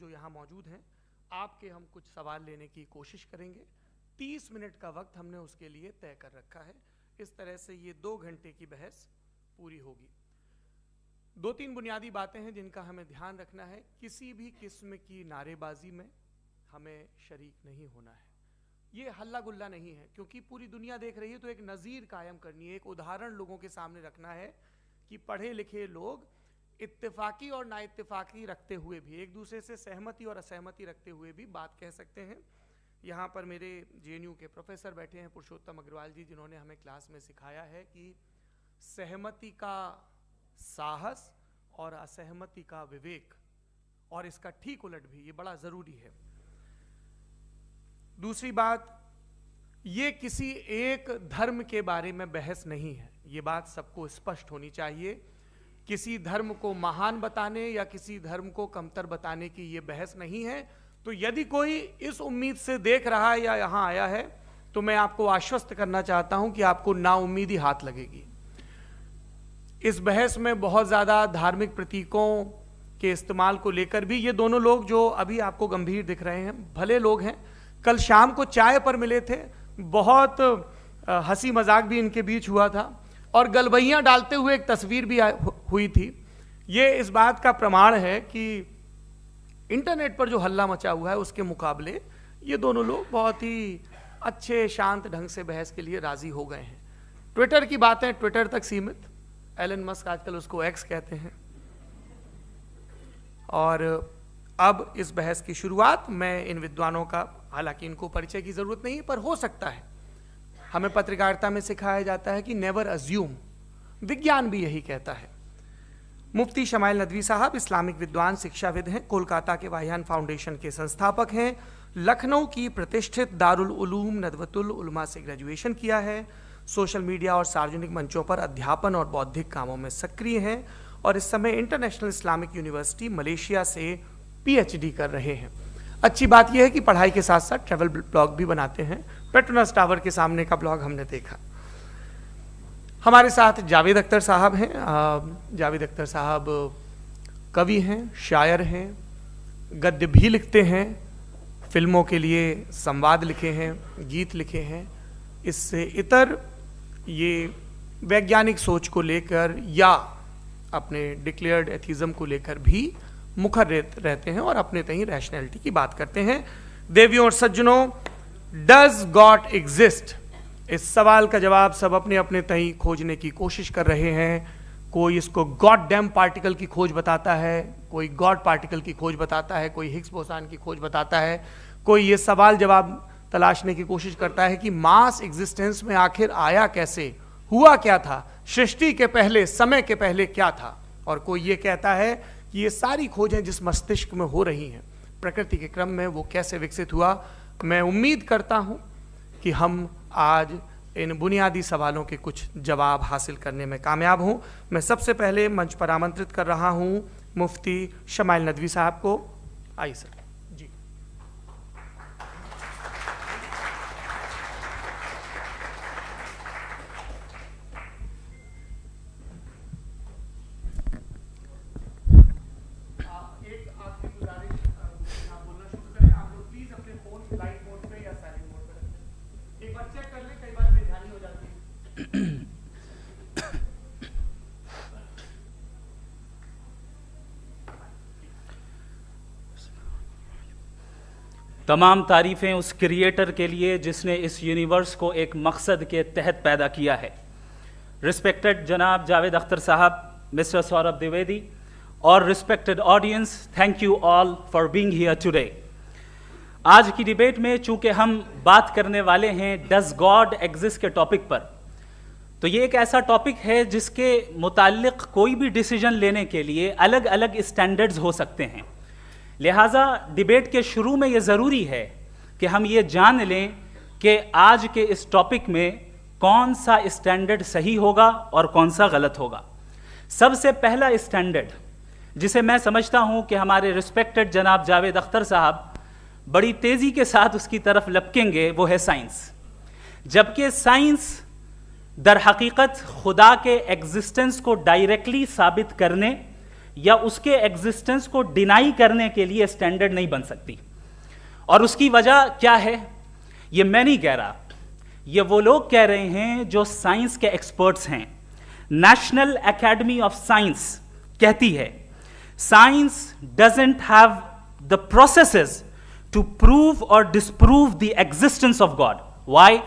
जो यहाँ मौजूद हैं, आपके हम कुछ सवाल लेने की कोशिश करेंगे। 30 मिनट का वक्त हमने उसके लिए तय कर रखा है। इस तरह से ये 2 घंटे की बहस पूरी होगी। 2-3 बुनियादी बातें हैं जिनका हमें ध्यान रखना है। किसी भी किस्म की नारेबाजी में हमें शरीक नहीं होना है। ये हल्ला गुल्ला नहीं है, क्योंकि पूरी दुनिया देख रही है, तो एक नज़ीर कायम करनी है, एक उदाहरण लोगों के सामने रखना है कि पढ़े लिखे लोग इत्तेफाकी और नाइत्तेफाकी रखते हुए भी, एक दूसरे से सहमति और असहमति रखते हुए भी बात कह सकते हैं। यहाँ पर मेरे JNU के प्रोफेसर बैठे हैं, पुरुषोत्तम अग्रवाल जी, जिन्होंने हमें क्लास में सिखाया है कि सहमति का साहस और असहमति का विवेक, और इसका ठीक उलट भी, ये बड़ा ज़रूरी है। दूसरी बात, ये किसी एक धर्म के बारे में बहस नहीं है, ये बात सबको स्पष्ट होनी चाहिए। किसी धर्म को महान बताने या किसी धर्म को कमतर बताने की ये बहस नहीं है। तो यदि कोई इस उम्मीद से देख रहा है या यहाँ आया है, तो मैं आपको आश्वस्त करना चाहता हूं कि आपको नाउम्मीदी हाथ लगेगी। इस बहस में बहुत ज़्यादा धार्मिक प्रतीकों के इस्तेमाल को लेकर भी, ये दोनों लोग जो अभी आपको गंभीर दिख रहे हैं, भले लोग हैं, कल शाम को चाय पर मिले थे, बहुत हंसी मजाक भी इनके बीच हुआ था, और गलबैयाँ डालते हुए एक तस्वीर भी हुई थी। ये इस बात का प्रमाण है कि इंटरनेट पर जो हल्ला मचा हुआ है उसके मुकाबले ये दोनों लोग बहुत ही अच्छे शांत ढंग से बहस के लिए राजी हो गए हैं। ट्विटर की बातें ट्विटर तक सीमित, एलन मस्क आजकल उसको एक्स कहते हैं। और अब इस बहस की शुरुआत, मैं इन विद्वानों का, हालांकि इनको परिचय की जरूरत नहीं, पर हो सकता है, हमें पत्रकारिता में सिखाया जाता है कि नेवर अज्यूम, विज्ञान भी यही कहता है। मुफ्ती शमाइल नदवी साहब इस्लामिक विद्वान, शिक्षाविद हैं, कोलकाता के वाहियान फाउंडेशन के संस्थापक हैं, लखनऊ की प्रतिष्ठित दारुल उलूम नदवतुल उलमा से ग्रेजुएशन किया है, सोशल मीडिया और सार्वजनिक मंचों पर अध्यापन और बौद्धिक कामों में सक्रिय हैं, और इस समय इंटरनेशनल इस्लामिक यूनिवर्सिटी मलेशिया से PhD कर रहे हैं। अच्छी बात यह है कि पढ़ाई के साथ साथ ट्रैवल ब्लॉग भी बनाते हैं। पेट्रोनस टावर के सामने का ब्लॉग हमने देखा। हमारे साथ जावेद अख्तर साहब हैं। जावेद अख्तर साहब कवि हैं, शायर हैं, गद्य भी लिखते हैं, फिल्मों के लिए संवाद लिखे हैं, गीत लिखे हैं। इससे इतर ये वैज्ञानिक सोच को लेकर या अपने डिक्लेयर्ड एथिज्म को लेकर भी मुखर रहते हैं और अपने तहीं रैशनैलिटी की बात करते हैं। देवियों और सज्जनों, डज गॉड एग्जिस्ट? इस सवाल का जवाब सब अपने अपने तहीं खोजने की कोशिश कर रहे हैं। कोई इसको गॉड डैम पार्टिकल की खोज बताता है, कोई गॉड पार्टिकल की खोज बताता है, कोई हिग्स बोसान की खोज बताता है, कोई ये सवाल जवाब तलाशने की कोशिश करता है कि मास एग्जिस्टेंस में आखिर आया कैसे, हुआ क्या था, सृष्टि के पहले, समय के पहले क्या था। और कोई ये कहता है कि ये सारी खोजें जिस मस्तिष्क में हो रही हैं प्रकृति के क्रम में, वो कैसे विकसित हुआ। मैं उम्मीद करता हूं कि हम आज इन बुनियादी सवालों के कुछ जवाब हासिल करने में कामयाब हों। मैं सबसे पहले मंच पर आमंत्रित कर रहा हूं मुफ्ती शमाइल नदवी साहब को। आइए सर। जी, तमाम तारीफ़ें उस क्रिएटर के लिए जिसने इस यूनिवर्स को एक मकसद के तहत पैदा किया है। रिस्पेक्टेड जनाब जावेद अख्तर साहब, मिस्टर सौरभ द्विवेदी और respected audience, thank you all for being here today. आज की डिबेट में चूंकि हम बात करने वाले हैं डज गॉड एग्जिस्ट के टॉपिक पर, तो ये एक ऐसा टॉपिक है जिसके मुताल्लिक कोई भी डिसीजन लेने के लिए अलग अलग स्टैंडर्ड्स हो सकते हैं। लिहाजा डिबेट के शुरू में ये ज़रूरी है कि हम ये जान लें कि आज के इस टॉपिक में कौन सा स्टैंडर्ड सही होगा और कौन सा गलत होगा। सबसे पहला स्टैंडर्ड जिसे मैं समझता हूं कि हमारे रिस्पेक्टेड जनाब जावेद अख्तर साहब बड़ी तेज़ी के साथ उसकी तरफ लपकेंगे, वो है साइंस। जबकि साइंस दर हकीकत खुदा के एग्जिस्टेंस को डायरेक्टली साबित करने या उसके एग्जिस्टेंस को डिनाई करने के लिए स्टैंडर्ड नहीं बन सकती। और उसकी वजह क्या है, ये मैं नहीं कह रहा, ये वो लोग कह रहे हैं जो साइंस के एक्सपर्ट्स हैं। नेशनल एकेडमी ऑफ साइंस कहती है science doesn't have the processes to prove or disprove the existence of God. Why?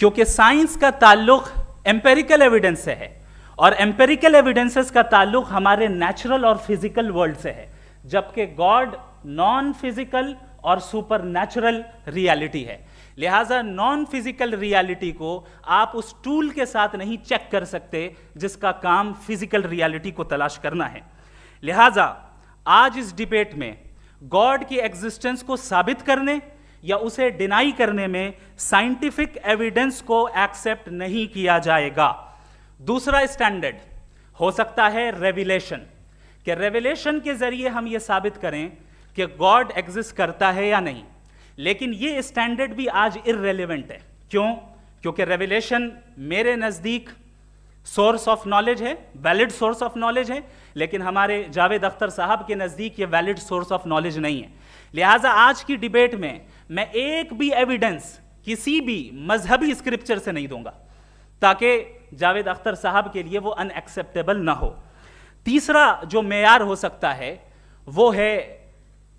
क्योंकि साइंस का ताल्लुक एम्पेरिकल एविडेंस से है, और एम्पेरिकल एविडेंसेस का ताल्लुक हमारे नेचुरल और फिजिकल वर्ल्ड से है, जबकि गॉड नॉन फिजिकल और सुपर नेचुरल रियलिटी है। लिहाजा नॉन फिजिकल रियलिटी को आप उस टूल के साथ नहीं चेक कर सकते जिसका काम फिजिकल रियलिटी को तलाश करना है। लिहाजा आज इस डिबेट में गॉड की एग्जिस्टेंस को साबित करने या उसे डिनाई करने में साइंटिफिक एविडेंस को एक्सेप्ट नहीं किया जाएगा। दूसरा स्टैंडर्ड हो सकता है रेविलेशन, कि रेविलेशन के जरिए हम यह साबित करें कि गॉड एग्जिस्ट करता है या नहीं। लेकिन यह स्टैंडर्ड भी आज इररेलेवेंट है। क्यों? क्योंकि रेविलेशन मेरे नजदीक सोर्स ऑफ नॉलेज है, वैलिड सोर्स ऑफ नॉलेज है, लेकिन हमारे जावेद अख्तर साहब के नजदीक ये वैलिड सोर्स ऑफ नॉलेज नहीं है। लिहाजा आज की डिबेट में मैं एक भी एविडेंस किसी भी मजहबी स्क्रिप्चर से नहीं दूंगा, ताकि जावेद अख्तर साहब के लिए वो अनएक्सेप्टेबल ना हो। तीसरा जो मेयार हो सकता है वो है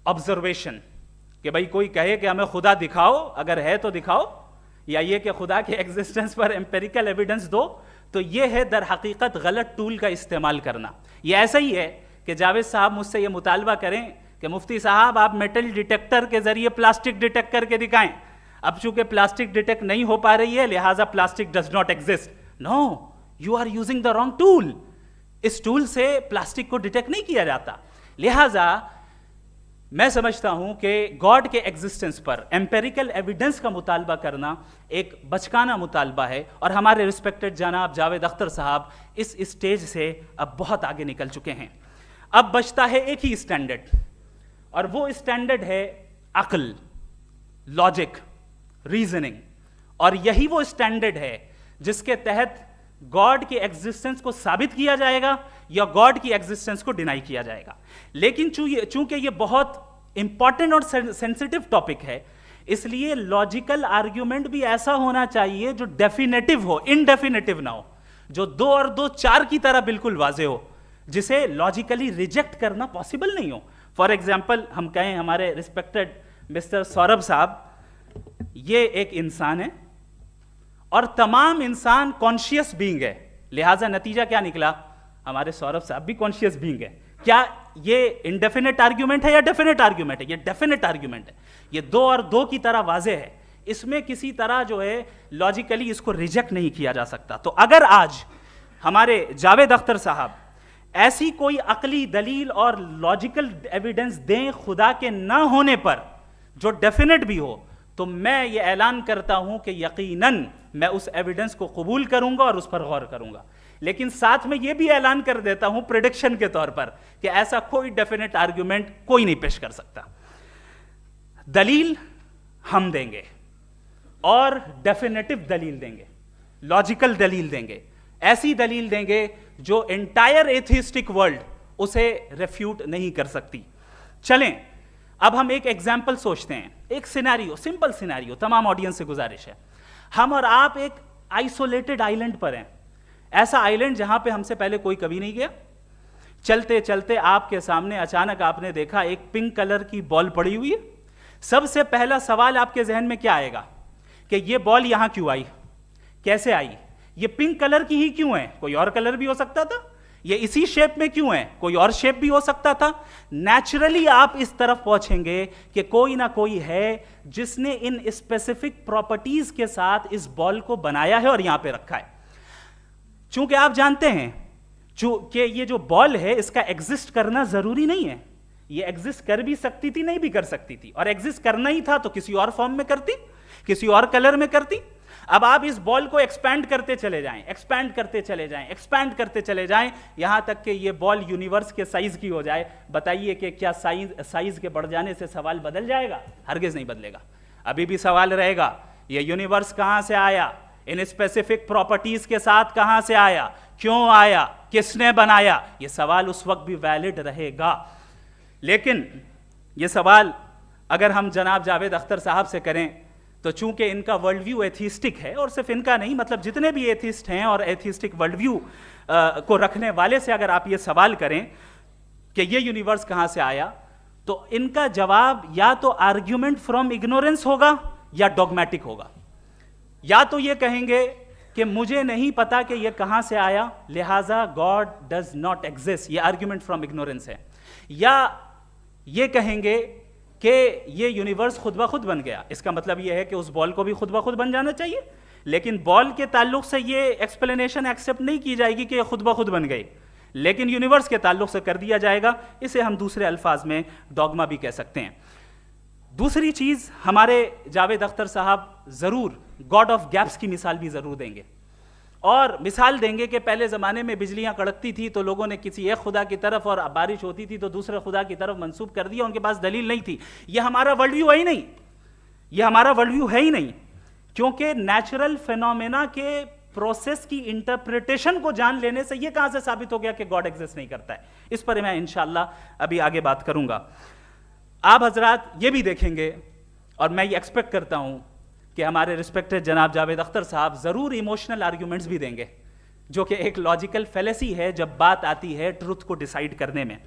ऑब्जर्वेशन, कि भाई कोई कहे कि हमें खुदा दिखाओ, अगर है तो दिखाओ, या ये कि खुदा के एग्जिस्टेंस पर एम्पेरिकल एविडेंस दो, तो ये है दर हकीकत गलत टूल का इस्तेमाल करना। ये ऐसा ही है कि जावेद साहब मुझसे ये मुतालबा करें कि मुफ्ती साहब आप मेटल डिटेक्टर के जरिए प्लास्टिक डिटेक्ट करके दिखाएं। अब चूंकि प्लास्टिक डिटेक्ट नहीं हो पा रही है, लिहाजा plastic does not exist. No, you are using the wrong tool. इस टूल से प्लास्टिक को डिटेक्ट नहीं किया जाता। लिहाजा मैं समझता हूं कि गॉड के एग्जिस्टेंस पर एम्पेरिकल एविडेंस का मुतालबा करना एक बचकाना मुतालबा है, और हमारे रिस्पेक्टेड जनाब जावेद अख्तर साहब इस स्टेज से अब बहुत आगे निकल चुके हैं। अब बचता है एक ही स्टैंडर्ड, और वो स्टैंडर्ड है अक्ल, लॉजिक, रीजनिंग। और यही वो स्टैंडर्ड है जिसके तहत गॉड की एग्जिस्टेंस को साबित किया जाएगा या गॉड की एग्जिस्टेंस को डिनाई किया जाएगा। लेकिन चूंकि ये बहुत इंपॉर्टेंट और सेंसिटिव टॉपिक है, इसलिए लॉजिकल आर्ग्यूमेंट भी ऐसा होना चाहिए जो डेफिनेटिव हो, इनडेफिनेटिव ना हो, जो 2 और 2 4 की तरह बिल्कुल वाजे हो, जिसे लॉजिकली रिजेक्ट करना पॉसिबल नहीं हो। फॉर एग्जाम्पल हम कहें हमारे रिस्पेक्टेड मिस्टर सौरभ साहब, ये एक इंसान है और तमाम इंसान कॉन्शियस बीइंग है, लिहाजा नतीजा क्या निकला, हमारे सौरभ साहब भी कॉन्शियस बीइंग है। क्या ये इनडेफिनेट आर्ग्यूमेंट है या डेफिनेट आर्ग्यूमेंट है? ये डेफिनेट आर्ग्यूमेंट है। ये 2 और 2 की तरह वाजे है, इसमें किसी तरह जो है लॉजिकली इसको रिजेक्ट नहीं किया जा सकता। तो अगर आज हमारे जावेद अख्तर साहब ऐसी कोई अकली दलील और लॉजिकल एविडेंस दें खुदा के ना होने पर जो डेफिनेट भी हो, तो मैं ये ऐलान करता हूं कि यकीनन मैं उस एविडेंस को कबूल करूंगा और उस पर गौर करूंगा। लेकिन साथ में यह भी ऐलान कर देता हूं प्रेडिक्शन के तौर पर कि ऐसा कोई डेफिनेट आर्ग्यूमेंट कोई नहीं पेश कर सकता। दलील हम देंगे और डेफिनेटिव दलील देंगे, लॉजिकल दलील देंगे, ऐसी दलील देंगे जो एंटायर एथिस्टिक वर्ल्ड उसे रेफ्यूट नहीं कर सकती। चलें अब हम एक एग्जाम्पल सोचते हैं, एक सिनेरियो, सिंपल सिनेरियो, तमाम ऑडियंस से गुजारिश है, हम और आप एक आइसोलेटेड आइलैंड पर हैं, ऐसा आइलैंड जहां पे हमसे पहले कोई कभी नहीं गया। चलते चलते आपके सामने अचानक आपने देखा एक पिंक कलर की बॉल पड़ी हुई है। सबसे पहला सवाल आपके जहन में क्या आएगा कि ये बॉल यहां क्यों आई, कैसे आई, ये पिंक कलर की ही क्यों है, कोई और कलर भी हो सकता था, ये इसी शेप में क्यों है, कोई और शेप भी हो सकता था। नेचुरली आप इस तरफ पहुंचेंगे कि कोई ना कोई है जिसने इन स्पेसिफिक प्रॉपर्टीज के साथ इस बॉल को बनाया है और यहां पे रखा है। चूंकि आप जानते हैं कि ये जो बॉल है इसका एग्जिस्ट करना जरूरी नहीं है, ये एग्जिस्ट कर भी सकती थी, नहीं भी कर सकती थी, और एग्जिस्ट करना ही था तो किसी और फॉर्म में करती, किसी और कलर में करती। अब आप इस बॉल को एक्सपैंड करते चले जाएं, एक्सपैंड करते चले जाएं, एक्सपैंड करते चले जाएं, यहां तक कि ये बॉल यूनिवर्स के साइज की हो जाए। बताइए कि क्या साइज के बढ़ जाने से सवाल बदल जाएगा? हरगिज नहीं बदलेगा। अभी भी सवाल रहेगा ये यूनिवर्स कहां से आया, इन स्पेसिफिक प्रॉपर्टीज के साथ कहां से आया, क्यों आया, किसने बनाया, यह सवाल उस वक्त भी वैलिड रहेगा। लेकिन यह सवाल अगर हम जनाब जावेद अख्तर साहब से करें तो चूंकि इनका वर्ल्ड व्यू एथिस्टिक है, और सिर्फ इनका नहीं, मतलब जितने भी एथिस्ट हैं और एथिस्टिक वर्ल्ड व्यू को रखने वाले से अगर आप ये सवाल करें कि ये यूनिवर्स कहां से आया, तो इनका जवाब या तो आर्ग्यूमेंट फ्रॉम इग्नोरेंस होगा या डॉगमेटिक होगा। या तो ये कहेंगे कि मुझे नहीं पता कि ये कहां से आया, लिहाजा गॉड डज नॉट एग्जिस्ट, ये आर्ग्यूमेंट फ्रॉम इग्नोरेंस है। या ये कहेंगे कि ये यूनिवर्स खुद ब खुद बन गया, इसका मतलब ये है कि उस बॉल को भी खुद ब खुद बन जाना चाहिए, लेकिन बॉल के ताल्लुक से ये एक्सप्लेनेशन एक्सेप्ट नहीं की जाएगी कि ये खुद ब खुद बन गई, लेकिन यूनिवर्स के ताल्लुक से कर दिया जाएगा। इसे हम दूसरे अल्फाज में डॉगमा भी कह सकते हैं। दूसरी चीज, हमारे जावेद अख्तर साहब जरूर गॉड ऑफ गैप्स की मिसाल भी जरूर देंगे, और मिसाल देंगे कि पहले ज़माने में बिजलियां कड़कती थी तो लोगों ने किसी एक खुदा की तरफ, और बारिश होती थी तो दूसरे खुदा की तरफ मंसूब कर दिया, उनके पास दलील नहीं थी। यह हमारा वर्ल्ड व्यू है ही नहीं, यह हमारा वर्ल्ड व्यू है ही नहीं, क्योंकि नेचुरल फिनोमेना के प्रोसेस की इंटरप्रिटेशन को जान लेने से यह कहां से साबित हो गया कि गॉड एग्जिस्ट नहीं करता है। इस पर मैं इंशाअल्लाह अभी आगे बात करूंगा। आप हजरात ये भी देखेंगे, और मैं ये एक्सपेक्ट करता हूं कि हमारे रिस्पेक्टेड जनाब जावेद अख्तर साहब जरूर इमोशनल आर्ग्यूमेंट्स भी देंगे, जो कि एक लॉजिकल फेलेसी है जब बात आती है ट्रुथ को डिसाइड करने में।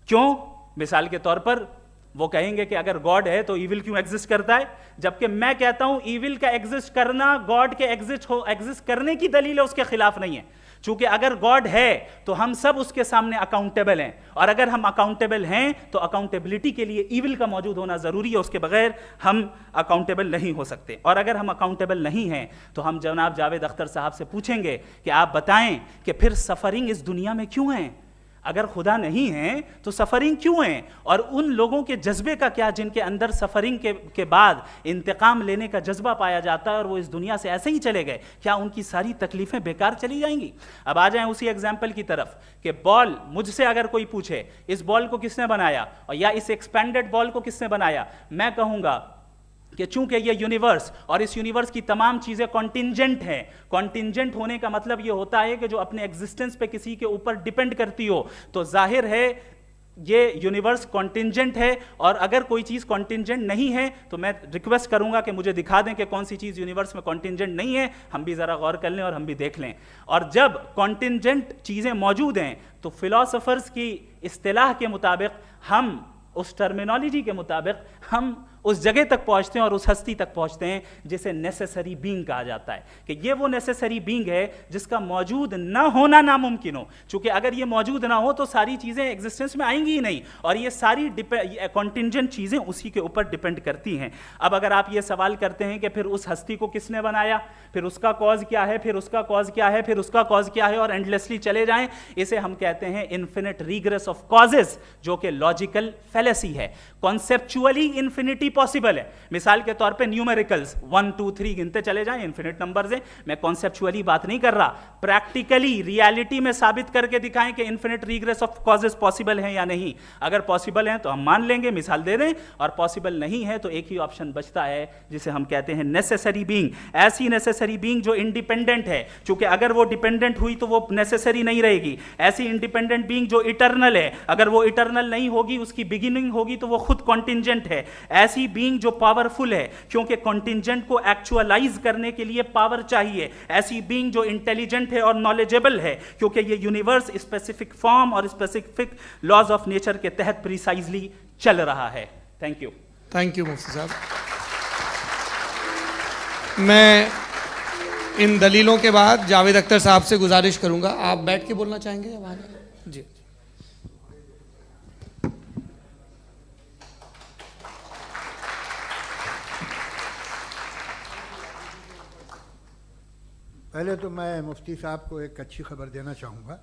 क्यों? मिसाल के तौर पर वो कहेंगे कि अगर गॉड है तो ईविल क्यों एग्जिस्ट करता है, जबकि मैं कहता हूं ईविल का एग्जिस्ट करना गॉड के एग्जिस्ट करने की दलील है, उसके खिलाफ नहीं है। चूंकि अगर गॉड है तो हम सब उसके सामने अकाउंटेबल हैं, और अगर हम अकाउंटेबल हैं तो अकाउंटेबिलिटी के लिए ईविल का मौजूद होना जरूरी है, उसके बगैर हम अकाउंटेबल नहीं हो सकते। और अगर हम अकाउंटेबल नहीं हैं तो हम जनाब जावेद अख्तर साहब से पूछेंगे कि आप बताएं कि फिर सफरिंग इस दुनिया में क्यों है? अगर खुदा नहीं है तो सफरिंग क्यों है? और उन लोगों के जज्बे का क्या जिनके अंदर सफरिंग के बाद इंतकाम लेने का जज्बा पाया जाता है और वो इस दुनिया से ऐसे ही चले गए, क्या उनकी सारी तकलीफें बेकार चली जाएंगी? अब आ जाएं उसी एग्जाम्पल की तरफ कि बॉल, मुझसे अगर कोई पूछे इस बॉल को किसने बनाया और या इस एक्सपेंडेड बॉल को किसने बनाया, मैं कहूंगा कि चूंकि ये यूनिवर्स और इस यूनिवर्स की तमाम चीजें कॉन्टिंजेंट हैं। कॉन्टिंजेंट होने का मतलब ये होता है कि जो अपने एग्जिस्टेंस पे किसी के ऊपर डिपेंड करती हो, तो जाहिर है ये यूनिवर्स कॉन्टिंजेंट है। और अगर कोई चीज कॉन्टिंजेंट नहीं है तो मैं रिक्वेस्ट करूंगा कि मुझे दिखा दें कि कौन सी चीज यूनिवर्स में कॉन्टिंजेंट नहीं है, हम भी जरा गौर कर लें और हम भी देख लें। और जब कॉन्टिंजेंट चीजें मौजूद हैं तो फिलोसोफर्स की इस्तिलाह के मुताबिक, हम उस टर्मिनोलॉजी के मुताबिक हम उस जगह तक पहुंचते हैं और उस हस्ती तक पहुंचते हैं जिसे नेसेसरी बीइंग कहा जाता है, कि ये वो नेसेसरी बीइंग है जिसका मौजूद ना होना नामुमकिन हो। चूंकि अगर ये मौजूद ना हो तो सारी चीजें एग्जिस्टेंस में आएंगी ही नहीं, और ये सारी कॉन्टिंजेंट चीजें उसी के ऊपर डिपेंड करती हैं। अब अगर आप ये सवाल करते हैं कि फिर उस हस्ती को किसने बनाया, फिर उसका कॉज क्या है, फिर उसका कॉज क्या है, फिर उसका कॉज क्या है, और एंडलेसली चले जाएं, इसे हम कहते हैं इन्फिनिट रिग्रेस ऑफ कॉजेज, जो कि लॉजिकल फेलेसी है। कॉन्सेप्चुअली इन्फिनिटी पॉसिबल है। मिसाल के तौर पे न्यूमेरिकल्स 1 2 3 गिनते चले जाएं, इन्फिनिट नंबर्स हैं। मैं कॉन्सेप्चुअली बात नहीं कर रहा, प्रैक्टिकली रियलिटी में साबित करके दिखाएं कि infinite regress of causes possible हैं या नहीं। अगर पॉसिबल हैं तो हम मान लेंगे, मिसाल दे दें, और पॉसिबल नहीं है तो एक ही ऑप्शन बचता है जिसे हम कहते हैं नेसेसरी बीइंग। ऐसी नेसेसरी बीइंग जो इंडिपेंडेंट है, क्योंकि अगर वो डिपेंडेंट हुई तो वो नेसेसरी नहीं रहेगी। ऐसी इंडिपेंडेंट बीइंग जो इटर्नल है, अगर वो इटर्नल नहीं होगी, उसकी बिगिनिंग होगी तो वो खुद कॉन्टिंजेंट है। ऐसी बीइंग जो पावरफुल है, क्योंकि कॉन्टिंजेंट को एक्चुअलाइज करने के लिए पावर चाहिए। ऐसी बीइंग जो इंटेलिजेंट है और नॉलेजेबल है, क्योंकि ये यूनिवर्स स्पेसिफिक फॉर्म और स्पेसिफिक लॉज ऑफ नेचर के तहत प्रिसाइजली चल रहा है। Thank you. थैंक यू मुफ्ती साहब। मैं इन दलीलों के बाद जावेद अख्तर साहब से गुजारिश करूंगा, आप बैठ के बोलना चाहेंगे या वहां? जी। पहले तो मैं मुफ्ती साहब को एक अच्छी खबर देना चाहूँगा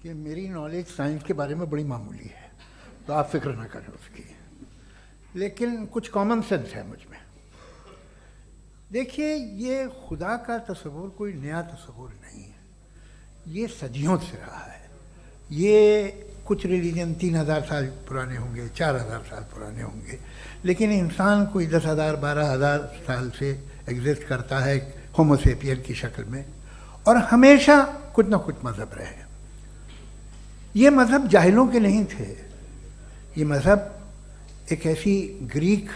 कि मेरी नॉलेज साइंस के बारे में बड़ी मामूली है, तो आप फिक्र ना करें उसकी, लेकिन कुछ कॉमन सेंस है मुझ में। देखिए, ये खुदा का तस्वुर कोई नया तस्वुर नहीं है, ये सदियों से रहा है। ये कुछ रिलीजन 3000 साल पुराने होंगे, 4000 साल पुराने होंगे, लेकिन इंसान कोई 10,000 12,000 साल से एग्जिस्ट करता है होमो सेपियन की शक्ल में, और हमेशा कुछ ना कुछ मज़हब रहे। ये मज़हब जाहिलों के नहीं थे, ये मज़हब एक ऐसी ग्रीक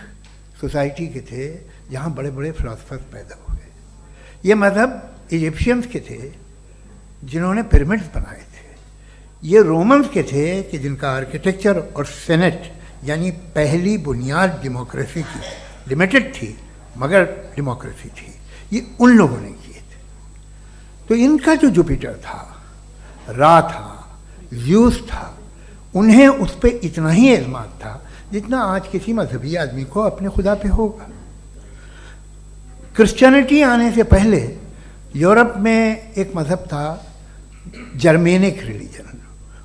सोसाइटी के थे जहाँ बड़े बड़े फिलोसफर्स पैदा हुए। ये मज़हब इजिप्शियंस के थे जिन्होंने पिरामिड्स बनाए थे। ये रोमन्स के थे कि जिनका आर्किटेक्चर और सेनेट यानी पहली बुनियाद डेमोक्रेसी की, लिमिटेड थी मगर डेमोक्रेसी थी, ये उन लोगों ने किए थे। तो इनका जो जुपिटर था, रा था, ज़्यूस था, उन्हें उस पर इतना ही एतमाद था जितना आज किसी मजहबी आदमी को अपने खुदा पे होगा। क्रिश्चियनिटी आने से पहले यूरोप में एक मज़हब था जर्मेनिक रिलीजन,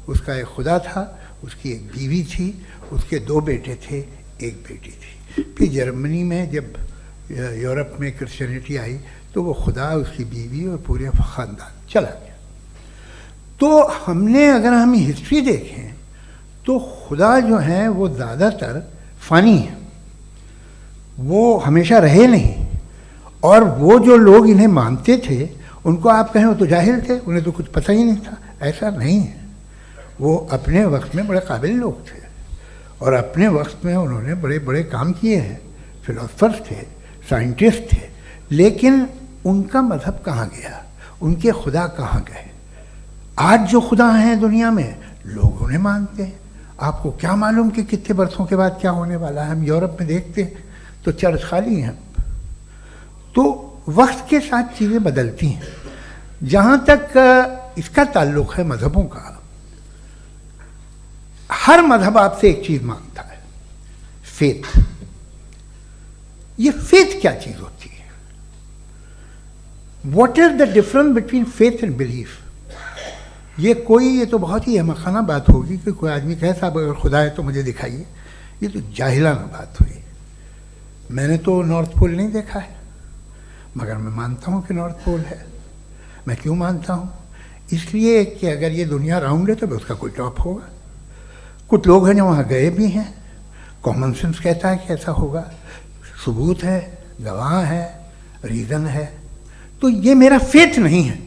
उसका एक खुदा था, उसकी एक बीवी थी, उसके 2 बेटे थे, एक बेटी थी। फिर जर्मनी में जब यूरोप में क्रिश्चियनिटी आई तो वो खुदा, उसकी बीवी और पूरे ख़ानदान चला गया। तो हमने, अगर हम हिस्ट्री देखें तो खुदा जो हैं वो ज़्यादातर फ़ानी है, वो हमेशा रहे नहीं। और वो जो लोग इन्हें मानते थे उनको आप कहें वो तो जाहिल थे, उन्हें तो कुछ पता ही नहीं था, ऐसा नहीं है। वो अपने वक्त में बड़े काबिल लोग थे और अपने वक्त में उन्होंने बड़े बड़े काम किए हैं, फिलोसफर्स थे, साइंटिस्ट थे। लेकिन उनका मज़हब कहाँ गया, उनके खुदा कहाँ गए? आज जो खुदा हैं दुनिया में लोग उन्हें मानते हैं। आपको क्या मालूम कि कितने बरसों के बाद क्या होने वाला है? हम यूरोप में देखते हैं तो चर्च खाली हैं। तो वक्त के साथ चीज़ें बदलती हैं। जहाँ तक इसका ताल्लुक़ है मज़हबों का, हर मज़हब आपसे एक चीज़ मांगता है, फेथ। ये फेथ क्या चीज़ होती है? What is the difference between faith and belief? ये तो बहुत ही अहमकाना बात होगी कि कोई आदमी कहे साहब अगर खुदा है तो मुझे दिखाइए। ये तो जाहिलाना बात हुई। मैंने तो नॉर्थ पोल नहीं देखा है मगर मैं मानता हूँ कि नॉर्थ पोल है। मैं क्यों मानता हूँ? इसलिए कि अगर ये दुनिया राउंड है तो उसका कोई टॉप होगा। कुछ लोग हैं जो वहाँ गए भी हैं, कॉमन सेंस कहता है कि ऐसा होगा, सबूत है, गवाह है, रीज़न है। तो ये मेरा फेथ नहीं है।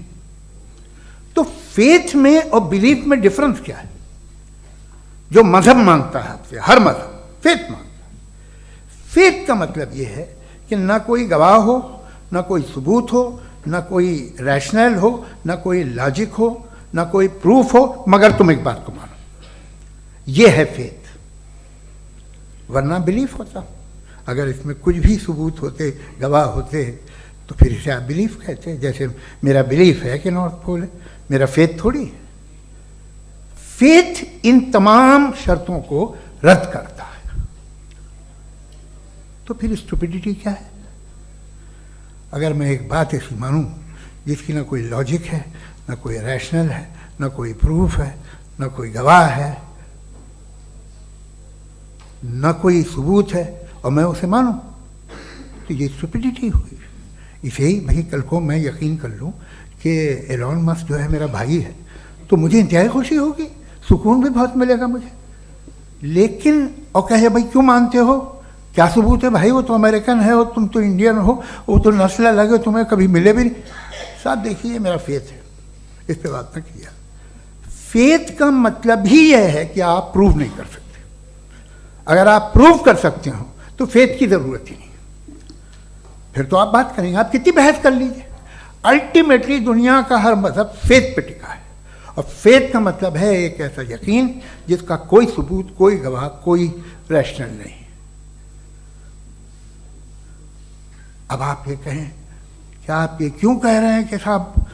तो फेथ में और बिलीफ में डिफरेंस क्या है? जो मज़हब मांगता है आपसे, हर मज़हब फेथ मांगता है। फेथ का मतलब ये है कि ना कोई गवाह हो, ना कोई सबूत हो, ना कोई रैशनल हो, ना कोई लॉजिक हो, ना कोई प्रूफ हो, मगर तुम एक बात को मानो। ये है फेथ। वरना बिलीफ होता। अगर इसमें कुछ भी सबूत होते, गवाह होते, तो फिर इसे आप बिलीफ कहते हैं। जैसे मेरा बिलीफ है कि नॉर्थ पोल है, मेरा फेथ थोड़ी है। फेथ इन तमाम शर्तों को रद्द करता है। तो फिर स्टुपिडिटी क्या है? अगर मैं एक बात ऐसी मानूं जिसकी ना कोई लॉजिक है, ना कोई रैशनल है, ना कोई प्रूफ है, ना कोई गवाह है, ना कोई सबूत है, और मैं उसे मानूं, तो ये स्टुपिडिटी हुई। इसे ही भाई कल को मैं यकीन कर लूं कि एलॉन मस्क जो है मेरा भाई है, तो मुझे इंतहाई खुशी होगी, सुकून भी बहुत मिलेगा मुझे। लेकिन और कहे भाई क्यों मानते हो, क्या सबूत है? भाई वो तो अमेरिकन है और तुम तो इंडियन हो, वो तो नस्ल अलग है, तुम्हें कभी मिले भी नहीं। साहब देखिए मेरा फेथ है, इस पर बात न किया। फेथ का मतलब ही यह है कि आप प्रूव नहीं कर सकते। अगर आप प्रूव कर सकते हो तो फेथ की ज़रूरत ही नहीं, फिर तो आप बात करेंगे, आप कितनी बहस कर लीजिए। अल्टीमेटली दुनिया का हर मज़हब फेथ पे टिका है, और फेथ का मतलब है एक ऐसा यकीन जिसका कोई सबूत, कोई गवाह, कोई रैशनल नहीं। अब आप ये कहें, क्या आप ये क्यों कह रहे हैं कि साहब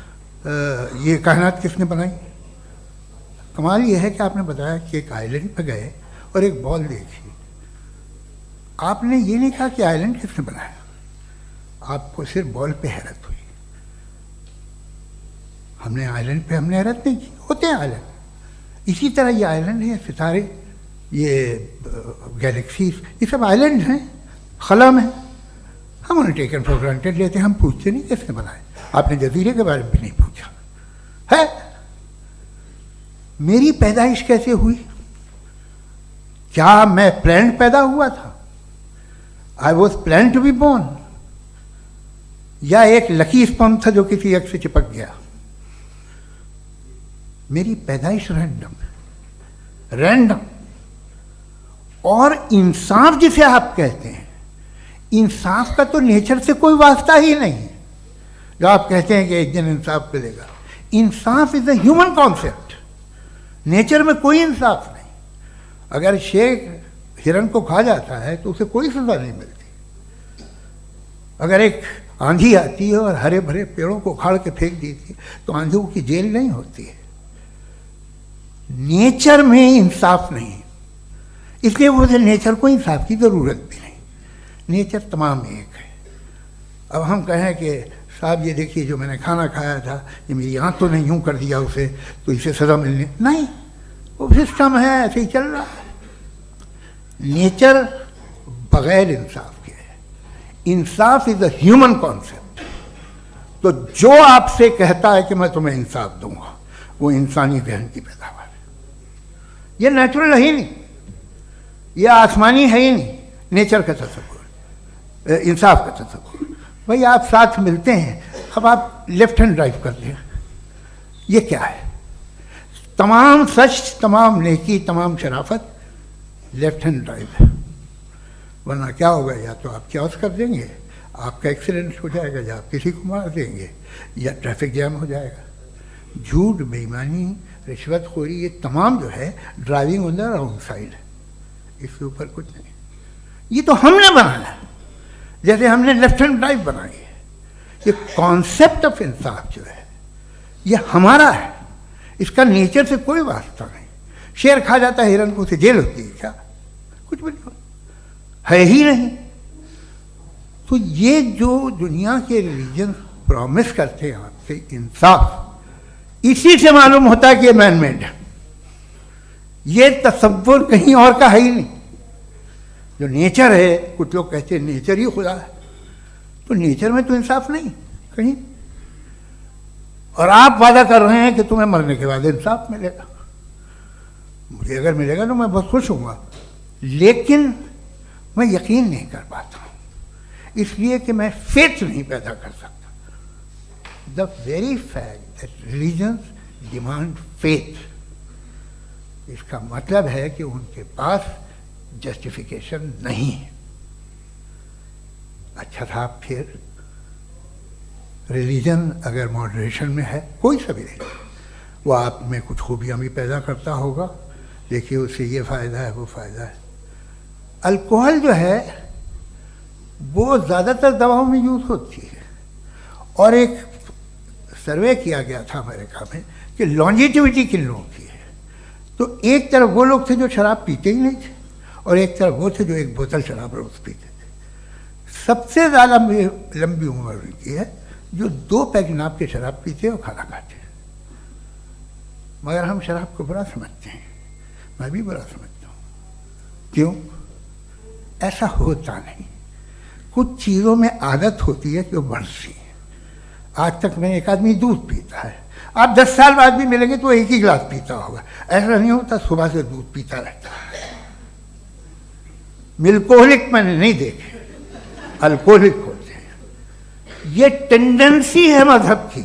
ये कायनात किसने बनाई? कमाल ये है कि आपने बताया कि एक आइलैंड पर गए और एक बॉल देखी। आपने ये नहीं कहा कि आइलैंड किसने बनाया, आपको सिर्फ बॉल पे हैरत हुई। हमने आइलैंड पे हमने हैरत नहीं की, होते हैं आइलैंड। इसी तरह ये आइलैंड है, सितारे, ये गैलेक्सीज, ये सब आइलैंड हैं खला में। हम उन्हें टेकन फॉर ग्रांटेड लेते हैं, हम पूछते नहीं किसने बनाए। आपने जजीरे के बारे में भी नहीं पूछा है। मेरी पैदाइश कैसे हुई? क्या मैं प्लान्ड पैदा हुआ था? I was plan to be born, या एक लकी स्पर्म था जो किसी एक से चिपक गया? मेरी पैदाइश रैंडम है। रैंडम। और इंसाफ जिसे आप कहते हैं, इंसाफ का तो नेचर से कोई वास्ता ही नहीं है। जो आप कहते हैं कि एक दिन इंसाफ मिलेगा, इंसाफ is a human concept, nature में कोई इंसाफ नहीं। अगर शेर हिरन को खा जाता है तो उसे कोई सजा नहीं मिलती। अगर एक आंधी आती है और हरे भरे पेड़ों को उखाड़ के फेंक देती है तो आंधियों की जेल नहीं होती है। नेचर में इंसाफ नहीं, इसलिए मुझे नेचर को इंसाफ की जरूरत भी नहीं। नेचर तमाम एक है। अब हम कहें कि साहब ये देखिए जो मैंने खाना खाया था ये मेरी आंख तो नहीं यूं कर दिया उसे तो इसे सजा मिलनी नहीं, वो सिस्टम है, ऐसे ही चल रहा है। नेचर बगैर इंसाफ के है। इंसाफ इज अ ह्यूमन कॉन्सेप्ट। तो जो आपसे कहता है कि मैं तुम्हें इंसाफ दूंगा वो इंसानी जहन की पैदावार है। ये नेचुरल है ही नहीं, ये आसमानी है ही नहीं। नेचर का तसव्वुर, इंसाफ का तसव्वुर। भाई आप साथ मिलते हैं, अब आप लेफ्ट हैंड ड्राइव करते हैं, ये क्या है? तमाम सच, तमाम नेकी, तमाम शराफत लेफ्ट हैंड ड्राइव है। वरना क्या होगा, या तो आप क्रॉस कर देंगे, आपका एक्सीडेंट हो जाएगा, या आप किसी को मार देंगे, या ट्रैफिक जैम हो जाएगा। झूठ, बेईमानी, रिश्वतखोरी, ये तमाम जो है driving on the wrong side है। इसके ऊपर कुछ नहीं। ये तो हमने बनाया, जैसे हमने लेफ्ट हैंड ड्राइव बनाई है। ये कॉन्सेप्ट ऑफ इंसाफ जो है ये हमारा है, इसका नेचर से कोई वास्ता नहीं। शेर खा जाता है हिरन को, उसे जेल होती है क्या? कुछ भी नहीं, है ही नहीं। तो ये जो दुनिया के रिलीजन प्रॉमिस करते हैं आपसे इंसाफ, इसी से मालूम होता है कि ये मैन मेड है। ये तसव्वुर कहीं और का है ही नहीं। जो नेचर है, कुछ लोग कहते हैं नेचर ही खुदा है, तो नेचर में तो इंसाफ नहीं कहीं। और आप वादा कर रहे हैं कि तुम्हें मरने के बाद इंसाफ मिलेगा। मुझे अगर मिलेगा तो मैं बहुत खुश हूँगा, लेकिन मैं यकीन नहीं कर पाता हूँ, इसलिए कि मैं फेथ नहीं पैदा कर सकता। The very fact that religions demand faith, इसका मतलब है कि उनके पास जस्टिफिकेशन नहीं है। अच्छा था, फिर रिलीजन अगर मॉडरेशन में है, कोई सा भी नहीं, वो आप में कुछ खूबियाँ भी पैदा करता होगा, देखिए उससे ये फ़ायदा है, वो फ़ायदा है। अल्कोहल जो है वो ज़्यादातर दवाओं में यूज़ होती है, और एक सर्वे किया गया था अमेरिका में कि लॉन्जिटिविटी किन लोगों की है। तो एक तरफ वो लोग थे जो शराब पीते ही नहीं थे, और एक तरफ वो थे जो एक बोतल शराब रोज़ पीते थे। सबसे ज़्यादा लंबी उम्र उनकी है जो 2 पैक नाप के शराब पीते और खाना खाते हैं। मगर हम शराब को बुरा समझते हैं, मैं भी बुरा समझता हूँ। क्यों? ऐसा होता नहीं। कुछ चीज़ों में आदत होती है कि वो बढ़ती है। आज तक में एक आदमी दूध पीता है, आप 10 साल बाद भी मिलेंगे तो एक ही गिलास पीता होगा। ऐसा नहीं होता, सुबह से दूध पीता रहता है। मिल्कोहलिक मैंने नहीं देखे, अल्कोहलिक होते हैं। ये टेंडेंसी है मजहब की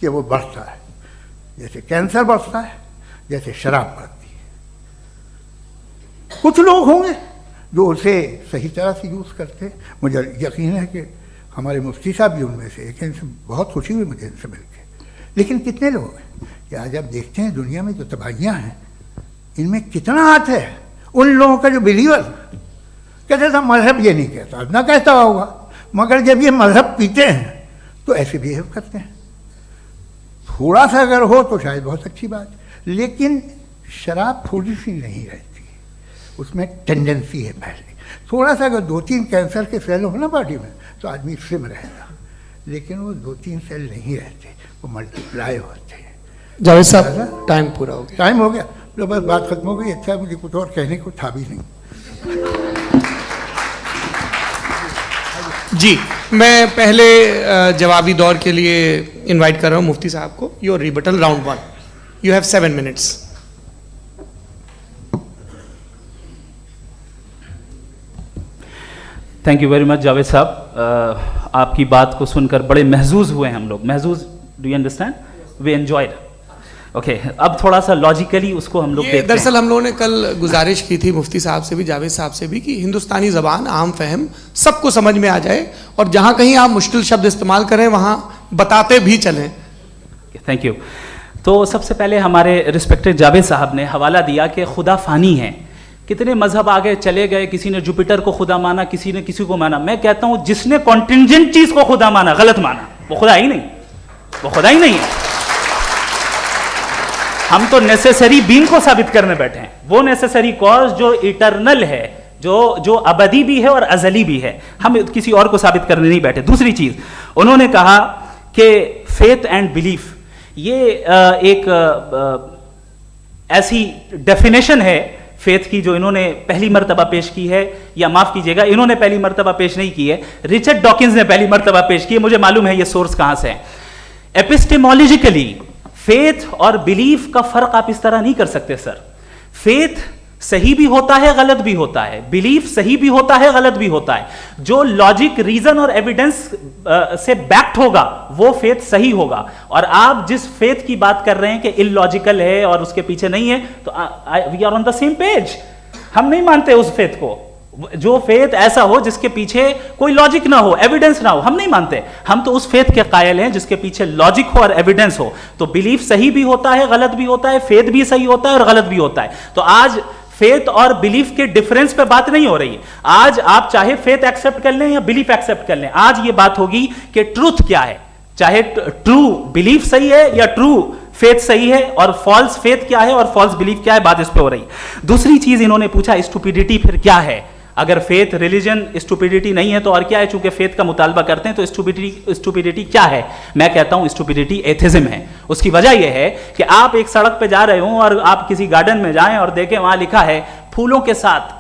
कि वो बढ़ता है, जैसे कैंसर बढ़ता है, जैसे शराब बढ़ती है। कुछ लोग होंगे जो उसे सही तरह से यूज़ करते हैं। मुझे यकीन है कि हमारे मुफ्ती साहब भी उनमें से एक हैं, इनसे बहुत खुशी हुई मुझे इनसे मिलकर। लेकिन कितने लोग हैं कि आज आप देखते हैं दुनिया में जो तबाहियाँ हैं, इनमें कितना हाथ है उन लोगों का जो बिलीवर कहते था मजहब ये नहीं कहता, ना कहता होगा, मगर जब ये मजहब पीते हैं तो ऐसे बिहेव करते हैं। थोड़ा सा अगर हो तो शायद बहुत अच्छी बात, लेकिन शराब थोड़ी सी नहीं रहती, उसमें टेंडेंसी है पहले। थोड़ा सा अगर 2-3 कैंसर के सेल हो ना बॉडी में तो आदमी स्लिम रहेगा, लेकिन वो 2-3 सेल नहीं रहते, वो मल्टीप्लाई होते हैं। जावेद साहब टाइम पूरा हो गया। टाइम हो गया तो बस बात खत्म हो गई। अच्छा, मुझे कुछ और कहने को था भी नहीं। जी, मैं पहले जवाबी दौर के लिए इनवाइट कर रहा हूं मुफ्ती साहब को। Your rebuttal round 1, you have 7 minutes. Thank you very much Javed साहब। आपकी बात को सुनकर बड़े महजूज हुए हम लोग। महजूज, do you understand? We enjoyed. Okay, अब थोड़ा सा लॉजिकली उसको हम लोग देखते हैं। दरअसल हम लोगों ने कल गुजारिश की थी मुफ्ती साहब से भी, जावेद साहब से भी, कि हिंदुस्तानी ज़बान आम फहम सबको समझ में आ जाए और जहाँ कहीं आप मुश्किल शब्द इस्तेमाल करें वहाँ बताते भी चलें। Thank you. तो सबसे पहले हमारे रिस्पेक्टेड जावेद साहब ने हवाला दिया कि खुदा फ़ानी है, कितने मजहब आगे चले गए, किसी ने जुपिटर को खुदा माना, किसी ने किसी को माना। मैं कहता हूँ जिसने कॉन्टिंजेंट चीज़ को खुदा माना, गलत माना, वो खुदा ही नहीं, वो खुदा ही नहीं है। हम तो नेसेसरी बीइंग को साबित करने बैठे हैं, वो नेसेसरी कॉज जो इटरनल है, जो अबदी भी है और अजली भी है, हम किसी और को साबित करने नहीं बैठे। दूसरी चीज उन्होंने कहा कि फेथ एंड बिलीफ, ये एक ऐसी डेफिनेशन है फेथ की जो इन्होंने पहली मर्तबा पेश की है, या माफ कीजिएगा इन्होंने पहली मर्तबा पेश नहीं की है, रिचर्ड डॉकिंस ने पहली मर्तबा पेश की है। मुझे मालूम है ये सोर्स कहां से है। एपिस्टेमोलॉजिकली फेथ और बिलीफ का फर्क आप इस तरह नहीं कर सकते सर। फेथ सही भी होता है, गलत भी होता है, बिलीफ सही भी होता है, गलत भी होता है। जो लॉजिक, रीजन और एविडेंस से बैक्ड होगा वो फेथ सही होगा। और आप जिस फेथ की बात कर रहे हैं कि इलॉजिकल है और उसके पीछे नहीं है, तो we are on the same page. हम नहीं मानते उस फेथ को, जो फेथ ऐसा हो जिसके पीछे कोई लॉजिक ना हो, एविडेंस ना हो, हम नहीं मानते। हम तो उस फेथ के कायल हैं जिसके पीछे लॉजिक हो और एविडेंस हो। तो बिलीफ सही भी होता है, गलत भी होता है, फेथ भी सही होता है और गलत भी होता है। तो आज फेथ और बिलीफ के डिफरेंस पे बात नहीं हो रही है। आज आप चाहे फेथ एक्सेप्ट कर लें या बिलीफ एक्सेप्ट कर लें, आज ये बात होगी कि ट्रूथ क्या है, चाहे ट्रू बिलीफ सही है या ट्रू फेथ सही है, और फॉल्स फेथ क्या है और फॉल्स बिलीफ क्या है, बात इस पे हो रही है। दूसरी चीज इन्होंने पूछा स्टुपिडिटी फिर क्या है। अगर फेथ रिलीजन स्टुपिडिटी नहीं है तो और क्या है? चूंकि फेथ का मुतालबा करते हैं तो स्टुपिडिटी क्या है? मैं कहता हूं स्टुपिडिटी एथिज्म है। उसकी वजह यह है कि आप एक सड़क पे जा रहे हो और आप किसी गार्डन में जाएं और देखें वहां लिखा है फूलों के साथ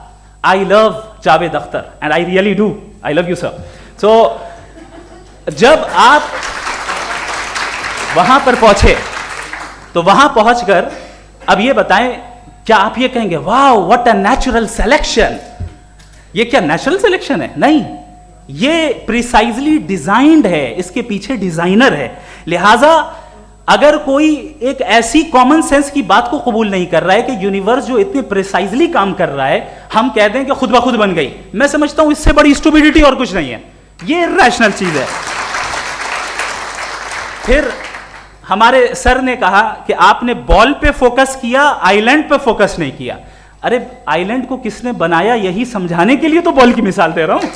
I love Javed Akhtar, and I really do, I love you sir. So जब आप वहां पर पहुंचे तो वहां पहुंचकर अब ये बताएं, क्या आप ये कहेंगे वाह व्हाट अ नेचुरल सिलेक्शन? ये क्या नेचुरल सिलेक्शन है? नहीं, ये प्रिसाइजली डिजाइंड है, इसके पीछे डिजाइनर है। लिहाजा अगर कोई एक ऐसी कॉमन सेंस की बात को कबूल नहीं कर रहा है कि यूनिवर्स जो इतने प्रिसाइजली काम कर रहा है, हम कह दें कि खुद ब खुद बन गई, मैं समझता हूं इससे बड़ी स्टुपिडिटी और कुछ नहीं है। ये इरैशनल चीज है। फिर हमारे सर ने कहा कि आपने बॉल पे फोकस किया, आइलैंड पे फोकस नहीं किया। अरे आइलैंड को किसने बनाया यही समझाने के लिए तो बॉल की मिसाल दे रहा हूं।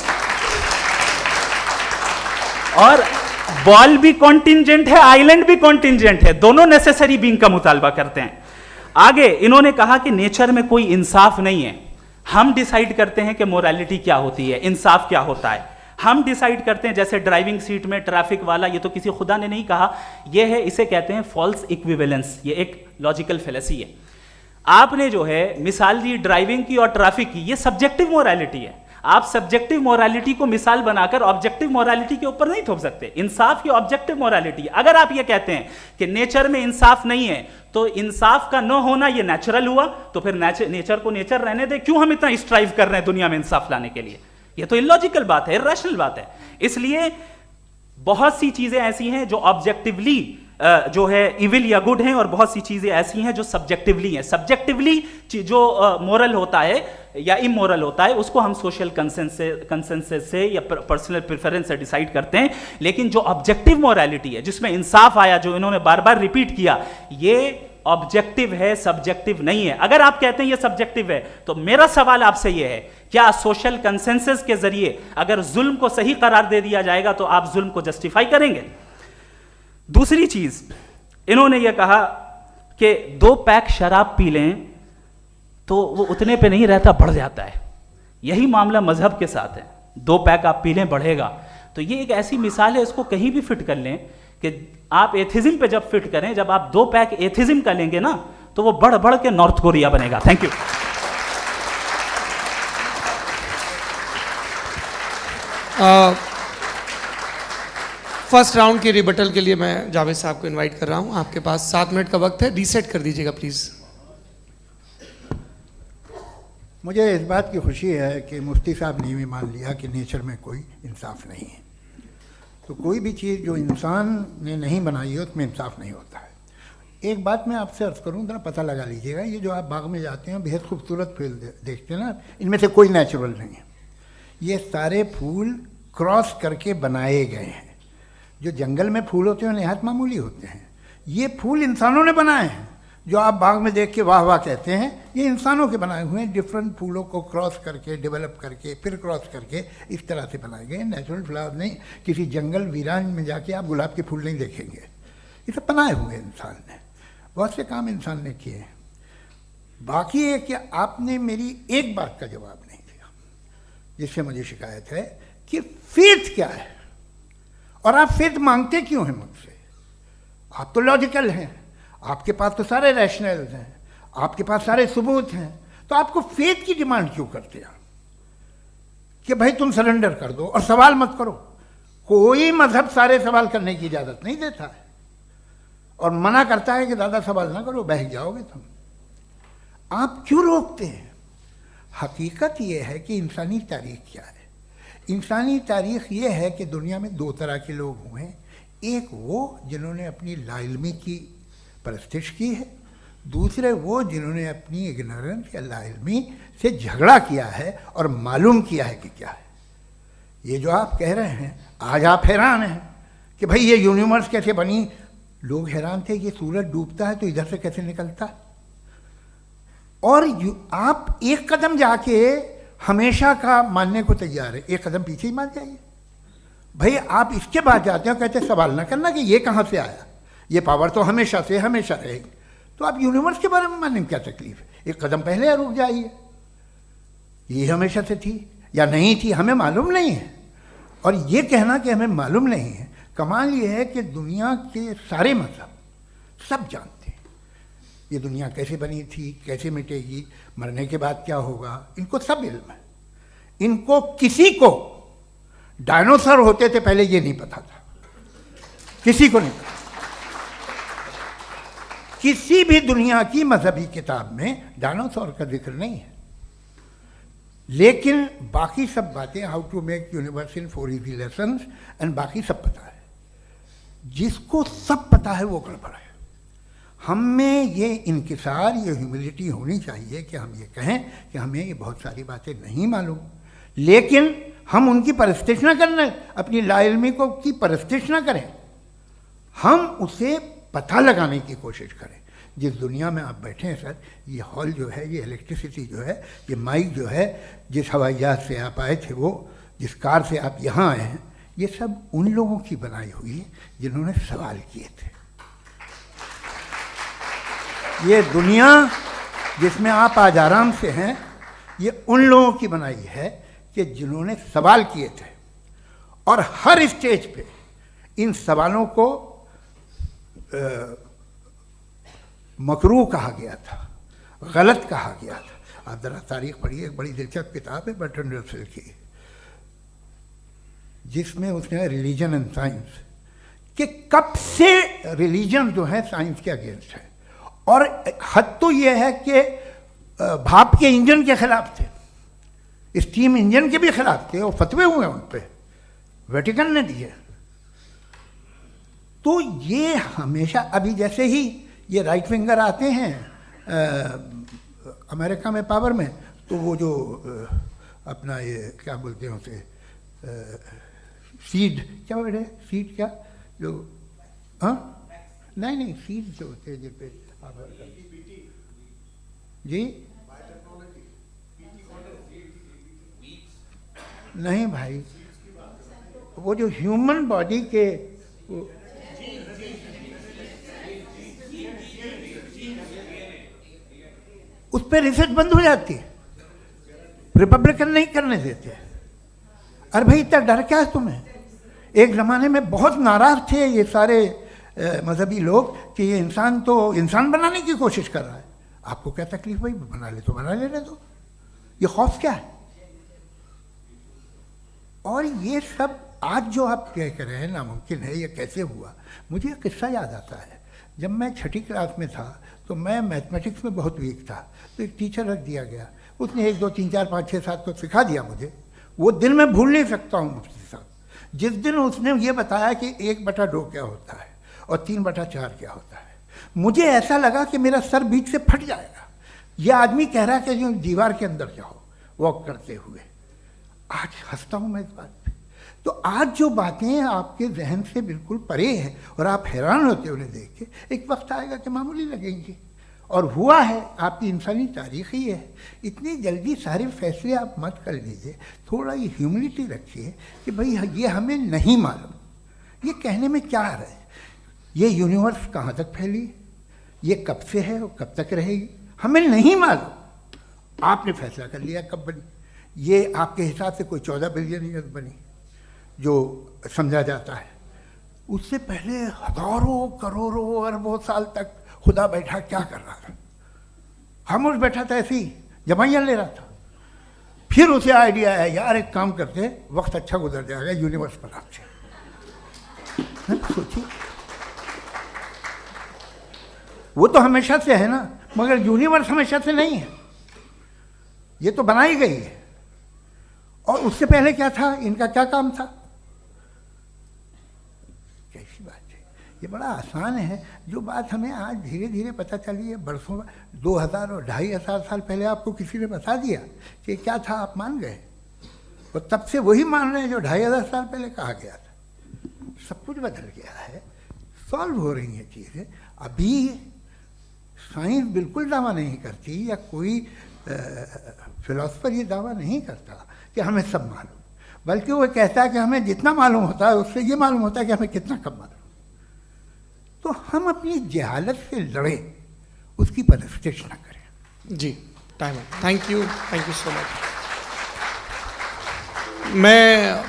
और बॉल भी कॉन्टिंजेंट है, आइलैंड भी कॉन्टिंजेंट है, दोनों नेसेसरी बीइंग का मुतालबा करते हैं। आगे इन्होंने कहा कि नेचर में कोई इंसाफ नहीं है। हम डिसाइड करते हैं कि मोरालिटी क्या होती है, इंसाफ क्या होता है। हम डिसाइड करते हैं, जैसे ड्राइविंग सीट में ट्रैफिक वाला, ये तो किसी खुदा ने नहीं कहा, ये है, इसे कहते हैं फॉल्स इक्विवेलेंस। ये एक लॉजिकल फेलेसी है। आपने जो है मिसाल दी ड्राइविंग की और ट्रैफिक की, ये सब्जेक्टिव मोरालिटी है। आप सब्जेक्टिव मोरालिटी को मिसाल बनाकर ऑब्जेक्टिव मोरालिटी के ऊपर नहीं थोप सकते। इंसाफ की ऑब्जेक्टिव मोरालिटी है। अगर आप ये कहते हैं कि नेचर में इंसाफ नहीं है तो इंसाफ का न होना ये नेचुरल हुआ, तो फिर नेचर को नेचर रहने दे। क्यों हम इतना स्ट्राइव कर रहे हैं दुनिया में इंसाफ लाने के लिए? ये तो इलॉजिकल बात है, इरैशनल बात है। इसलिए बहुत सी चीजें ऐसी हैं जो ऑब्जेक्टिवली जो है इविल या गुड हैं, और बहुत सी चीजें ऐसी हैं जो सब्जेक्टिवली हैं। सब्जेक्टिवली जो मोरल होता है या इमोरल होता है उसको हम सोशल कंसेंसस से या पर्सनल प्रेफरेंस से डिसाइड करते हैं। लेकिन जो ऑब्जेक्टिव मोरालिटी है, जिसमें इंसाफ आया, जो इन्होंने बार बार रिपीट किया, ये ऑब्जेक्टिव है, सब्जेक्टिव नहीं है। अगर आप कहते हैं ये सब्जेक्टिव है तो मेरा सवाल आपसे ये है, क्या सोशल कंसेंसस के जरिए अगर जुल्म को सही करार दे दिया जाएगा तो आप जुल्म को जस्टिफाई करेंगे? दूसरी चीज इन्होंने यह कहा कि 2 पैक शराब पी लें तो वो उतने पे नहीं रहता, बढ़ जाता है। यही मामला मजहब के साथ है। 2 पैक आप पी लें बढ़ेगा। तो ये एक ऐसी मिसाल है, इसको कहीं भी फिट कर लें कि आप एथिज्म पे जब फिट करें, जब आप 2 पैक एथिज्म का लेंगे ना तो वो बढ़ बढ़ के नॉर्थ कोरिया बनेगा। Thank you. फर्स्ट राउंड के रिबटल के लिए मैं जावेद साहब को इनवाइट कर रहा हूं। आपके पास 7 मिनट का वक्त है, रीसेट कर दीजिएगा प्लीज। मुझे इस बात की खुशी है कि मुफ्ती साहब ने भी मान लिया कि नेचर में कोई इंसाफ नहीं है। तो कोई भी चीज़ जो इंसान ने नहीं बनाई है उसमें इंसाफ नहीं होता है। एक बात मैं आपसे अर्ज करूँ, जरा पता लगा लीजिएगा, ये जो आप बाग में जाते हैं बेहद खूबसूरत फूल देखते हैं ना, इनमें से कोई नेचुरल नहीं है। ये सारे फूल क्रॉस करके बनाए गए हैं। जो जंगल में फूल होते हैं निहायत मामूली होते हैं, ये फूल इंसानों ने बनाए हैं। जो आप बाग में देख के वाह वाह कहते हैं, ये इंसानों के बनाए हुए हैं। डिफरेंट फूलों को क्रॉस करके, डेवलप करके, फिर क्रॉस करके इस तरह से बनाए गए। नेचुरल फ्लावर नहीं। किसी जंगल वीरान में जाके आप गुलाब के फूल नहीं देखेंगे। ये सब बनाए हुए इंसान ने, बहुत से काम इंसान ने किए हैं। बाकी है कि आपने मेरी एक बात का जवाब नहीं दिया, जिससे मुझे शिकायत है कि फेथ क्या है और आप फेथ मांगते क्यों हैं मुझसे? आप तो लॉजिकल हैं, आपके पास तो सारे रैशनल्स हैं, आपके पास सारे सबूत हैं, तो आपको फेथ की डिमांड क्यों करते हैं कि भाई तुम सरेंडर कर दो और सवाल मत करो? कोई मजहब सारे सवाल करने की इजाजत नहीं देता है और मना करता है कि ज़्यादा सवाल ना करो, बह जाओगे तुम। आप क्यों रोकते हैं? हकीकत यह है कि इंसानी तारीख क्या है। इंसानी तारीख ये है कि दुनिया में दो तरह के लोग हुए हैं। एक वो जिन्होंने अपनी लाइल्मी की परस्तिश की है, दूसरे वो जिन्होंने अपनी इग्नोरेंस या लाइल्मी से झगड़ा किया है और मालूम किया है कि क्या है। ये जो आप कह रहे हैं, आज आप हैरान हैं कि भाई ये यूनिवर्स कैसे बनी। लोग हैरान थे कि सूरज डूबता है तो इधर से कैसे निकलता है। और आप एक कदम जाके हमेशा का मानने को तैयार है, एक कदम पीछे ही मान जाइए। भाई आप इसके बाद जाते हो, कहते सवाल ना करना कि ये कहाँ से आया, ये पावर तो हमेशा से हमेशा रहेगी। तो आप यूनिवर्स के बारे में मानने में क्या तकलीफ है? एक कदम पहले रुक जाइए। ये हमेशा से थी या नहीं थी, हमें मालूम नहीं है। और ये कहना कि हमें मालूम नहीं है, कमाल ये है कि दुनिया के सारे मजहब सब जानते हैं ये दुनिया कैसे बनी थी, कैसे मिटेगी, मरने के बाद क्या होगा, इनको सब इल्म है। इनको किसी को डायनासोर होते थे पहले ये नहीं पता था, किसी को नहीं पता। किसी भी दुनिया की मजहबी किताब में डायनासोर का जिक्र नहीं है। लेकिन बाकी सब बातें, how to make universe in 4 easy lessons and बाकी सब पता है। जिसको सब पता है वो गड़बड़ है। हम में ये इंकिसार, ये ह्यूमिलिटी होनी चाहिए कि हम ये कहें कि हमें ये बहुत सारी बातें नहीं मालूम, लेकिन हम उनकी परस्तिश ना करना, अपनी लाइल्मी को की परस्तिश ना करें, हम उसे पता लगाने की कोशिश करें। जिस दुनिया में आप बैठे हैं सर, ये हॉल जो है, ये इलेक्ट्रिसिटी जो है, ये माइक जो है, जिस हवाई जहाज से आप आए थे, वो जिस कार से आप यहाँ आए हैं, ये सब उन लोगों की बनाई हुई है जिन्होंने सवाल किए थे। ये दुनिया जिसमें आप आज आराम से हैं, ये उन लोगों की बनाई है कि जिन्होंने सवाल किए थे। और हर स्टेज पे इन सवालों को मकरूह कहा गया था, गलत कहा गया था। आप ज़रा तारीख पढ़िए, एक बड़ी दिलचस्प किताब है बर्ट्रैंड रसेल की, जिसमें उसने रिलीजन एंड साइंस कि कब से रिलीजन जो है साइंस के अगेंस्ट है। और हद तो ये है कि भाप के इंजन के खिलाफ थे, स्टीम इंजन के भी खिलाफ थे, और फतवे हुए उन पर, वेटिकन ने दिए। तो ये हमेशा, अभी जैसे ही ये राइट विंगर आते हैं अमेरिका में पावर में, तो वो जो अपना ये क्या बोलते हैं उसे, सीड क्या बोलते हैं, सीड क्या जो, हाँ नहीं सीड जो होते हैं जिन पे जी नहीं भाई, वो जो ह्यूमन बॉडी के उस पर रिसर्च बंद हो जाती है, रिपब्लिकन नहीं करने देते। अरे भाई इतना डर क्या है तुम्हें? एक ज़माने में बहुत नाराज़ थे ये सारे मजहबी लोग कि ये इंसान तो इंसान बनाने की कोशिश कर रहा है। आपको क्या तकलीफ भाई, बना ले तो बना लेने दो, ये खौफ क्या है? और ये सब आज जो आप कह कर रहे हैं नामुमकिन है, ये कैसे हुआ? मुझे एक किस्सा याद आता है। जब मैं 6ठी क्लास में था तो मैं मैथमेटिक्स में बहुत वीक था, तो एक टीचर रख दिया गया, उसने 1 2 3 4 5 6 7 को सिखा दिया मुझे। वो दिन मैं भूल नहीं सकता हूँ मुफ्ती साहब, जिस दिन उसने ये बताया कि 1/2 क्या होता है और 3/4 क्या होता है। मुझे ऐसा लगा कि मेरा सर बीच से फट जाएगा। यह आदमी कह रहा है कि जो दीवार के अंदर जाओ वॉक करते हुए। आज हंसता हूँ मैं इस बात पे। तो आज जो बातें आपके जहन से बिल्कुल परे हैं और आप हैरान होते उन्हें देख के, एक वक्त आएगा कि मामूली लगेंगे। और हुआ है, आपकी इंसानी तारीख ही है। इतनी जल्दी सारे फैसले आप मत कर लीजिए, थोड़ा ये ह्यूमिलिटी रखिए कि भाई ये हमें नहीं मालूम। ये कहने में क्या है, ये यूनिवर्स कहाँ तक फैली, ये कब से है और कब तक रहेगी, हमें नहीं मालूम। आपने फैसला कर लिया कब बनी। ये आपके हिसाब से कोई 14 बिलियन ईयर बनी जो समझा जाता है। उससे पहले हजारों करोड़ों अरबों साल तक खुदा बैठा क्या कर रहा था? खामोश बैठा था, ऐसे ही जमाइयाँ ले रहा था। फिर उसे आइडिया आया, यार एक काम करते, वक्त अच्छा गुजर जाएगा, यूनिवर्स बनाते। सोचिए, वो तो हमेशा से है ना, मगर यूनिवर्स हमेशा से नहीं है, ये तो बनाई गई है। और उससे पहले क्या था, इनका क्या काम था? कैसी बात है, ये बड़ा आसान है। जो बात हमें आज धीरे धीरे पता चली है, बरसों 2000 और 2500 साल पहले आपको किसी ने बता दिया कि क्या था, आप मान गए, और तब से वही मान रहे हैं जो 2500 साल पहले कहा गया था। सब कुछ बदल गया है, सॉल्व हो रही हैं चीज़ें। अभी साइंस बिल्कुल दावा नहीं करती, या कोई फिलोसफर ये दावा नहीं करता कि हमें सब मालूम, बल्कि वो कहता है कि हमें जितना मालूम होता है उससे ये मालूम होता है कि हमें कितना कम मालूम। तो हम अपनी जहालत से लड़ें, उसकी परस्तिश न करें। जी, टाइम है। Thank you so much. मैं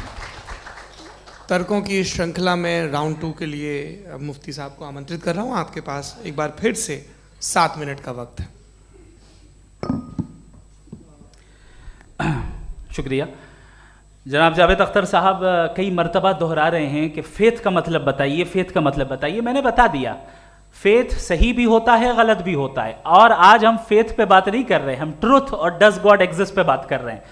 तर्कों की श्रृंखला में राउंड 2 के लिए मुफ्ती साहब को आमंत्रित कर रहा हूँ। आपके पास एक बार फिर से 7 मिनट का वक्त है। शुक्रिया। जनाब जावेद अख्तर साहब कई मर्तबा दोहरा रहे हैं कि फेथ का मतलब बताइए, फेथ का मतलब बताइए। मैंने बता दिया, फेथ सही भी होता है, गलत भी होता है। और आज हम फेथ पे बात नहीं कर रहे, हम ट्रुथ और डज गॉड एग्जिस्ट पे बात कर रहे हैं।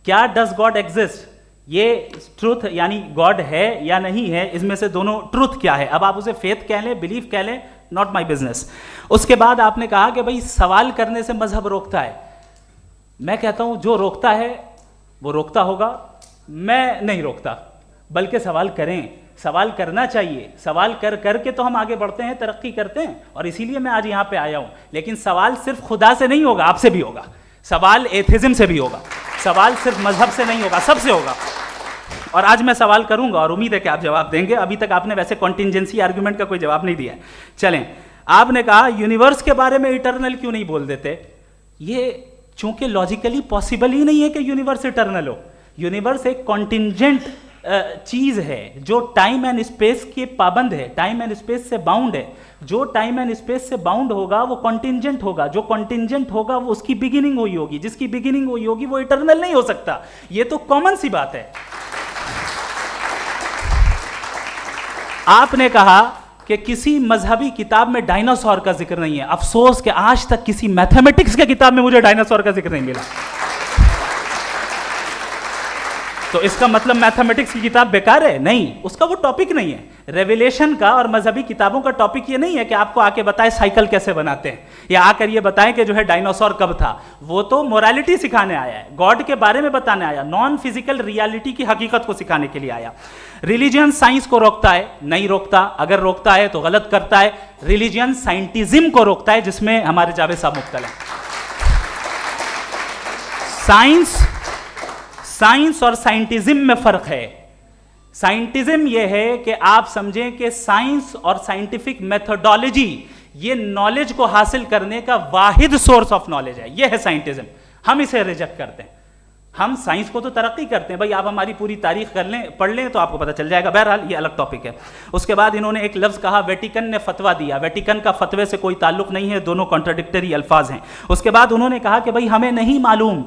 क्या डज गॉड एग्जिस्ट, ये ट्रुथ यानी गॉड है या नहीं है, इसमें से दोनों ट्रुथ क्या है। अब आप उसे फेथ कह लें, बिलीफ कह लें, नॉट माई बिजनेस। उसके बाद आपने कहा कि भाई सवाल करने से मजहब रोकता है। मैं कहता हूं जो रोकता है वो रोकता होगा, मैं नहीं रोकता, बल्कि सवाल करें, सवाल करना चाहिए। सवाल कर करके तो हम आगे बढ़ते हैं, तरक्की करते हैं, और इसीलिए मैं आज यहां पे आया हूं। लेकिन सवाल सिर्फ खुदा से नहीं होगा, आपसे भी होगा। सवाल एथिज्म से भी होगा, सवाल सिर्फ मजहब से नहीं होगा, सबसे होगा। और आज मैं सवाल करूंगा और उम्मीद है कि आप जवाब देंगे। अभी तक आपने वैसे कॉन्टिंजेंसी आर्गुमेंट का कोई जवाब नहीं दिया है। चलें, आपने कहा यूनिवर्स के बारे में इटर्नल क्यों नहीं बोल देते। ये चूंकि लॉजिकली पॉसिबल ही नहीं है कि यूनिवर्स इटर्नल हो। यूनिवर्स एक कॉन्टिंजेंट चीज है जो टाइम एंड स्पेस के पाबंद है, टाइम एंड स्पेस से बाउंड है। जो टाइम एंड स्पेस से बाउंड होगा वो कॉन्टिंजेंट होगा, जो कॉन्टिंजेंट होगा वो उसकी बिगिनिंग हुई होगी, जिसकी बिगिनिंग हुई होगी वो इटर्नल नहीं हो सकता। ये तो कॉमन सी बात है। आपने कहा कि किसी मजहबी किताब में डायनासोर का जिक्र नहीं है। अफसोस कि आज तक किसी मैथमेटिक्स के किताब में मुझे डायनासोर का जिक्र नहीं मिला। तो इसका मतलब मैथमेटिक्स की किताब बेकार है? नहीं, उसका वो टॉपिक नहीं है। रेवलेशन का और मजहबी किताबों का टॉपिक ये नहीं है कि आपको आके बताए साइकिल कैसे बनाते हैं, या आकर ये बताएं कि जो है डायनासोर कब था। वो तो मोरालिटी सिखाने आया है, गॉड के बारे में बताने आया, नॉन फिजिकल रियलिटी की हकीकत को सिखाने के लिए आया। रिलीजियन साइंस को रोकता है? नहीं रोकता। अगर रोकता है तो गलत करता है। रिलीजियन साइंटिज्म को रोकता है, जिसमें हमारे जावेद साहब मुब्तला हैं। साइंस और साइंटिज्म में फर्क है। साइंटिज्म यह है कि आप समझें कि साइंस और साइंटिफिक मेथोडोलॉजी ये नॉलेज को हासिल करने का वाहिद सोर्स ऑफ नॉलेज है। यह है साइंटिज्म। हम इसे रिजेक्ट करते हैं। हम साइंस को तो तरक्की करते हैं, भाई आप हमारी पूरी तारीख कर लें, पढ़ लें तो आपको पता चल जाएगा। बहरहाल ये अलग टॉपिक है। उसके बाद इन्होंने एक लफ्ज़ कहा, वेटिकन ने फतवा दिया। वेटिकन का फतवे से कोई ताल्लुक नहीं है, दोनों कॉन्ट्राडिक्टरी अल्फाज हैं। उसके बाद उन्होंने कहा कि भाई हमें नहीं मालूम।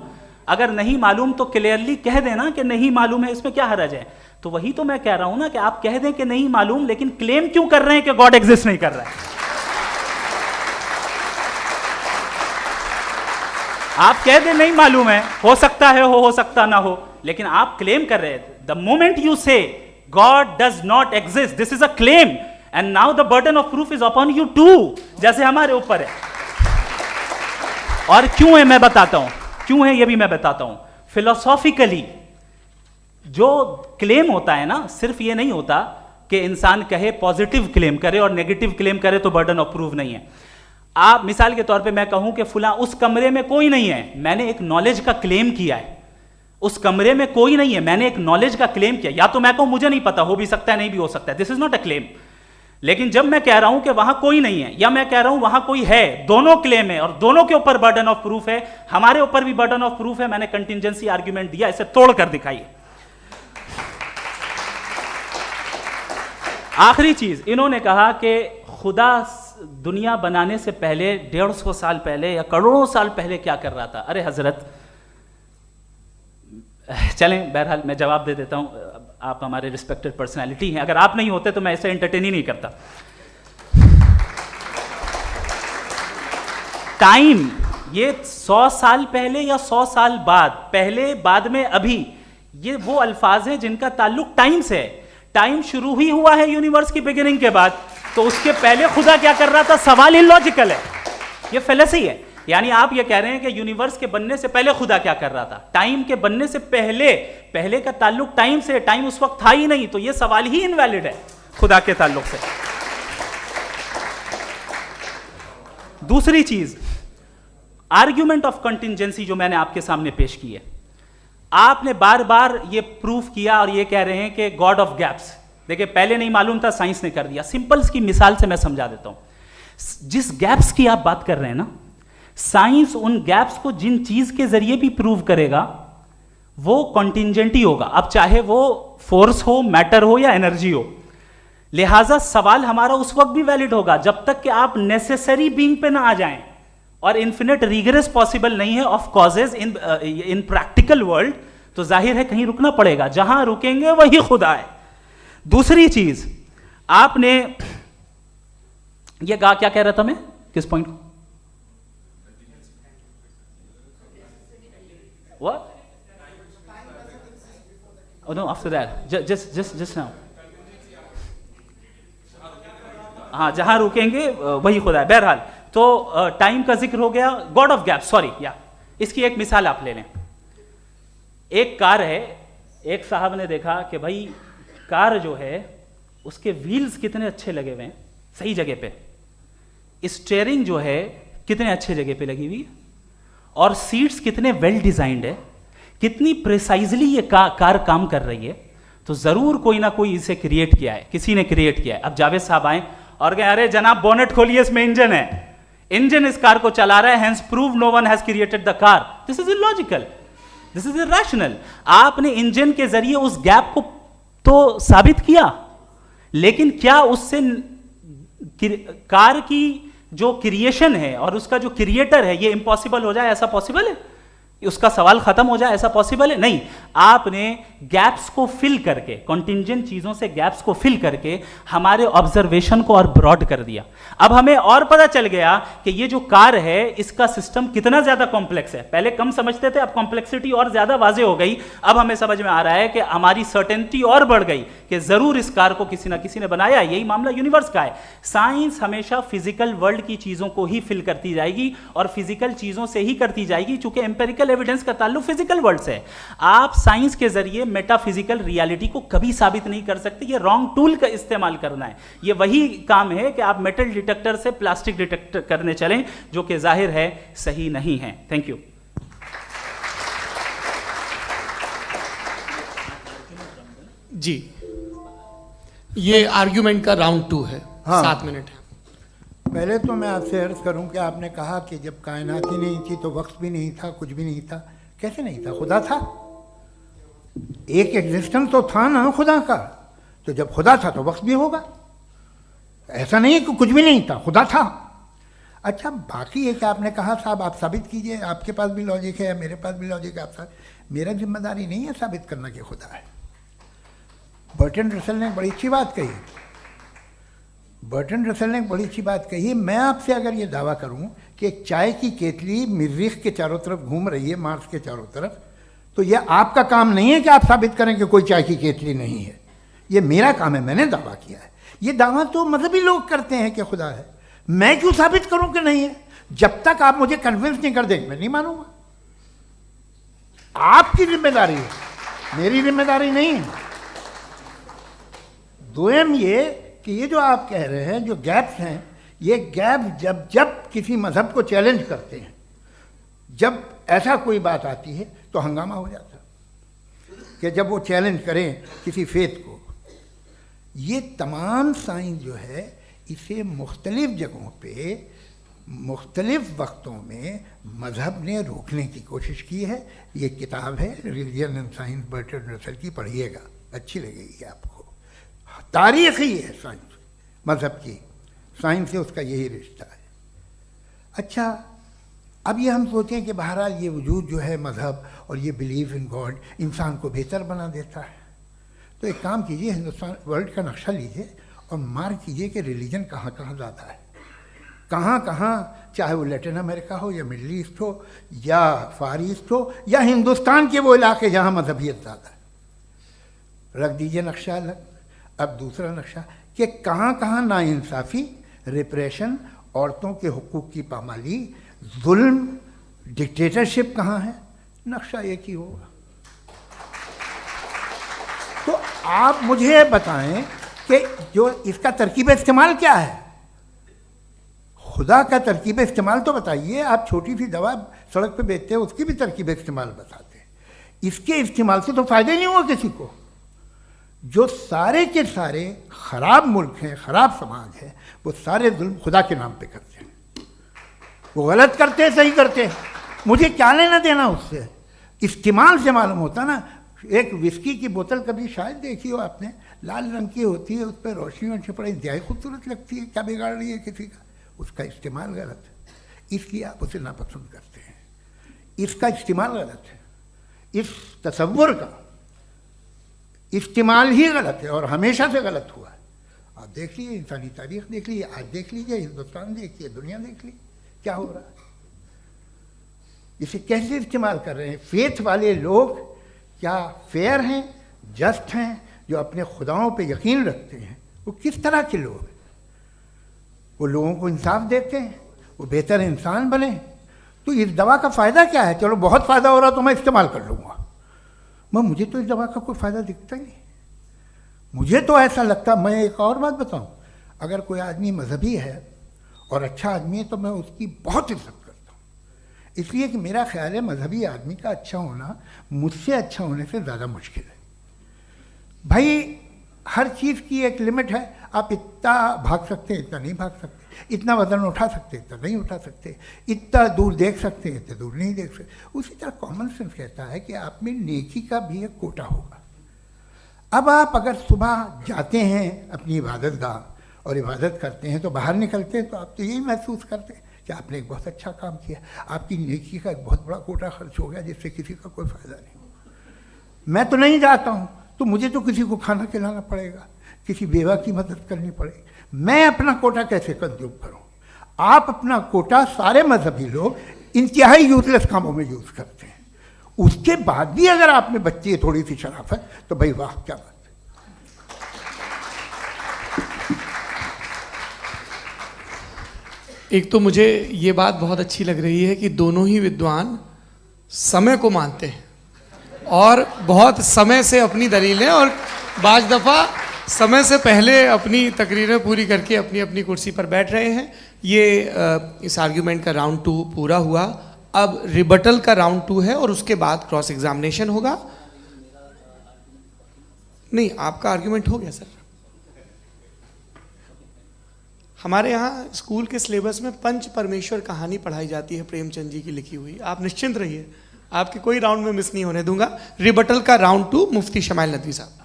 अगर नहीं मालूम तो क्लियरली कह देना कि नहीं मालूम है, इसमें क्या हरज है। तो वही तो मैं कह रहा हूं ना कि आप कह दें कि नहीं मालूम, लेकिन क्लेम क्यों कर रहे हैं कि गॉड एग्जिस्ट नहीं कर रहा है। आप कह दें नहीं मालूम है, हो सकता है हो सकता ना हो, लेकिन आप क्लेम कर रहे हैं। The moment you say God does not exist, this is a claim, and now the burden of proof is upon you too, जैसे हमारे ऊपर है। और क्यों है मैं बताता हूं, क्यों है ये भी मैं बताता हूं। फिलोसॉफिकली जो क्लेम होता है ना, सिर्फ ये नहीं होता कि इंसान कहे पॉजिटिव क्लेम करे और नेगेटिव क्लेम करे तो बर्डन ऑफ प्रूफ नहीं है। आप मिसाल के तौर पे मैं कहूं कि फुला उस कमरे में कोई नहीं है, मैंने एक नॉलेज का क्लेम किया है। उस कमरे में कोई नहीं है, मैंने एक नॉलेज का क्लेम किया। या तो मैं कहूं मुझे नहीं पता, हो भी सकता है नहीं भी हो सकता है, this is not a claim. लेकिन जब मैं कह रहा हूं कि वहां कोई नहीं है या मैं कह रहा हूं वहां कोई है, दोनों क्लेम है और दोनों के ऊपर बर्डन ऑफ प्रूफ है। हमारे ऊपर भी बर्डन ऑफ प्रूफ है, मैंने कंटिजेंसी आर्ग्यूमेंट दिया, इसे तोड़कर दिखाइए। आखिरी चीज, इन्होंने कहा कि खुदा दुनिया बनाने से पहले 150 साल पहले या करोड़ों साल पहले क्या कर रहा था। अरे हजरत, चलें बहरहाल मैं जवाब दे देता हूं, आप हमारे रिस्पेक्टेड पर्सनालिटी हैं, अगर आप नहीं होते तो मैं इसे एंटरटेन ही नहीं करता। टाइम, ये 100 साल पहले या 100 साल बाद, पहले बाद में अभी, ये वो अल्फाज हैं जिनका ताल्लुक टाइम से है। टाइम शुरू ही हुआ है यूनिवर्स की बिगिनिंग के बाद, तो उसके पहले खुदा क्या कर रहा था, सवाल इलॉजिकल है, ये फेलेसी है। यानी आप ये कह रहे हैं कि यूनिवर्स के बनने से पहले खुदा क्या कर रहा था, टाइम के बनने से पहले, पहले का ताल्लुक टाइम से, टाइम उस वक्त था ही नहीं, तो ये सवाल ही इनवैलिड है खुदा के ताल्लुक से। दूसरी चीज, आर्ग्यूमेंट ऑफ कंटिजेंसी जो मैंने आपके सामने पेश की है, आपने बार बार ये प्रूफ किया और ये कह रहे हैं कि गॉड ऑफ गैप्स। देखिए पहले नहीं मालूम था, साइंस ने कर दिया। सिंपल की मिसाल से मैं समझा देता हूं। जिस गैप्स की आप बात कर रहे हैं ना, साइंस उन गैप्स को जिन चीज के जरिए भी प्रूव करेगा वो कॉन्टिंजेंट ही होगा, अब चाहे वो फोर्स हो, मैटर हो या एनर्जी हो। लिहाजा सवाल हमारा उस वक्त भी वैलिड होगा जब तक कि आप नेसेसरी बीइंग पे ना आ जाएं, और इन्फिनिट रिगरेस पॉसिबल नहीं है of causes in practical world, तो जाहिर है कहीं रुकना पड़ेगा, जहां रुकेंगे वही खुदा है। दूसरी चीज, आपने ये कहा, क्या कह रहा था मैं, किस पॉइंट को? What? Oh no, after that. Just now. हाँ, जहां रुकेंगे वही खुदा है। बहरहाल, तो टाइम का जिक्र हो गया, गॉड ऑफ गैप, सॉरी, या इसकी एक मिसाल आप ले लें। एक कार है, एक साहब ने देखा कि भाई कार जो है उसके व्हील्स कितने अच्छे लगे हुए हैं सही जगह पे, स्टीयरिंग जो है कितने अच्छे जगह पे लगी हुई है, और सीट्स कितने वेल डिजाइंड है, कितनी प्रिसाइजली ये कार काम कर रही है, तो जरूर कोई ना कोई इसे क्रिएट किया है, किसी ने क्रिएट किया है। अब जावेद साहब आए और कहे अरे जनाब बोनेट खोलिए, इसमें इंजन है, इंजन इस कार को चला रहा है, hence prove no one has created the car. This is illogical, this is irrational. आपने इंजन के जरिए उस गैप को तो साबित किया, लेकिन क्या उससे कार की जो क्रिएशन है और उसका जो क्रिएटर है ये इम्पॉसिबल हो जाए, ऐसा पॉसिबल है? उसका सवाल खत्म हो जाए, ऐसा पॉसिबल है? नहीं। आपने गैप्स को फिल करके, कॉन्टिंजेंट चीजों से गैप्स को फिल करके हमारे ऑब्जर्वेशन को और ब्रॉड कर दिया। अब हमें और पता चल गया कि ये जो कार है इसका सिस्टम कितना ज्यादा कॉम्प्लेक्स है। पहले कम समझते थे, अब कॉम्प्लेक्सिटी और ज्यादा वाजे हो गई। अब हमें समझ में आ रहा है कि हमारी सर्टेनिटी और बढ़ गई कि जरूर इस कार को किसी ना किसी ने बनाया। यही मामला यूनिवर्स का है। साइंस हमेशा फिजिकल वर्ल्ड की चीजों को ही फिल करती जाएगी और फिजिकल चीजों से ही करती जाएगी, चूंकि एम्पेरिकल एविडेंस का ताल्लुक फिजिकल वर्ल्ड से है। आप साइंस के जरिए मेटाफिजिकल रियलिटी को कभी साबित नहीं कर सकते। ये रॉन्ग टूल का इस्तेमाल करना है। ये वही काम है कि आप मेटल डिटेक्टर से प्लास्टिक डिटेक्टर करने चलें, जो कि जाहिर है सही नहीं है। Thank you. जी, ये आर्ग्यूमेंट का राउंड 2 है। हाँ। 7 मिनट है। पहले तो मैं आपसे अर्ज करूं कि आपने कहा कि जब कायनात ही नहीं थी तो वक्त भी नहीं था, कुछ भी नहीं था। कैसे नहीं था? खुदा था। एक एग्जिस्टेंस तो था ना खुदा का। तो जब खुदा था तो वक्त भी होगा। ऐसा नहीं है कि कुछ भी नहीं था, खुदा था। अच्छा, बाकी है कि आपने कहा साहब आप साबित कीजिए, आपके पास भी लॉजिक है, मेरे पास भी लॉजिक है। आप मेरा जिम्मेदारी नहीं है साबित करना कि खुदा है। बर्टन रसल ने बड़ी अच्छी बात कही। बर्टन रसल ने बड़ी अच्छी बात कही। मैं आपसे अगर ये दावा करूं कि एक चाय की केतली मरीख के चारों तरफ घूम रही है, मार्स के चारों तरफ, तो ये आपका काम नहीं है कि आप साबित करें कि कोई चाय की केतली नहीं है। ये मेरा काम है, मैंने दावा किया है। ये दावा तो मजहबी लोग करते हैं कि खुदा है, मैं क्यों साबित करूं कि नहीं है? जब तक आप मुझे कन्विंस नहीं कर देंगे मैं नहीं मानूंगा। आपकी जिम्मेदारी है, मेरी जिम्मेदारी नहीं है। दोयम ये कि ये जो आप कह रहे हैं जो गैप्स हैं, ये गैप जब जब किसी मजहब को चैलेंज करते हैं, जब ऐसा कोई बात आती है तो हंगामा हो जाता है कि जब वो चैलेंज करें किसी फेथ को। ये तमाम साइंस जो है इसे मुख्तलिफ जगहों पे मुख्तलिफ वक्तों में मज़हब ने रोकने की कोशिश की है। ये किताब है रिलीजन एंड साइंस बर्टरांड रसल की, पढ़िएगा, अच्छी लगेगी आपको। तारीख़ ही है साइंस, मज़हब की साइंस से उसका यही रिश्ता है। अच्छा, अब ये हम सोचें कि बहरहाल ये वजूद जो है मज़हब और ये बिलीव इन गॉड इंसान को बेहतर बना देता है, तो एक काम कीजिए, हिंदुस्तान वर्ल्ड का नक्शा लीजिए और मार्क कीजिए कि रिलीजन कहाँ कहाँ ज़्यादा है, कहाँ कहाँ, चाहे वो लैटिन अमेरिका हो या मिडल ईस्ट हो या फार ईस्ट हो या हिंदुस्तान के वो इलाके जहाँ मजहबियत ज़्यादा है। रख दीजिए नक्शा अलग। अब दूसरा नक्शा कि कहाँ कहाँ नाइंसाफ़ी, रिप्रेशन, औरतों के हुकूक की पामाली, जुल्म, डिक्टेटरशिप कहाँ है, नक्शा एक ही होगा। तो आप मुझे बताएं कि जो इसका तरकीब इस्तेमाल क्या है, खुदा का तरकीब इस्तेमाल तो बताइए। आप छोटी सी दवा सड़क पे बेचते हैं उसकी भी तरकीब इस्तेमाल बताते हैं। इसके इस्तेमाल से तो फ़ायदा नहीं हुआ किसी को। जो सारे के सारे ख़राब मुल्क हैं, ख़राब समाज है, वो सारे जुल्म खुदा के नाम पे करते हैं। वो गलत करते हैं, सही करते हैं, मुझे क्या लेना देना उससे। इस्तेमाल से मालूम होता ना। एक विस्की की बोतल कभी शायद देखी हो आपने, लाल रंग की होती है, उस पर रोशनी और छपड़ा इंतहाई खूबसूरत लगती है, क्या बिगाड़ रही है किसी का? उसका इस्तेमाल गलत है, इसलिए आप उसे नापसंद करते हैं। इसका इस्तेमाल गलत है, इस तसव्वुर का इस्तेमाल ही गलत है और हमेशा से गलत हुआ है। आप देख लीजिए, इंसानी तारीख देख लीजिए, आज देख लीजिए, हिंदुस्तान देखिए, दुनिया देख लीजिए क्या हो रहा है। इसे कैसे इस्तेमाल कर रहे हैं फेथ वाले लोग? क्या फेयर हैं, जस्ट हैं, जो अपने खुदाओं पे यकीन रखते हैं? वो किस तरह के लोग हैं? वो लोगों को इंसाफ देते हैं, वो बेहतर इंसान बने। तो इस दवा का फ़ायदा क्या है? चलो बहुत फ़ायदा हो रहा तो मैं इस्तेमाल कर लूँगा, मैं मुझे तो इस दवा का कोई फ़ायदा दिखता ही नहीं। मुझे तो ऐसा लगता, मैं एक और बात बताऊँ, अगर कोई आदमी मजहबी है और अच्छा आदमी है तो मैं उसकी बहुत इज्जत करता हूँ, इसलिए कि मेरा ख्याल है मजहबी आदमी का अच्छा होना मुझसे अच्छा होने से ज़्यादा मुश्किल है। भाई हर चीज़ की एक लिमिट है। आप इतना भाग सकते हैं, इतना नहीं भाग सकते, इतना वज़न उठा सकते, इतना नहीं उठा सकते, इतना दूर देख सकते हैं, इतना दूर नहीं देख सकते। उसी तरह कॉमन सेंस कहता है कि आप में नेकी का भी एक कोटा होगा। अब आप अगर सुबह जाते हैं अपनी इबादत गाह और इबादत करते हैं तो बाहर निकलते हैं तो आप तो यही महसूस करते हैं कि आपने एक बहुत अच्छा काम किया, आपकी नेकी का एक बहुत बड़ा कोटा खर्च हो गया जिससे किसी का कोई फ़ायदा नहीं। मैं तो नहीं जाता हूँ तो मुझे तो किसी को खाना खिलाना पड़ेगा, किसी बेवा की मदद करनी पड़ेगी। मैं अपना कोटा कैसे कंज्यूम करूँ? आप अपना कोटा, सारे मजहबी लोग इंतहाई यूजलेस कामों में यूज़ करते हैं। उसके बाद भी अगर आप में बच्ची है थोड़ी सी शराफत तो भाई वाह क्या बात है। एक तो मुझे ये बात बहुत अच्छी लग रही है कि दोनों ही विद्वान समय को मानते हैं और बहुत समय से अपनी दलीलें और बाज़ दफ़ा समय से पहले अपनी तकरीरें पूरी करके अपनी अपनी कुर्सी पर बैठ रहे हैं। ये इस आर्ग्यूमेंट का राउंड 2 पूरा हुआ। अब रिबटल का राउंड 2 है और उसके बाद क्रॉस एग्जामिनेशन होगा। नहीं, आपका आर्ग्यूमेंट हो गया सर। हमारे यहाँ स्कूल के सिलेबस में पंच परमेश्वर कहानी पढ़ाई जाती है, प्रेमचंद जी की लिखी हुई। आप निश्चिंत रहिए, आपके कोई राउंड में मिस नहीं होने दूंगा। रिबटल का राउंड 2 मुफ्ती शमाइल नदवी साहब।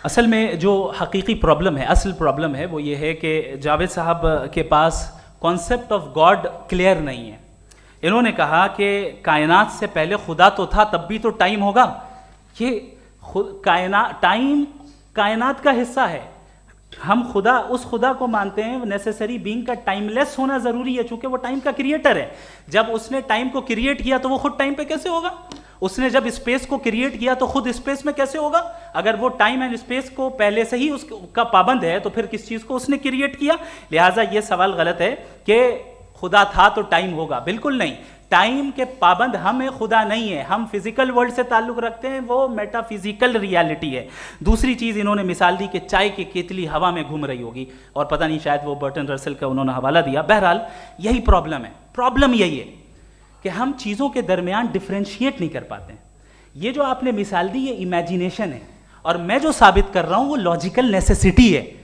असल में जो हकीकी प्रॉब्लम है, असल प्रॉब्लम है वो ये है कि जावेद साहब के पास कॉन्सेप्ट ऑफ गॉड क्लियर नहीं है। इन्होंने कहा कि कायनात से पहले खुदा तो था, तब भी तो टाइम होगा। ये टाइम कायनात का हिस्सा है। हम खुदा, उस खुदा को मानते हैं नेसेसरी बीइंग का टाइमलेस होना ज़रूरी है, चूंकि वो टाइम का क्रिएटर है। जब उसने टाइम को क्रिएट किया तो वो खुद टाइम पे कैसे होगा? उसने जब स्पेस को क्रिएट किया तो खुद स्पेस में कैसे होगा? अगर वो टाइम एंड स्पेस को पहले से ही उसका पाबंद है तो फिर किस चीज को उसने क्रिएट किया? लिहाजा ये सवाल गलत है कि खुदा था तो टाइम होगा, बिल्कुल नहीं। टाइम के पाबंद हम हैं, खुदा नहीं है। हम फिजिकल वर्ल्ड से ताल्लुक रखते हैं, वो मेटाफिजिकल रियलिटी है। दूसरी चीज इन्होंने मिसाल दी कि चाय की केतली हवा में घूम रही होगी, और पता नहीं शायद वो बर्टन रसल का उन्होंने हवाला दिया। बहरहाल यही प्रॉब्लम है। प्रॉब्लम यही है कि हम चीजों के दरमियान डिफरेंशिएट नहीं कर पाते हैं। ये जो आपने मिसाल दी ये इमेजिनेशन है, और मैं जो साबित कर रहा हूं वो लॉजिकल नेसेसिटी है।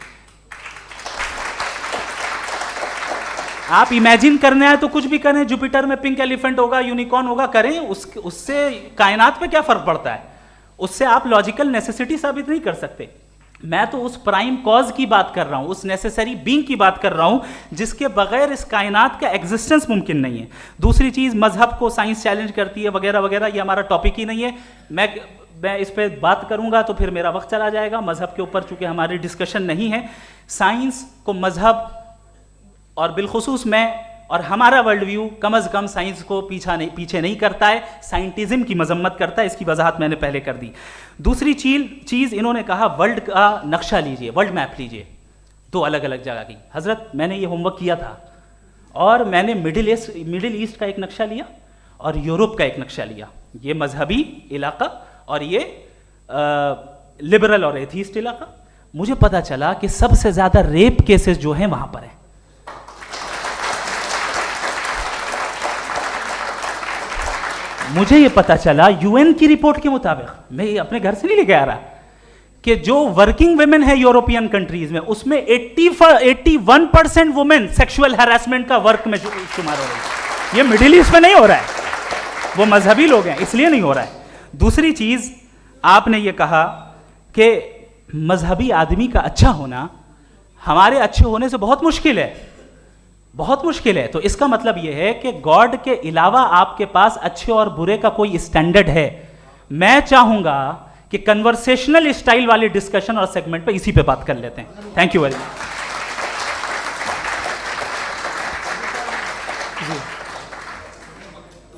आप इमेजिन करने आए तो कुछ भी करें, जुपिटर में पिंक एलिफेंट होगा, यूनिकॉर्न होगा, करें, उससे कायनात पे क्या फर्क पड़ता है? उससे आप लॉजिकल नेसेसिटी साबित नहीं कर सकते। मैं तो उस प्राइम कॉज की बात कर रहा हूं, उस नेसेसरी बीइंग की बात कर रहा हूं जिसके बगैर इस कायनात का एग्जिस्टेंस मुमकिन नहीं है। दूसरी चीज, मजहब को साइंस चैलेंज करती है वगैरह वगैरह, ये हमारा टॉपिक ही नहीं है। मैं इस पर बात करूंगा तो फिर मेरा वक्त चला जाएगा। मजहब के ऊपर चूंकि हमारी डिस्कशन नहीं है, साइंस को मजहब और बिलखुसूस मैं और हमारा वर्ल्ड व्यू कम अज कम साइंस को पीछे नहीं करता है, साइंटिज्म की मजम्मत करता है। इसकी वजाहत मैंने पहले कर दी। दूसरी चीज इन्होंने कहा वर्ल्ड का नक्शा लीजिए, वर्ल्ड मैप लीजिए, दो अलग अलग जगह की। हजरत मैंने ये होमवर्क किया था, और मैंने मिडिल ईस्ट का एक नक्शा लिया और यूरोप का एक नक्शा लिया, ये मजहबी इलाका और ये लिबरल और एथीस्ट इलाका। मुझे पता चला कि सबसे ज्यादा रेप केसेस जो हैं वहां पर है। मुझे ये पता चला यूएन की रिपोर्ट के मुताबिक, मैं ये अपने घर से नहीं लेके आ रहा, कि जो वर्किंग वुमेन है यूरोपियन कंट्रीज में, उसमें 81% वुमेन सेक्सुअल हैरेसमेंट का वर्क में शुमार हो रही है। ये मिडिल ईस्ट में नहीं हो रहा है, वो मजहबी लोग हैं इसलिए नहीं हो रहा है। दूसरी चीज, आपने ये कहा कि मजहबी आदमी का अच्छा होना हमारे अच्छे होने से बहुत मुश्किल है, बहुत मुश्किल है। तो इसका मतलब यह है कि गॉड के अलावा आपके पास अच्छे और बुरे का कोई स्टैंडर्ड है। मैं चाहूंगा कि कन्वर्सेशनल स्टाइल वाली डिस्कशन और सेगमेंट पे इसी पे बात कर लेते हैं। Thank you very much.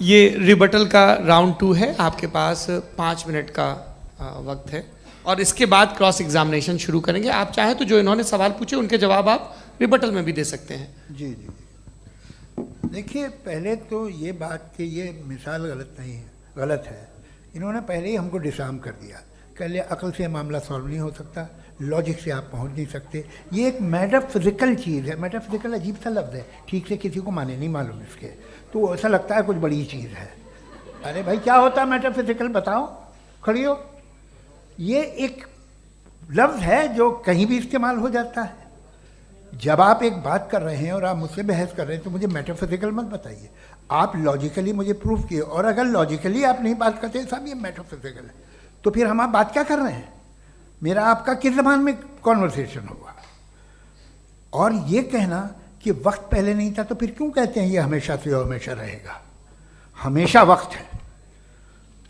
ये रिबटल का राउंड 2 है, आपके पास 5 मिनट का वक्त है, और इसके बाद क्रॉस एग्जामिनेशन शुरू करेंगे। आप चाहें तो जो इन्होंने सवाल पूछे उनके जवाब आप रिबटल में भी दे सकते हैं। जी जी, देखिए पहले तो ये बात कि ये मिसाल गलत नहीं है, गलत है। इन्होंने पहले ही हमको डिसार्म कर दिया, कह लिया अकल से मामला सॉल्व नहीं हो सकता, लॉजिक से आप पहुंच नहीं सकते। ये एक मेटाफिजिकल चीज़ है। मेटाफिजिकल अजीब सा लफ्ज़ है, ठीक से किसी को माने नहीं मालूम इसके, तो ऐसा लगता है कुछ बड़ी चीज़ है। अरे भाई क्या होता है मेटाफिजिकल, बताओ, खड़ी हो। ये एक लफ्ज़ है जो कहीं भी इस्तेमाल हो जाता है। जब आप एक बात कर रहे हैं और आप मुझसे बहस कर रहे हैं तो मुझे मेटाफिजिकल मत बताइए, आप लॉजिकली मुझे प्रूव किए। और अगर लॉजिकली आप नहीं बात करते साहब ये मेटाफिजिकल है, तो फिर हम आप बात क्या कर रहे हैं? मेरा आपका किस ज़बान में कॉन्वर्सेशन होगा? और ये कहना कि वक्त पहले नहीं था, तो फिर क्यों कहते हैं ये हमेशा से और हमेशा रहेगा? हमेशा वक्त है,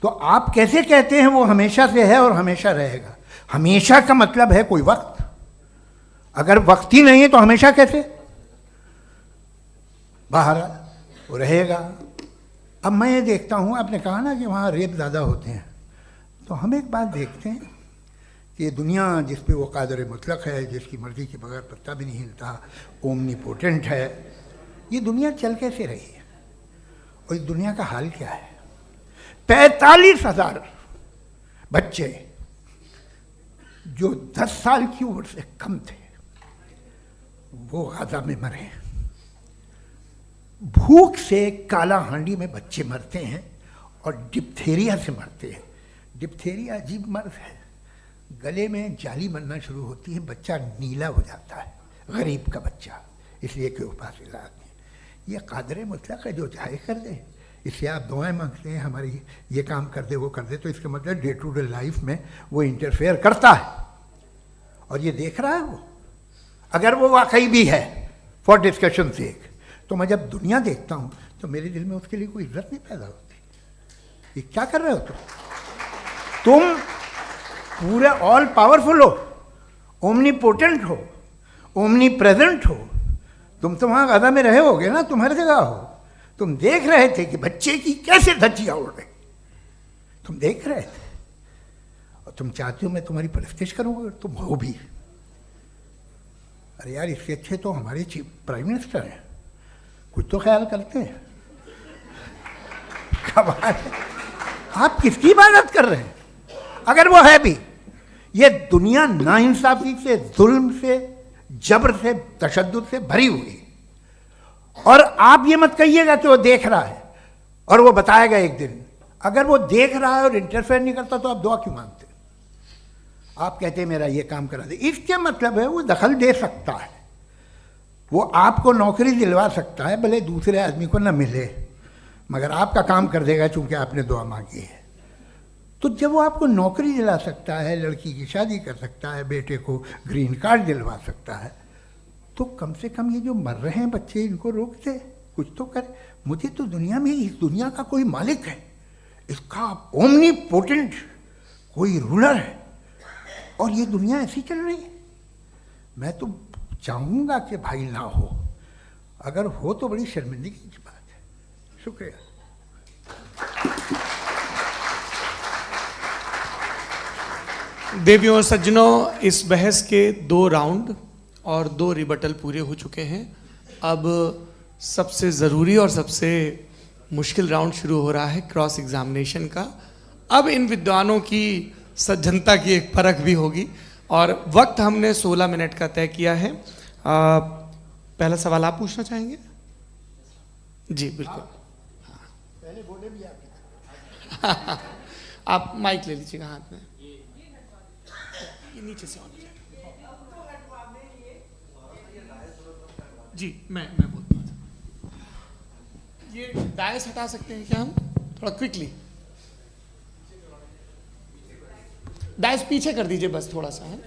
तो आप कैसे कहते हैं वो हमेशा से है और हमेशा रहेगा? हमेशा का मतलब है कोई वक्त, अगर वक्त ही नहीं है तो हमेशा कैसे? बाहर वो रहेगा। अब मैं ये देखता हूँ, आपने कहा ना कि वहाँ रेप ज़्यादा होते हैं, तो हम एक बात देखते हैं कि दुनिया जिस पे वो कादर मुतलक है, जिसकी मर्ज़ी के बगैर पत्ता भी नहीं हिलता, ओमनीपोटेंट है, ये दुनिया चल कैसे रही है? और इस दुनिया का हाल क्या है? 45,000 बच्चे जो 10 साल की उम्र से कम थे वो गाजा में मरे। भूख से काला हांडी में बच्चे मरते हैं और डिप्थेरिया से मरते हैं। डिप्थेरिया अजीब मर्ज है, गले में जाली बनना शुरू होती है, बच्चा नीला हो जाता है, गरीब का बच्चा, इसलिए कि उपास इलाज नहीं। ये कादर मुतलक है, जो चाहे कर दे। इससे आप दुआएं मांगते हैं हमारी ये काम कर दे वो कर दे, तो इसका मतलब डे टू डे लाइफ में वो इंटरफेयर करता है और ये देख रहा है वो। अगर वो वाकई भी है फॉर डिस्कशन सेक, तो मैं जब दुनिया देखता हूँ तो मेरे दिल में उसके लिए कोई इज्जत नहीं पैदा होती। ये क्या कर रहे हो तुम पूरे ऑल पावरफुल हो, ओमनीपोटेंट हो, ओमनी प्रेजेंट हो। तुम तो वहाँ गाजा में रहे होगे ना, तुम हर जगह हो। तुम देख रहे थे कि बच्चे की कैसे धज्जियाँ उड़ रही, तुम देख रहे थे और तुम चाहते हो मैं तुम्हारी परस्तिश करूँगा, तुम हो भी। अरे यार, इससे अच्छे तो हमारे चीफ प्राइम मिनिस्टर हैं, कुछ तो ख्याल करते हैं। कमाल है, आप किसकी इबादत कर रहे हैं? अगर वो है भी, ये दुनिया नाइंसाफी से, जुल्म से, जबर से, तशद्दुद से भरी हुई। और आप ये मत कहिएगा कि वो देख रहा है और वो बताएगा एक दिन। अगर वो देख रहा है और इंटरफेयर नहीं करता तो आप दुआ क्यों मांगते? आप कहते हैं मेरा ये काम करा दे, इसके मतलब है वो दखल दे सकता है, वो आपको नौकरी दिलवा सकता है, भले दूसरे आदमी को न मिले, मगर आपका काम कर देगा चूंकि आपने दुआ मांगी है। तो जब वो आपको नौकरी दिला सकता है, लड़की की शादी कर सकता है, बेटे को ग्रीन कार्ड दिलवा सकता है, तो कम से कम ये जो मर रहे हैं बच्चे, इनको रोक दे, कुछ तो करे। मुझे तो दुनिया में, इस दुनिया का कोई मालिक है, इसका ओमनीपोटेंट कोई रूलर है, और ये दुनिया ऐसी चल रही है। मैं तो चाहूँगा कि भाई ना हो, अगर हो तो बड़ी शर्मिंदगी की बात है। शुक्रिया। देवियों और सज्जनों, इस बहस के 2 राउंड और 2 रिबटल पूरे हो चुके हैं। अब सबसे ज़रूरी और सबसे मुश्किल राउंड शुरू हो रहा है, क्रॉस एग्जामिनेशन का। अब इन विद्वानों की सज्जनता की एक परख भी होगी, और वक्त हमने 16 मिनट का तय किया है। पहला सवाल आप पूछना चाहेंगे? जी बिल्कुल। पहले बोले भी आप। आप माइक ले लीजिएगा हाथ में, ये नीचे से ऑन कीजिए। जी मैं बोलता हूँ, ये डायस हटा सकते हैं क्या हम थोड़ा क्विकली? डायस पीछे कर दीजिए बस थोड़ा सा, है,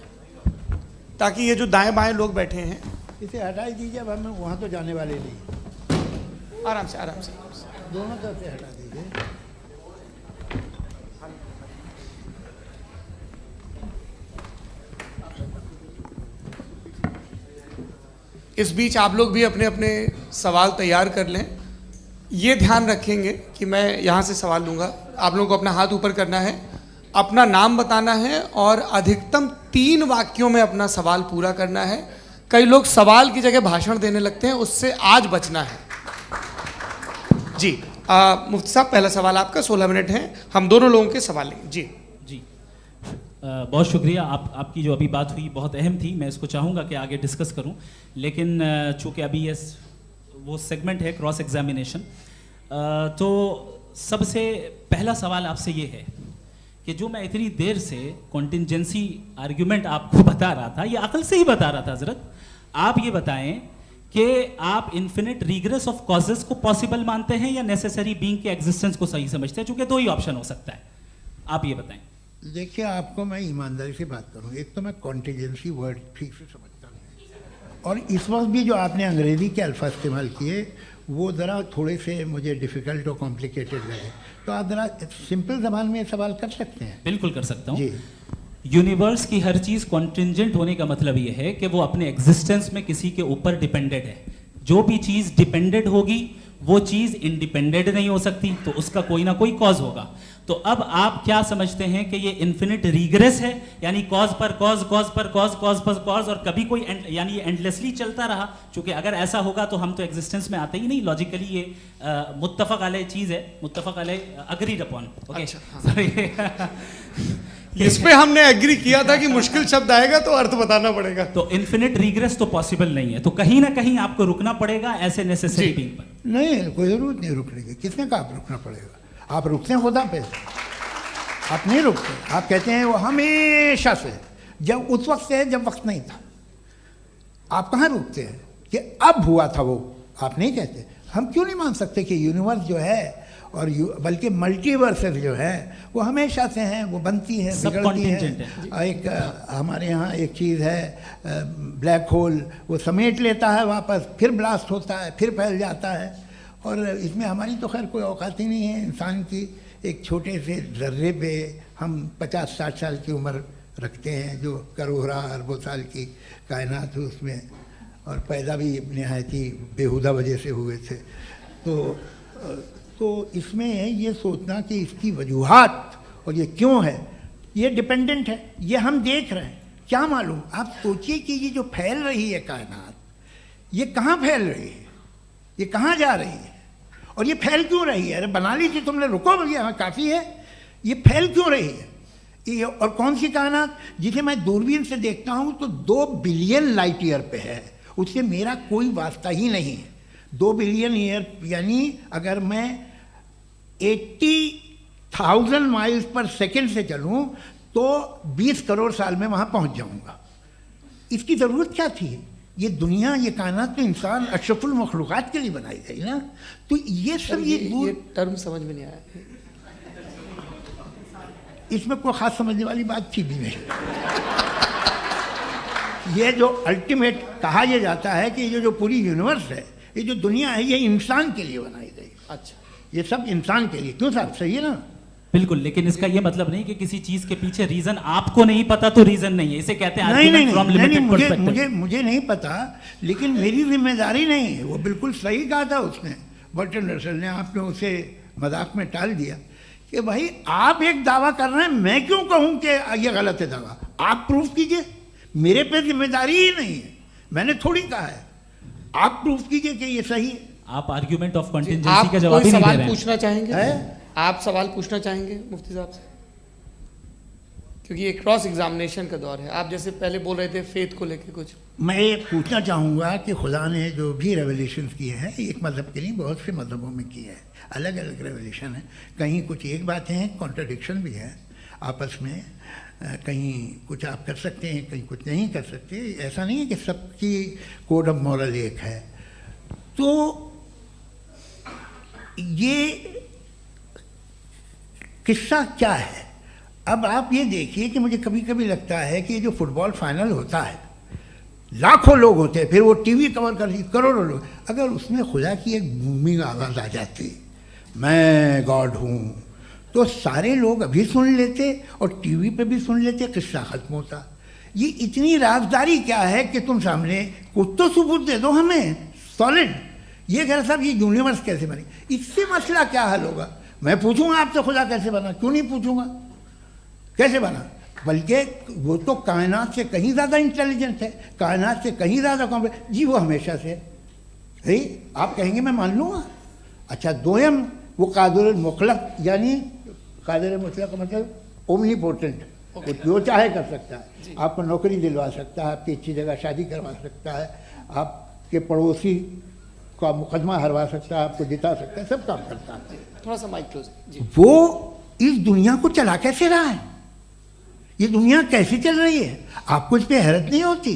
ताकि ये जो दाएं बाएं लोग बैठे हैं, इसे हटा ही दीजिए। अब हम वहाँ तो जाने वाले नहीं। आराम से आराम से दोनों तरफ से हटा दीजिए। इस बीच आप लोग भी अपने अपने सवाल तैयार कर लें। ये ध्यान रखेंगे कि मैं यहाँ से सवाल लूँगा, आप लोगों को अपना हाथ ऊपर करना है, अपना नाम बताना है और अधिकतम 3 वाक्यों में अपना सवाल पूरा करना है। कई लोग सवाल की जगह भाषण देने लगते हैं, उससे आज बचना है। जी मुफ्ती साहब, पहला सवाल आपका, 16 मिनट हैं, हम दोनों लोगों के सवाल लेंगे। जी जी बहुत शुक्रिया। आपकी जो अभी बात हुई बहुत अहम थी, मैं इसको चाहूँगा कि आगे डिस्कस करूँ, लेकिन चूँकि अभी ये वो सेगमेंट है क्रॉस एग्जामिनेशन, तो सबसे पहला सवाल आपसे ये है कि जो मैं इतनी देर से कॉन्टिंजेंसी आर्ग्यूमेंट आपको बता रहा था, ये अकल से ही बता रहा था हजरत, आप ये बताएं कि आप इन्फिनिट रिग्रेस ऑफ कॉजेस को पॉसिबल मानते हैं या नेसेसरी बीइंग के एग्जिस्टेंस को सही समझते हैं? चूंकि 2 ही ऑप्शन हो सकता है, आप ये बताएं। देखिए, आपको मैं ईमानदारी से बात करूँ, एक तो मैं कॉन्टिजेंसी वर्ड ठीक से समझता हूँ, और इस वक्त भी जो आपने अंग्रेज़ी के अल्फाज इस्तेमाल किए वो ज़रा थोड़े से मुझे डिफ़िकल्ट और कॉम्प्लिकेटेड लगे, तो आप ज़रा सिंपल ज़बान में सवाल कर सकते हैं? बिल्कुल कर सकता हूँ जी। यूनिवर्स की हर चीज़ कॉन्टिंजेंट होने का मतलब ये है कि वो अपने एग्जिस्टेंस में किसी के ऊपर डिपेंडेड है। जो भी चीज़ डिपेंडेड होगी वो चीज़ इंडिपेंडेंट नहीं हो सकती, तो उसका कोई ना कोई कॉज होगा। तो अब आप क्या समझते हैं कि ये इन्फिनिट रिग्रेस है, यानी कॉज पर कॉज, कॉज पर कॉज, कॉज पर कॉज, और कभी कोई यानी ये एंडलेसली चलता रहा? क्योंकि अगर ऐसा होगा तो हम तो एग्जिस्टेंस में आते ही नहीं। लॉजिकली ये मुत्तफक अलैह चीज़ है, मुत्तफक अलैह, अग्रीड अपॉन। ओके, इस पे हमने एग्री किया था कि मुश्किल शब्द आएगा तो अर्थ बताना पड़ेगा। तो इन्फिनिट रिग्रेस तो पॉसिबल नहीं है, तो कहीं ना कहीं आपको रुकना पड़ेगा ऐसे नेसेसरी बीइंग पर। नहीं, कोई ज़रूरत नहीं रुकने की। किसने कहा आप रुकना पड़ेगा? आप रुकते हैं खुदा पे, आप नहीं रुकते। आप कहते हैं वो हमेशा से, जब उस वक्त से जब वक्त नहीं था। आप कहाँ रुकते हैं कि अब हुआ था वो? आप नहीं कहते। हम क्यों नहीं मान सकते कि यूनिवर्स जो है और बल्कि मल्टीवर्सेस जो है वो हमेशा से हैं, वो बनती है, बिगड़ती है। एक हमारे यहाँ एक चीज़ है ब्लैक होल, वो समेट लेता है वापस, फिर ब्लास्ट होता है, फिर फैल जाता है, और इसमें हमारी तो खैर कोई औकात ही नहीं है। इंसान की एक छोटे से ज़र्रे पे हम 50-60 साल की उम्र रखते हैं, जो करोड़ों अरबों साल की कायनात है उसमें, और पैदा भी नहायत ही बेहुदा वजह से हुए थे। तो इसमें ये सोचना कि इसकी वजूहात और ये क्यों है, ये डिपेंडेंट है, ये हम देख रहे हैं। क्या मालूम, आप सोचिए कि ये जो फैल रही है कायनात, ये कहाँ फैल रही है, ये कहाँ जा रही है, और ये फैल क्यों रही है? अरे बना ली थी तुमने, रुको भैया काफ़ी है। ये फैल क्यों रही है? ये और कौन सी कायनात जिसे मैं दूरबीन से देखता हूँ तो 2 बिलियन लाइट ईयर पे है, उससे मेरा कोई वास्ता ही नहीं है। 2 बिलियन ईयर यानी अगर मैं 80,000 माइल्स पर सेकेंड से चलूँ तो 20 करोड़ साल में वहाँ पहुँच जाऊँगा। इसकी ज़रूरत क्या थी? ये दुनिया, ये कायनात तो इंसान अशरफुल मखलूक़ात के लिए बनाई गई ना। तो ये सब ये टर्म समझ में नहीं आया, इसमें कोई ख़ास समझने वाली बात थी भी नहीं। ये जो अल्टीमेट कहा यह जाता है कि ये जो पूरी यूनिवर्स है, ये जो दुनिया है, ये इंसान के लिए बनाई गई। अच्छा, ये सब इंसान के लिए। क्यों साहब, सही है ना? बिल्कुल, लेकिन इसका ये मतलब नहीं कि किसी चीज के पीछे रीजन आपको नहीं पता तो रीजन नहीं है, इसे कहते हैं नहीं, मुझे नहीं पता, लेकिन मेरी जिम्मेदारी नहीं है। वो बिल्कुल सही कहा था उसने, बर्टन रसल ने। आपने उसे मजाक में टाल दिया कि भाई आप एक दावा कर रहे हैं, मैं क्यों कहूं कि ये गलत है दावा? आप प्रूफ कीजिए, मेरे पे जिम्मेदारी ही नहीं है, मैंने थोड़ी कहा है। आप प्रूफ कीजिए कि ये सही है। आप आर्ग्यूमेंट ऑफ कंटिजेंसी का जवाब ही नहीं दे रहे हैं। पूछना चाहेंगे? आप सवाल पूछना चाहेंगे मुफ्ती साहब से? क्योंकि ये क्रॉस एग्जामिनेशन का दौर है। आप जैसे पहले बोल रहे थे फेथ को लेके कुछ, मैं ये पूछना चाहूँगा कि खुदा ने जो भी रेवोल्यूशन किए हैं, एक मज़हब के नहीं बहुत से मज़हबों में किए हैं, अलग अलग रेवोल्यूशन है। कहीं कुछ एक बातें हैं, कॉन्ट्रडिक्शन भी है आपस में, कहीं कुछ आप कर सकते हैं, कहीं कुछ नहीं कर सकते। ऐसा नहीं है कि सबकी कोड ऑफ मॉरल एक है। तो ये किस्सा क्या है? अब आप ये देखिए कि मुझे कभी कभी लगता है कि ये जो फुटबॉल फाइनल होता है, लाखों लोग होते हैं, फिर वो टीवी कवर करती, करोड़ों लोग, अगर उसमें खुदा की एक बूमिंग आवाज़ आ जाती, मैं गॉड हूँ, तो सारे लोग अभी सुन लेते और टीवी पे भी सुन लेते, किस्सा ख़त्म होता। ये इतनी राजदारी क्या है कि तुम सामने कुछ तो सबूत दे दो हमें सॉलिड। ये कह साहब ये यूनिवर्स कैसे बनी, इससे मसला क्या हल होगा? मैं पूछूंगा आपसे खुदा कैसे बना? क्यों नहीं पूछूंगा कैसे बना? बल्कि वो तो कायनात से कहीं ज़्यादा इंटेलिजेंट है, कायनात से कहीं ज़्यादा कॉम्प्लेक्स। जी वो हमेशा से है, आप कहेंगे मैं मान लूँगा। अच्छा, दोयम वो कादिर मुतलक, यानी कादिर मुतलक का मतलब ओमनीपोटेंट, वो जो चाहे कर सकता है। आपको नौकरी दिलवा सकता है, आपकी अच्छी जगह शादी करवा सकता है, आपके पड़ोसी का मुकदमा हरवा सकता है, आपको जिता सकता है, सब काम करता है। थोड़ा सा माइक क्लोज जी। वो इस दुनिया को चला कैसे रहा है? ये दुनिया कैसे चल रही है? आपको इस पर हैरत नहीं होती?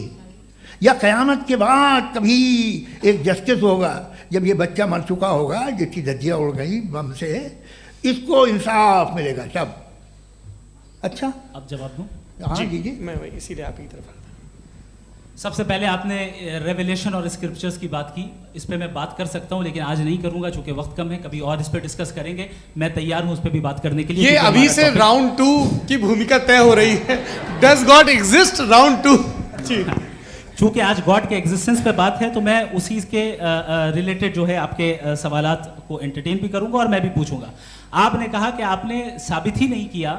या क़यामत के बाद कभी एक जस्टिस होगा, जब ये बच्चा मर चुका होगा, जिसकी धज्जियाँ उड़ गई बम से, इसको इंसाफ मिलेगा तब? अच्छा, अब जवाब दूं? हाँ जी, मैं इसीलिए आप की तरफ। सबसे पहले आपने रेवलेशन और स्क्रिप्चर्स की बात की, इस पे मैं बात कर सकता हूं, लेकिन आज नहीं करूंगा चूंकि वक्त कम है, कभी और इस पे डिस्कस करेंगे। मैं तैयार हूं उस पे भी बात करने के लिए। ये अभी से राउंड 2 की भूमिका तय हो रही है। Does God exist round 2? चूंकि आज गॉड के एग्जिस्टेंस पे बात है तो मैं उसी के रिलेटेड जो है आपके सवालात को एंटरटेन भी करूंगा और मैं भी पूछूंगा। आपने कहा कि आपने साबित ही नहीं किया,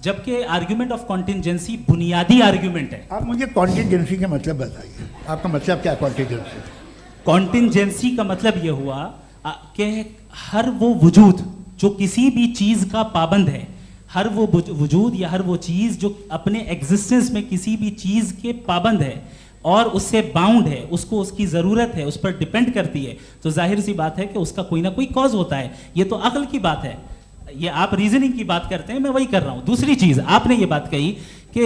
जबकि आर्ग्यूमेंट ऑफ कॉन्टिजेंसी बुनियादी आर्ग्यूमेंट है। आप मुझे कॉन्टिजेंसी का मतलब बताइए, आपका मतलब क्या? कॉन्टिजेंसी कॉन्टिजेंसी का मतलब यह हुआ कि हर वो वजूद जो किसी भी चीज का पाबंद है, हर वो वजूद या हर वो चीज जो अपने एग्जिस्टेंस में किसी भी चीज के पाबंद है और उससे बाउंड है, उसको उसकी ज़रूरत है, उस पर डिपेंड करती है, तो जाहिर सी बात है कि उसका कोई ना कोई कॉज होता है। ये तो अक्ल की बात है, ये आप रीजनिंग की बात करते हैं, मैं वही कर रहा हूं। दूसरी चीज आपने ये बात कही कि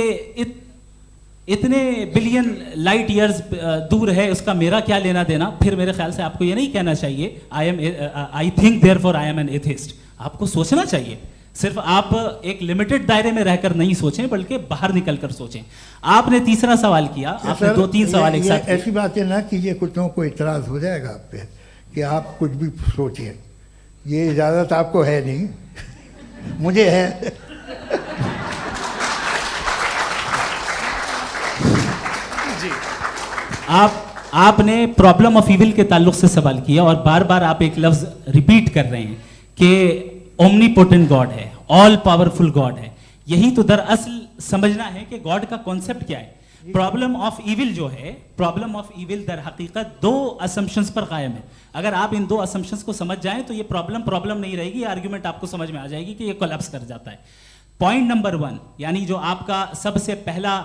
इतने बिलियन लाइट ईयर्स दूर है, उसका मेरा क्या लेना देना। फिर मेरे ख्याल से आपको ये नहीं कहना चाहिए I think therefore I am an atheist. आपको सोचना चाहिए, सिर्फ आप एक लिमिटेड दायरे में रहकर नहीं सोचें, बल्कि बाहर निकलकर सोचें। आपने तीसरा सवाल किया, आपने 2-3 सवाल एक साथ। ऐसी बातें ना कीजिए, कुछ को इतराज हो जाएगा आप पे कि आप कुछ भी सोचिए। ये इजाज़त आपको है नहीं, मुझे है। जी, आपने प्रॉब्लम ऑफ इविल के ताल्लुक से सवाल किया और बार बार आप एक लफ्ज रिपीट कर रहे हैं कि ओमनीपोटेंट गॉड है, ऑल पावरफुल गॉड है। यही तो दरअसल समझना है कि गॉड का कॉन्सेप्ट क्या है। प्रॉब्लम ऑफ इविल जो है, प्रॉब्लम ऑफ इविल दर हकीकत दो असम्पशंस पर कायम है। अगर आप इन दो असम्पशंस को समझ जाएं तो ये प्रॉब्लम नहीं रहेगी, आर्ग्यूमेंट आपको समझ में आ जाएगी कि ये कोलैप्स कर जाता है। पॉइंट नंबर 1, यानी जो आपका सबसे पहला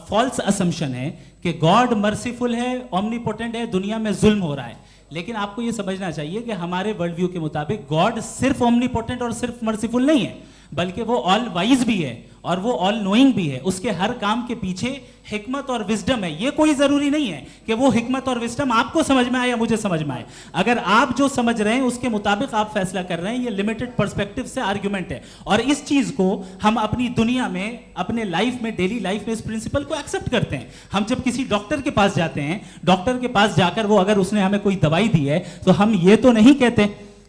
फॉल्स असम्पशन है कि गॉड मर्सीफुल है, ओमनीपोटेंट है, दुनिया में जुल्म हो रहा है। लेकिन आपको ये समझना चाहिए कि हमारे वर्ल्ड व्यू के मुताबिक गॉड सिर्फ ओमनीपोटेंट और सिर्फ मर्सीफुल नहीं है, बल्कि वो ऑल वाइज भी है और वो ऑल नोइंग भी है। उसके हर काम के पीछे हिकमत और विजडम है। ये कोई जरूरी नहीं है कि वो हिकमत और विजडम आपको समझ में आए या मुझे समझ में आए। अगर आप जो समझ रहे हैं उसके मुताबिक आप फैसला कर रहे हैं, ये लिमिटेड पर्सपेक्टिव से आर्ग्यूमेंट है। और इस चीज को हम अपनी दुनिया में, अपने लाइफ में, डेली लाइफ में इस प्रिंसिपल को एक्सेप्ट करते हैं। हम जब किसी डॉक्टर के पास जाते हैं, डॉक्टर के पास जाकर वो अगर उसने हमें कोई दवाई दी है तो हम ये तो नहीं कहते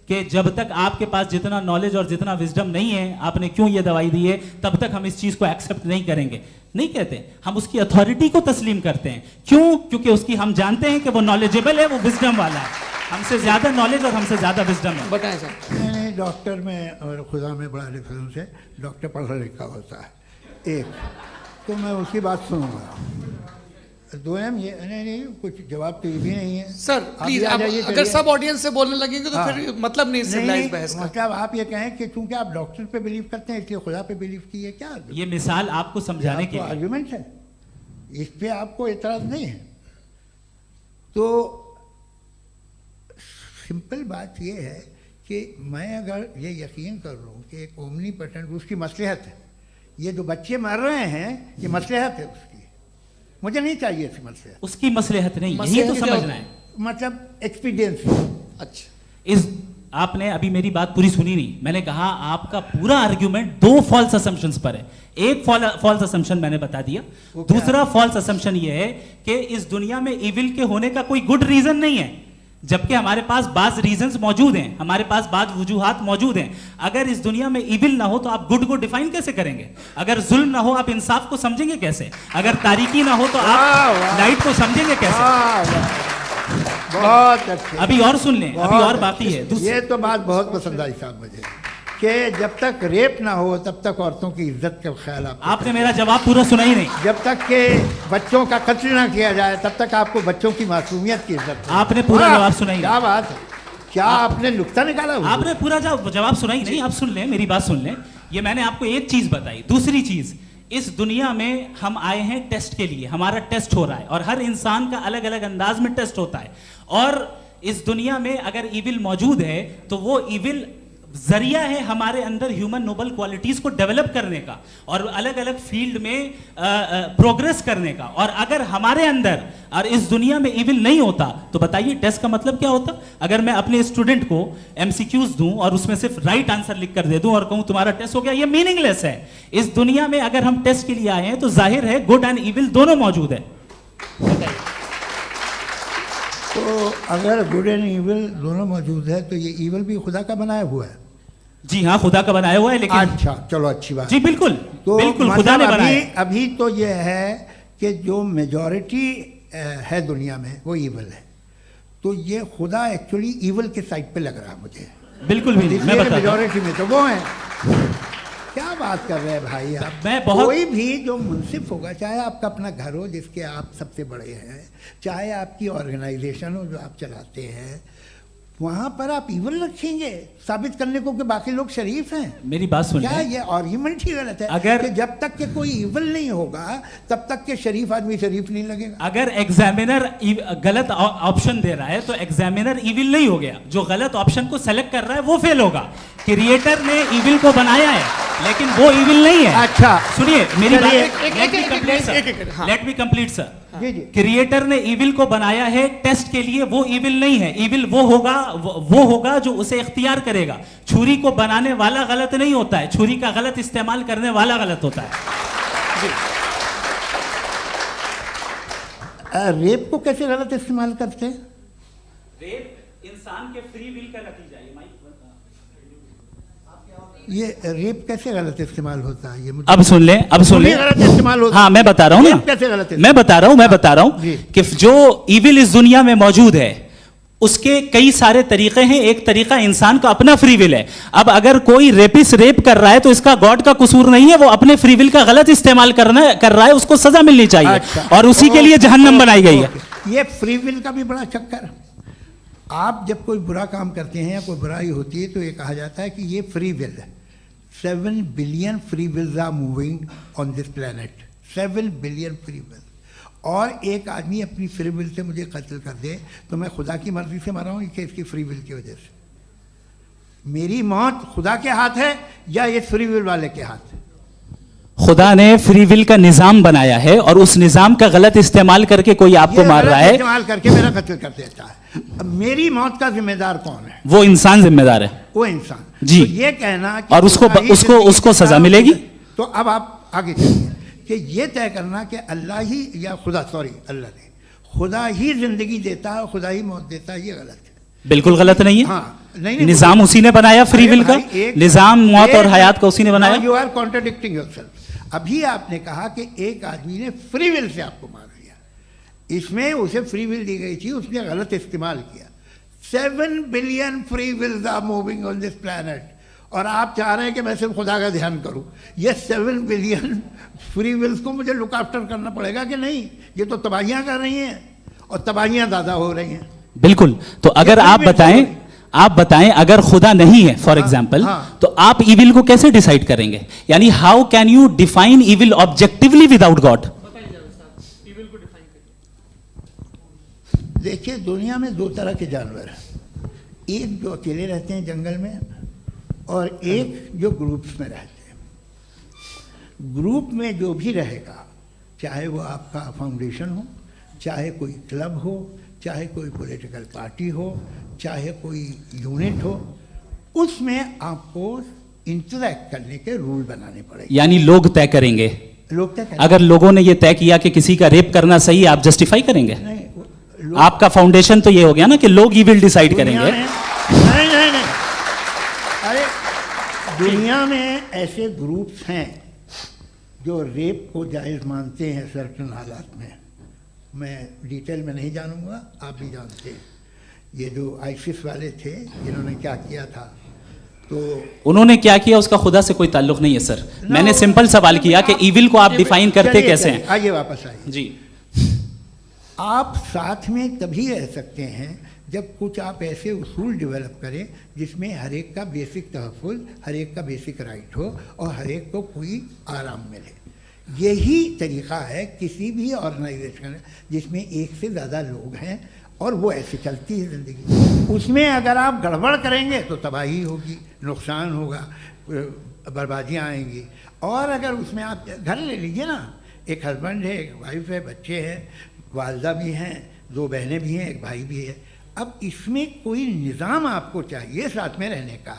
कि जब तक आपके पास जितना नॉलेज और जितना विजडम नहीं है, आपने क्यों ये दवाई दी है, तब तक हम इस चीज को एक्सेप्ट नहीं करेंगे। नहीं कहते, हम उसकी अथॉरिटी को तस्लीम करते हैं। क्यों? क्योंकि उसकी हम जानते हैं कि वो नॉलेजेबल है, वो विजडम वाला है, हमसे ज्यादा नॉलेज और हमसे ज्यादा विजडम है। बताएं सर। नहीं, डॉक्टर में और खुदा में बड़ा डिफरेंस है। डॉक्टर पढ़ा लिखा होता है एक, तो मैं उसकी बात सुनूंगा। दो ये नहीं, कुछ जवाब तो ये भी नहीं है सर। प्लीज, अगर सब ऑडियंस से बोलने लगेंगे तो फिर मतलब नहीं सिविलाइज्ड बहस का। मतलब आप ये कहें कि चूंकि आप डॉक्टर पे बिलीव करते हैं इसलिए खुदा पे बिलीव कीजिए, क्या ये मिसाल आपको समझाने के लिए आर्गुमेंट है, इस पे आपको एतराज नहीं है। तो सिंपल बात ये है कि मैं अगर ये यकीन कर लूँ कि एक ओमनीपोटेंट, उसकी मसलहत है, ये जो बच्चे मर रहे हैं ये मसलहत है उसकी, मुझे नहीं चाहिए इसकी मसलहत। उसकी मसलहत नहीं, यही तो समझना है, मतलब एक्सपीरियंस। अच्छा, इस आपने अभी मेरी बात पूरी सुनी नहीं। मैंने कहा आपका पूरा आर्ग्यूमेंट दो फॉल्स असम्पशंस पर है। एक फॉल्स असम्पशन मैंने बता दिया, दूसरा फॉल्स असम्पशन ये है कि इस दुनिया में इविल के होने का कोई गुड रीजन नहीं है, जबकि हमारे पास बाज रीजंस मौजूद हैं, हमारे पास बाज वजूहात मौजूद हैं। अगर इस दुनिया में इविल ना हो तो आप गुड को डिफाइन कैसे करेंगे? अगर जुल्म ना हो आप इंसाफ को समझेंगे कैसे? अगर तारीकी ना हो तो आप लाइट को समझेंगे कैसे? बहुत अच्छे। अभी और सुन लें, अभी और बाकी है। ये तो बात बहुत पसंद आई साहब मुझे, कि जब तक रेप ना हो तब तक औरतों की इज्जत का ख्याल आपने मेरा जवाब पूरा सुना ही नहीं। जब तक के बच्चों का कत्ल ना किया जाए तब तक आपको बच्चों की मासूमियत की इज्जत। आपने पूरा जवाब सुना ही नहीं। क्या बात है, क्या आपने नुक्ता निकाला? आपने पूरा जवाब सुना ही नहीं। आप सुन लें, मेरी बात सुन लें। ये मैंने आपको एक चीज बताई। दूसरी चीज, इस दुनिया में हम आए हैं टेस्ट के लिए, हमारा टेस्ट हो रहा है और हर इंसान का अलग अलग अंदाज में टेस्ट होता है। और इस दुनिया में अगर इविल मौजूद है तो वो इविल जरिया है हमारे अंदर ह्यूमन नोबल क्वालिटीज को डेवलप करने का और अलग अलग फील्ड में प्रोग्रेस करने का। और अगर हमारे अंदर और इस दुनिया में इविल नहीं होता तो बताइए टेस्ट का मतलब क्या होता? अगर मैं अपने स्टूडेंट को एमसीक्यूज दूं और उसमें सिर्फ राइट आंसर लिख कर दे दूं और कहूं तुम्हारा टेस्ट हो गया, ये मीनिंगलेस है। इस दुनिया में अगर हम टेस्ट के लिए आए हैं तो जाहिर है गुड एंड इविल दोनों मौजूद है। तो अगर गुड एंड इविल दोनों मौजूद है तो ये इविल भी खुदा का बनाया हुआ है। जी हाँ, खुदा का बनाया हुआ है। लेकिन अच्छा, चलो अच्छी बात। जी बिल्कुल, तो बिल्कुल खुदा ने बनाया। अभी तो ये है कि जो मेजॉरिटी है दुनिया में वो इविल है, तो ये खुदा एक्चुअली इविल के साइड पे लग रहा है मुझे। बिल्कुल भी नहीं, मैं बताता हूं। मेजॉरिटी में तो वो है। क्या बात कर रहे हैं भाई आप? कोई भी जो मुंसिफ होगा, चाहे आपका अपना घर हो जिसके आप सबसे बड़े हैं, चाहे आपकी ऑर्गेनाइजेशन हो जो आप चलाते हैं, वहां पर आप इविल रखेंगे साबित करने को कि बाकी लोग शरीफ हैं। मेरी बात सुनिए, क्या ये आर्ग्यूमेंट ही गलत है? अगर कि जब तक के कोई इविल नहीं होगा तब तक के शरीफ आदमी शरीफ नहीं लगेगा। अगर एग्जामिनर गलत ऑप्शन दे रहा है तो एग्जामिनर इविल नहीं हो गया, जो गलत ऑप्शन को सेलेक्ट कर रहा है वो फेल होगा। क्रिएटर ने इविल को बनाया है लेकिन वो इविल नहीं है। अच्छा सुनिए मेरी बात, let me complete sir. Creator ने इविल को बनाया है टेस्ट के लिए, वो इविल नहीं है। इविल वो होगा जो उसे इख्तियार करेगा। छुरी को बनाने वाला गलत नहीं होता है, छुरी का गलत इस्तेमाल करने वाला गलत होता है। रेप को कैसे गलत इस्तेमाल करते हैं? रेप इंसान के फ्री विल का नतीजा है। ये रेप कैसे गलत इस्तेमाल होता है? ये मुझे अब सुन ले, गलत इस्तेमाल होता है। हाँ मैं बता रहा हूँ ना, कैसे गलत? मैं बता रहा हूँ कि जो इविल इस दुनिया में मौजूद है उसके कई सारे तरीके हैं। एक तरीका इंसान का अपना फ्री विल है। अब अगर कोई रेपिस्ट रेप कर रहा है तो इसका गॉड का कसूर नहीं है, वो अपने फ्री विल का गलत इस्तेमाल कर रहा है, उसको सजा मिलनी चाहिए। अच्छा, और उसी के लिए जहन्नम बनाई गई है। ये फ्री विल का भी बड़ा चक्कर। आप जब कोई बुरा काम करते हैं या कोई बुराई होती है तो ये कहा जाता है कि ये फ्री विल है। 7 billion free wills are moving on this planet. 7 billion free will. और एक आदमी अपनी फ्री विल से मुझे कत्ल कर दे तो मैं खुदा की मर्जी से मरा हूँ कि इसकी फ्री विल की वजह से? मेरी मौत खुदा के हाथ है या ये फ्री विल वाले के हाथ है? खुदा ने फ्री विल का निजाम बनाया है और उस निजाम का गलत इस्तेमाल करके कोई आपको मार रहा है, इस्तेमाल करके मेरा कत्ल कर देता है। अब मेरी मौत का जिम्मेदार कौन है? वो इंसान जिम्मेदार है। वो इंसान जी। तो ये कहना कि और उसको सजा मिलेगी। तो अब आप आगे चलिए कि ये तय करना कि अल्लाह ही या अल्लाह ने खुदा ही जिंदगी देता है, खुदा ही मौत देता है, ये गलत है। बिल्कुल गलत नहीं है। हाँ, नहीं, निजाम उसी ने बनाया फ्री विल का। निजाम मौत और हयात का उसी ने बनाया। You are contradicting yourself. अभी आपने कहा कि एक आदमी ने फ्री विल से आपको मार दिया, इसमें उसे फ्री विल दी गई थी, उसने गलत इस्तेमाल किया। 7 billion free wills are moving on this planet और आप चाह रहे हैं कि मैं सिर्फ खुदा का ध्यान करूं। ये 7 बिलियन फ्री विल्स को मुझे लुक आफ्टर करना पड़ेगा कि नहीं? ये तो तबाहियां कर रही हैं और तबाहियां ज़्यादा हो रही हैं। बिल्कुल। तो अगर आप बताएं अगर खुदा नहीं है फॉर एग्जाम्पल, तो आप इविल को कैसे डिसाइड करेंगे? यानी how can you define evil objectively without God? देखिए, दुनिया में 2 तरह के जानवर हैं। एक जो अकेले रहते हैं जंगल में और एक जो ग्रुप्स में रहते हैं। ग्रुप में जो भी रहेगा, चाहे वो आपका फाउंडेशन हो, चाहे कोई क्लब हो, चाहे कोई पॉलिटिकल पार्टी हो, चाहे कोई यूनिट हो, उसमें आपको इंटरैक्ट करने के रूल बनाने पड़ेंगे। यानी लोग तय करेंगे। लोग तय करेंगे। अगर लोगों ने ये तय किया कि किसी का रेप करना सही है, आप जस्टिफाई करेंगे? नहीं, आपका फाउंडेशन तो ये हो गया ना कि लोग इविल डिसाइड करेंगे। नहीं, अरे दुनिया में ऐसे ग्रुप्स हैं जो रेप को जायज़ मानते हैं सर्टेन हालात में। मैं डिटेल में नहीं जानूंगा, आप भी जानते हैं। ये जो आईसिस वाले थे, इन्होंने क्या किया था, तो उन्होंने क्या किया उसका खुदा से कोई ताल्लुक नहीं है सर। मैंने सिंपल सवाल किया कि इविल को आप डिफाइन करते कैसे हैं? आइए वापस आइए जी। आप साथ में तभी रह सकते हैं जब कुछ आप ऐसे उसूल डेवलप करें जिसमें हर एक का बेसिक तहफ़्फ़ुज़, हर एक का बेसिक राइट हो और हर एक को कोई आराम मिले। यही तरीक़ा है किसी भी ऑर्गेनाइजेशन जिसमें एक से ज़्यादा लोग हैं और वो ऐसे चलती है ज़िंदगी। उसमें अगर आप गड़बड़ करेंगे तो तबाही होगी, नुकसान होगा, बर्बादियाँ आएंगी। और अगर उसमें आप घर ले लीजिए ना, एक हस्बैंड है, एक वाइफ है, बच्चे हैं, वालदा भी हैं, 2 बहनें भी हैं, एक भाई भी है। अब इसमें कोई निज़ाम आपको चाहिए साथ में रहने का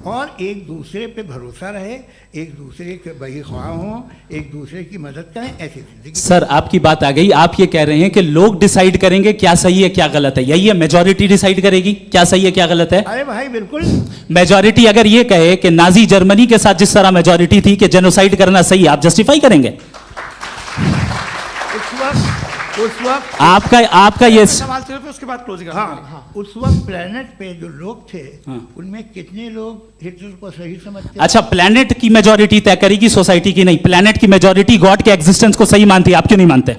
और एक दूसरे पे भरोसा रहे, एक दूसरे के बहीख्वाह हों, एक दूसरे की मदद करें, ऐसी जिंदगी। सर आपकी बात आ गई। आप ये कह रहे हैं कि लोग डिसाइड करेंगे क्या सही है क्या गलत है, यही है? मेजॉरिटी डिसाइड करेगी क्या सही है क्या गलत है? अरे भाई बिल्कुल। मेजॉरिटी अगर ये कहे कि नाजी जर्मनी के साथ जिस तरह मेजॉरिटी थी कि जेनोसाइड करना सही, आप जस्टिफाई करेंगे? उस वक्त आपका ये सवाल सिर्फ उसके बाद क्लोजिंग। हाँ, उस वक्त प्लेनेट पे जो लोग थे उनमें कितने लोग हिटलर को सही समझते? अच्छा, प्लेनेट की मेजॉरिटी तय करेगी, सोसाइटी की नहीं। प्लेनेट की मेजॉरिटी गॉड के एग्जिस्टेंस को सही मानती है, आप क्यों नहीं मानते?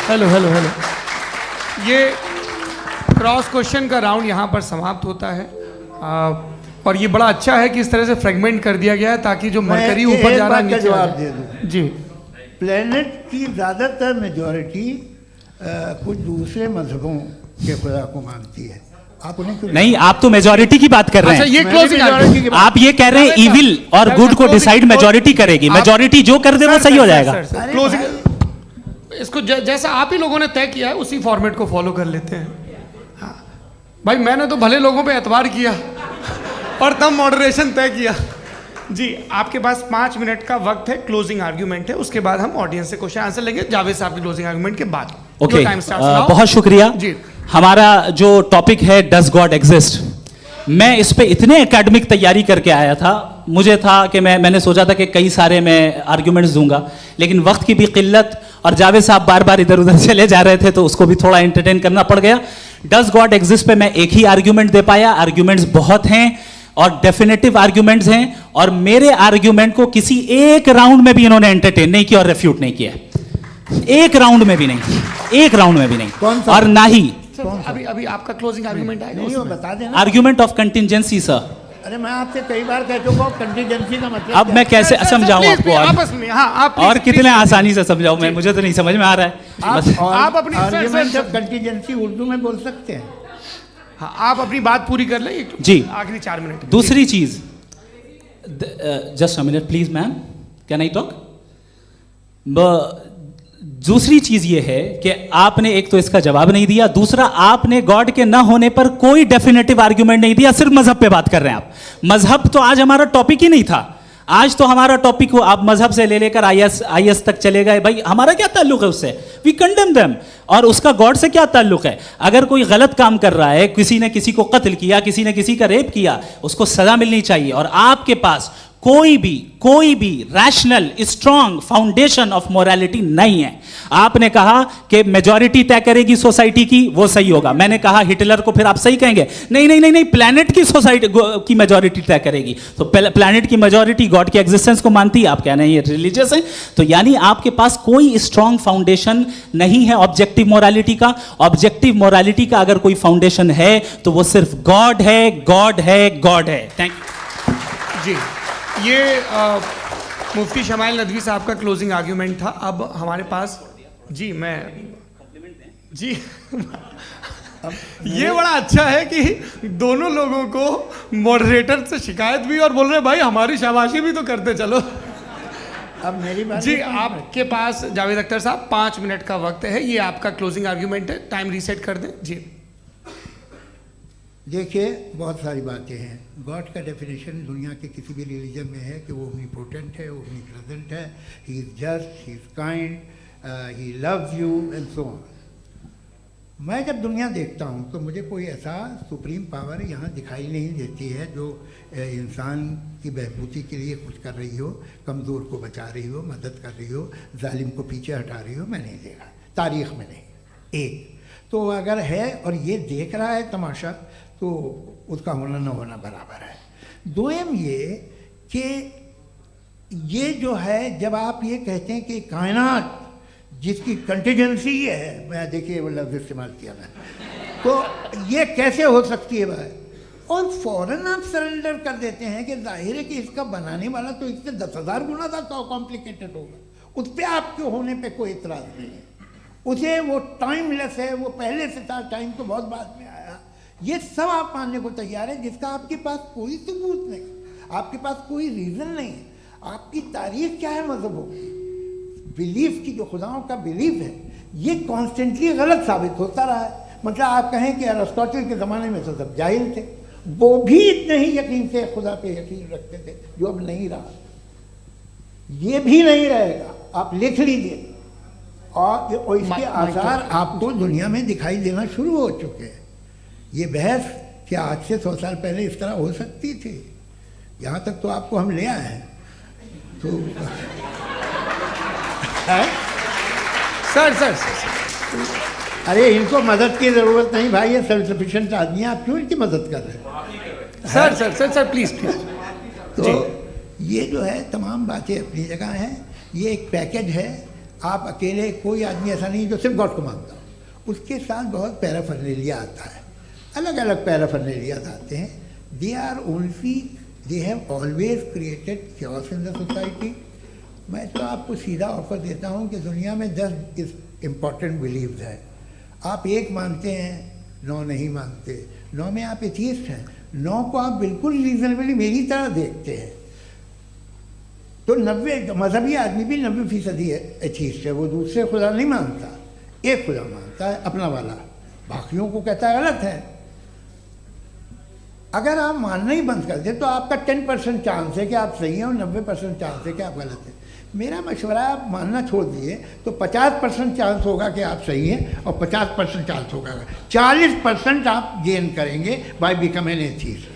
हेलो ये क्रॉस क्वेश्चन का राउंड यहाँ पर समाप्त होता है। और ये बड़ा अच्छा है कि इस तरह से फ्रेगमेंट कर दिया गया है ताकि जो मरकरी ऊपर जा रहा है नीचे जवाब दे दूं जी। प्लेनेट की ज़्यादातर मेजॉरिटी कुछ दूसरे मजहबों के खुदा को मानती है। आप उन्हें क्यों नहीं? आप तो मेजॉरिटी की बात कर रहे हैं। अच्छा, ये क्लोजिंग आप ये कह रहे हैं इविल और गुड को डिसाइड मेजॉरिटी करेगी। मेजॉरिटी जो कर दे वो सही हो जाएगा। क्लोजिंग इसको जैसा आप ही लोगों ने तय किया है उसी फॉर्मेट को फॉलो कर लेते हैं। हाँ भाई, मैंने तो भले लोगों पे एतबार किया और तब मॉडरेशन तय किया। जी, आपके पास 5 मिनट का वक्त है, क्लोजिंग आर्ग्यूमेंट है, उसके बाद हम ऑडियंस से क्वेश्चन आंसर लेंगे जावेद साहब की क्लोजिंग आर्ग्यूमेंट के बाद। ओके, बहुत शुक्रिया जी। हमारा जो टॉपिक है डज गॉड एग्जिस्ट, मैं इस पे इतने एकेडमिक तैयारी करके आया था मुझे था कि मैंने सोचा था कि कई सारे मैं आर्ग्यूमेंट्स दूंगा, लेकिन वक्त की भी किल्लत और जावेद साहब बार बार इधर उधर चले जा रहे थे तो उसको भी थोड़ा एंटरटेन करना पड़ गया। डज गॉड एग्जिस्ट पे मैं एक ही आर्ग्यूमेंट दे पाया। आर्ग्यूमेंट्स बहुत हैं और डेफिनेटिव आर्ग्यूमेंट्स हैं, और मेरे आर्ग्यूमेंट को किसी एक राउंड में भी इन्होंने एंटरटेन नहीं किया और रेफ्यूट नहीं किया, एक राउंड में भी नहीं, एक राउंड में भी नहीं। और ना ही अभी आपका क्लोजिंग आर्गुमेंट आएगा, नहीं वो बता देना। Argument of contingency sir. अरे मैं आपसे कई बार कह चुका हूं कंटीजेंसी का मतलब अब मैं कैसे समझाऊं आपको आपस में? हाँ, आप और कितने आसानी से समझाऊं मैं, मुझे तो नहीं समझ में आ रहा है। आप अपनी आर्ग्यूमेंट ऑफ कंटीजेंसी उर्दू में बोल सकते हैं। हाँ, आप अपनी बात पूरी कर लें जी, आखिरी 4 मिनट। दूसरी चीज, just a minute please ma'am, can I talk? दूसरी चीज ये है कि आपने एक तो इसका जवाब नहीं दिया, दूसरा आपने गॉड के ना होने पर कोई डेफिनेटिव आर्ग्यूमेंट नहीं दिया, सिर्फ मजहब पे बात कर रहे हैं आप। मजहब तो आज हमारा टॉपिक ही नहीं था, आज तो हमारा टॉपिक हो आप मजहब से ले लेकर आईएस तक चले गए। भाई हमारा क्या ताल्लुक है उससे? We condemn them. और उसका गॉड से क्या ताल्लुक है? अगर कोई गलत काम कर रहा है, किसी ने किसी को कत्ल किया, किसी ने किसी का रेप किया, उसको सजा मिलनी चाहिए। और आपके पास कोई भी rational strong foundation of morality नहीं है। आपने कहा कि मेजॉरिटी तय करेगी सोसाइटी की, वो सही होगा। मैंने कहा हिटलर को, फिर आप सही कहेंगे नहीं नहीं नहीं नहीं, प्लैनेट की सोसाइटी की मेजॉरिटी तय करेगी। तो प्लैनेट की मेजॉरिटी गॉड के एग्जिस्टेंस को मानती है, आप कह रहे हैं ये रिलीजियस है। तो यानी आपके पास कोई स्ट्रॉन्ग फाउंडेशन नहीं है ऑब्जेक्टिव मोरालिटी का। ऑब्जेक्टिव मोरालिटी का अगर कोई फाउंडेशन है तो वो सिर्फ गॉड है, गॉड है, गॉड है। थैंक यू जी। ये मुफ्ती शमाइल नदवी साहब का क्लोजिंग आर्ग्यूमेंट था। अब हमारे पास जी ये बड़ा अच्छा है कि दोनों लोगों को मॉडरेटर से शिकायत भी और बोल रहे भाई हमारी शाबाशी भी तो करते चलो। अब मेरी बात जी, आपके पास जावेद अख्तर साहब 5 मिनट का वक्त है, ये आपका क्लोजिंग आर्ग्यूमेंट है, टाइम रीसेट कर दें जी। देखिए बहुत सारी बातें हैं। गॉड का डेफिनेशन दुनिया के किसी भी रिलीजन में है कि वो ओमनीपोटेंट है, ओमनीप्रेजेंट है, he is just, he is kind, he loves you and so on. मैं जब दुनिया देखता हूँ तो मुझे कोई ऐसा सुप्रीम पावर यहाँ दिखाई नहीं देती है जो इंसान की बहबूदी के लिए कुछ कर रही हो, कमज़ोर को बचा रही हो, मदद कर रही हो, जालिम को पीछे हटा रही हो। मैं नहीं देखा, तारीख़ में नहीं। एक तो अगर है और ये देख रहा है तमाशा, तो उसका होना न होना बराबर है। दोयम ये कि ये जो है, जब आप ये कहते हैं कि कायनात जिसकी कंटीजेंसी है, मैं देखिए वो लफ्ज़ इस्तेमाल किया मैं, तो ये कैसे हो सकती है भाई? और फ़ौरन आप सरेंडर कर देते हैं कि जाहिर है कि इसका बनाने वाला तो इससे 10,000 गुना था, तो कॉम्प्लिकेटेड होगा। उस पर आपके होने पे कोई इतराज़ नहीं है। उसे वो टाइमलेस है, वो पहले से था, टाइम तो बहुत बाद में आया। ये सब आप मानने को तैयार है जिसका आपके पास कोई सबूत नहीं, आपके पास कोई रीज़न नहीं है। आपकी तारीख क्या है मज़हब होगी? बिलीफ की, जो खुदाओं का बिलीफ है, ये कॉन्स्टेंटली गलत साबित होता रहा है। मतलब आप कहें कि अरिस्टोटल के ज़माने में तो सब जाहिल थे, वो भी इतने ही यकीन से खुदा पे यकीन रखते थे, जो अब नहीं रहा, ये भी नहीं रहेगा। आप लिख लीजिए, और इसके आसार आपको दुनिया में दिखाई देना शुरू हो चुके हैं। ये बहस क्या आज से 100 साल पहले इस तरह हो सकती थी? यहाँ तक तो आपको हम ले आए हैं। तो सर अरे इनको मदद की ज़रूरत नहीं भाई, ये सेल्फ सफिशिएंट आदमी है, आप क्यों इनकी मदद कर रहे हैं? Sir please. तो ये जो है तमाम बातें अपनी जगह हैं। ये एक पैकेज है। आप अकेले, कोई आदमी ऐसा नहीं जो सिर्फ गॉड को मानता हो, उसके साथ बहुत पैराफर्नेलिया आता है, अलग अलग पैराफर्नेलिया आते हैं। They have always created chaos in the society. मैं तो आपको सीधा ऑफर देता हूँ कि दुनिया में 10 इम्पॉर्टेंट बिलीव्स हैं। आप एक मानते हैं, 9 नहीं मानते, 9 में आप एथीस्ट हैं, 9 को आप बिल्कुल रीजनेबली मेरी तरह देखते हैं। तो 90 मजहबी आदमी भी 90% एथीस्ट है, वो दूसरे खुदा नहीं मानता, एक खुदा मानता है अपना वाला, बाकियों को कहता है गलत है। अगर आप मानना ही बंद कर दें तो आपका 10% चांस है कि आप सही हैं और 90% चांस है कि आप गलत हैं। मेरा मशवरा है आप मानना छोड़ दिए तो 50% चांस होगा कि आप सही हैं और 50% चांस होगा, 40% आप गेन करेंगे बाय बिकमिंग एन एथीस्ट।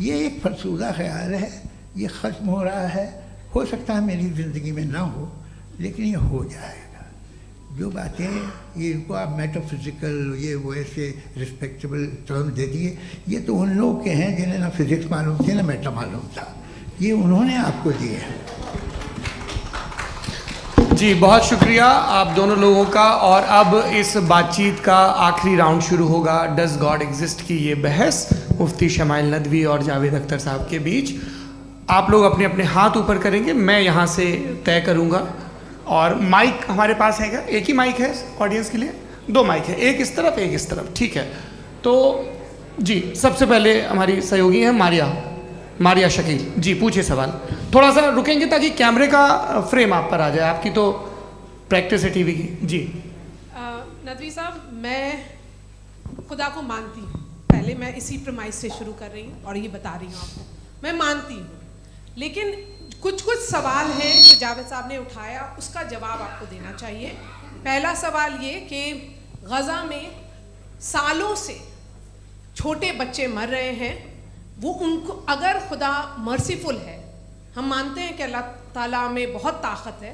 ये एक फरसूदा ख्याल है, ये ख़त्म हो रहा है। हो सकता है मेरी ज़िंदगी में ना हो, लेकिन ये हो जाएगा। जो बातें ये इनको आप मेटाफिज़िकल ये वो ऐसे रिस्पेक्टेबल टर्म दे दिए, ये तो उन लोग के हैं जिन्हें ना फिज़िक्स मालूम थी ना मेटा मालूम था, ये उन्होंने आपको दिए हैं। जी बहुत शुक्रिया आप दोनों लोगों का। और अब इस बातचीत का आखिरी राउंड शुरू होगा, डज गॉड एग्जिस्ट की ये बहस मुफ्ती शमाइल नदवी और जावेद अख्तर साहब के बीच। आप लोग अपने अपने हाथ ऊपर करेंगे, मैं यहाँ से तय करूँगा। और माइक हमारे पास है क्या? एक ही माइक है ऑडियंस के लिए? 2 माइक है, एक इस तरफ एक इस तरफ, ठीक है। तो जी सबसे पहले हमारी सहयोगी है मारिया शकील जी, पूछिए सवाल। थोड़ा सा रुकेंगे ताकि कैमरे का फ्रेम आप पर आ जाए, आपकी तो प्रैक्टिस है टीवी की। जी नदवी साहब, मैं खुदा को मानती हूँ, पहले मैं इसी प्रमाइस से शुरू कर रही हूँ और ये बता रही हूँ आपको, मैं मानती हूँ। लेकिन कुछ सवाल हैं जो जावेद साहब ने उठाया, उसका जवाब आपको देना चाहिए। पहला सवाल ये कि गज़ा में सालों से छोटे बच्चे मर रहे हैं, वो उनको अगर खुदा मर्सीफुल है, हम मानते हैं कि अल्लाह ताला में बहुत ताकत है,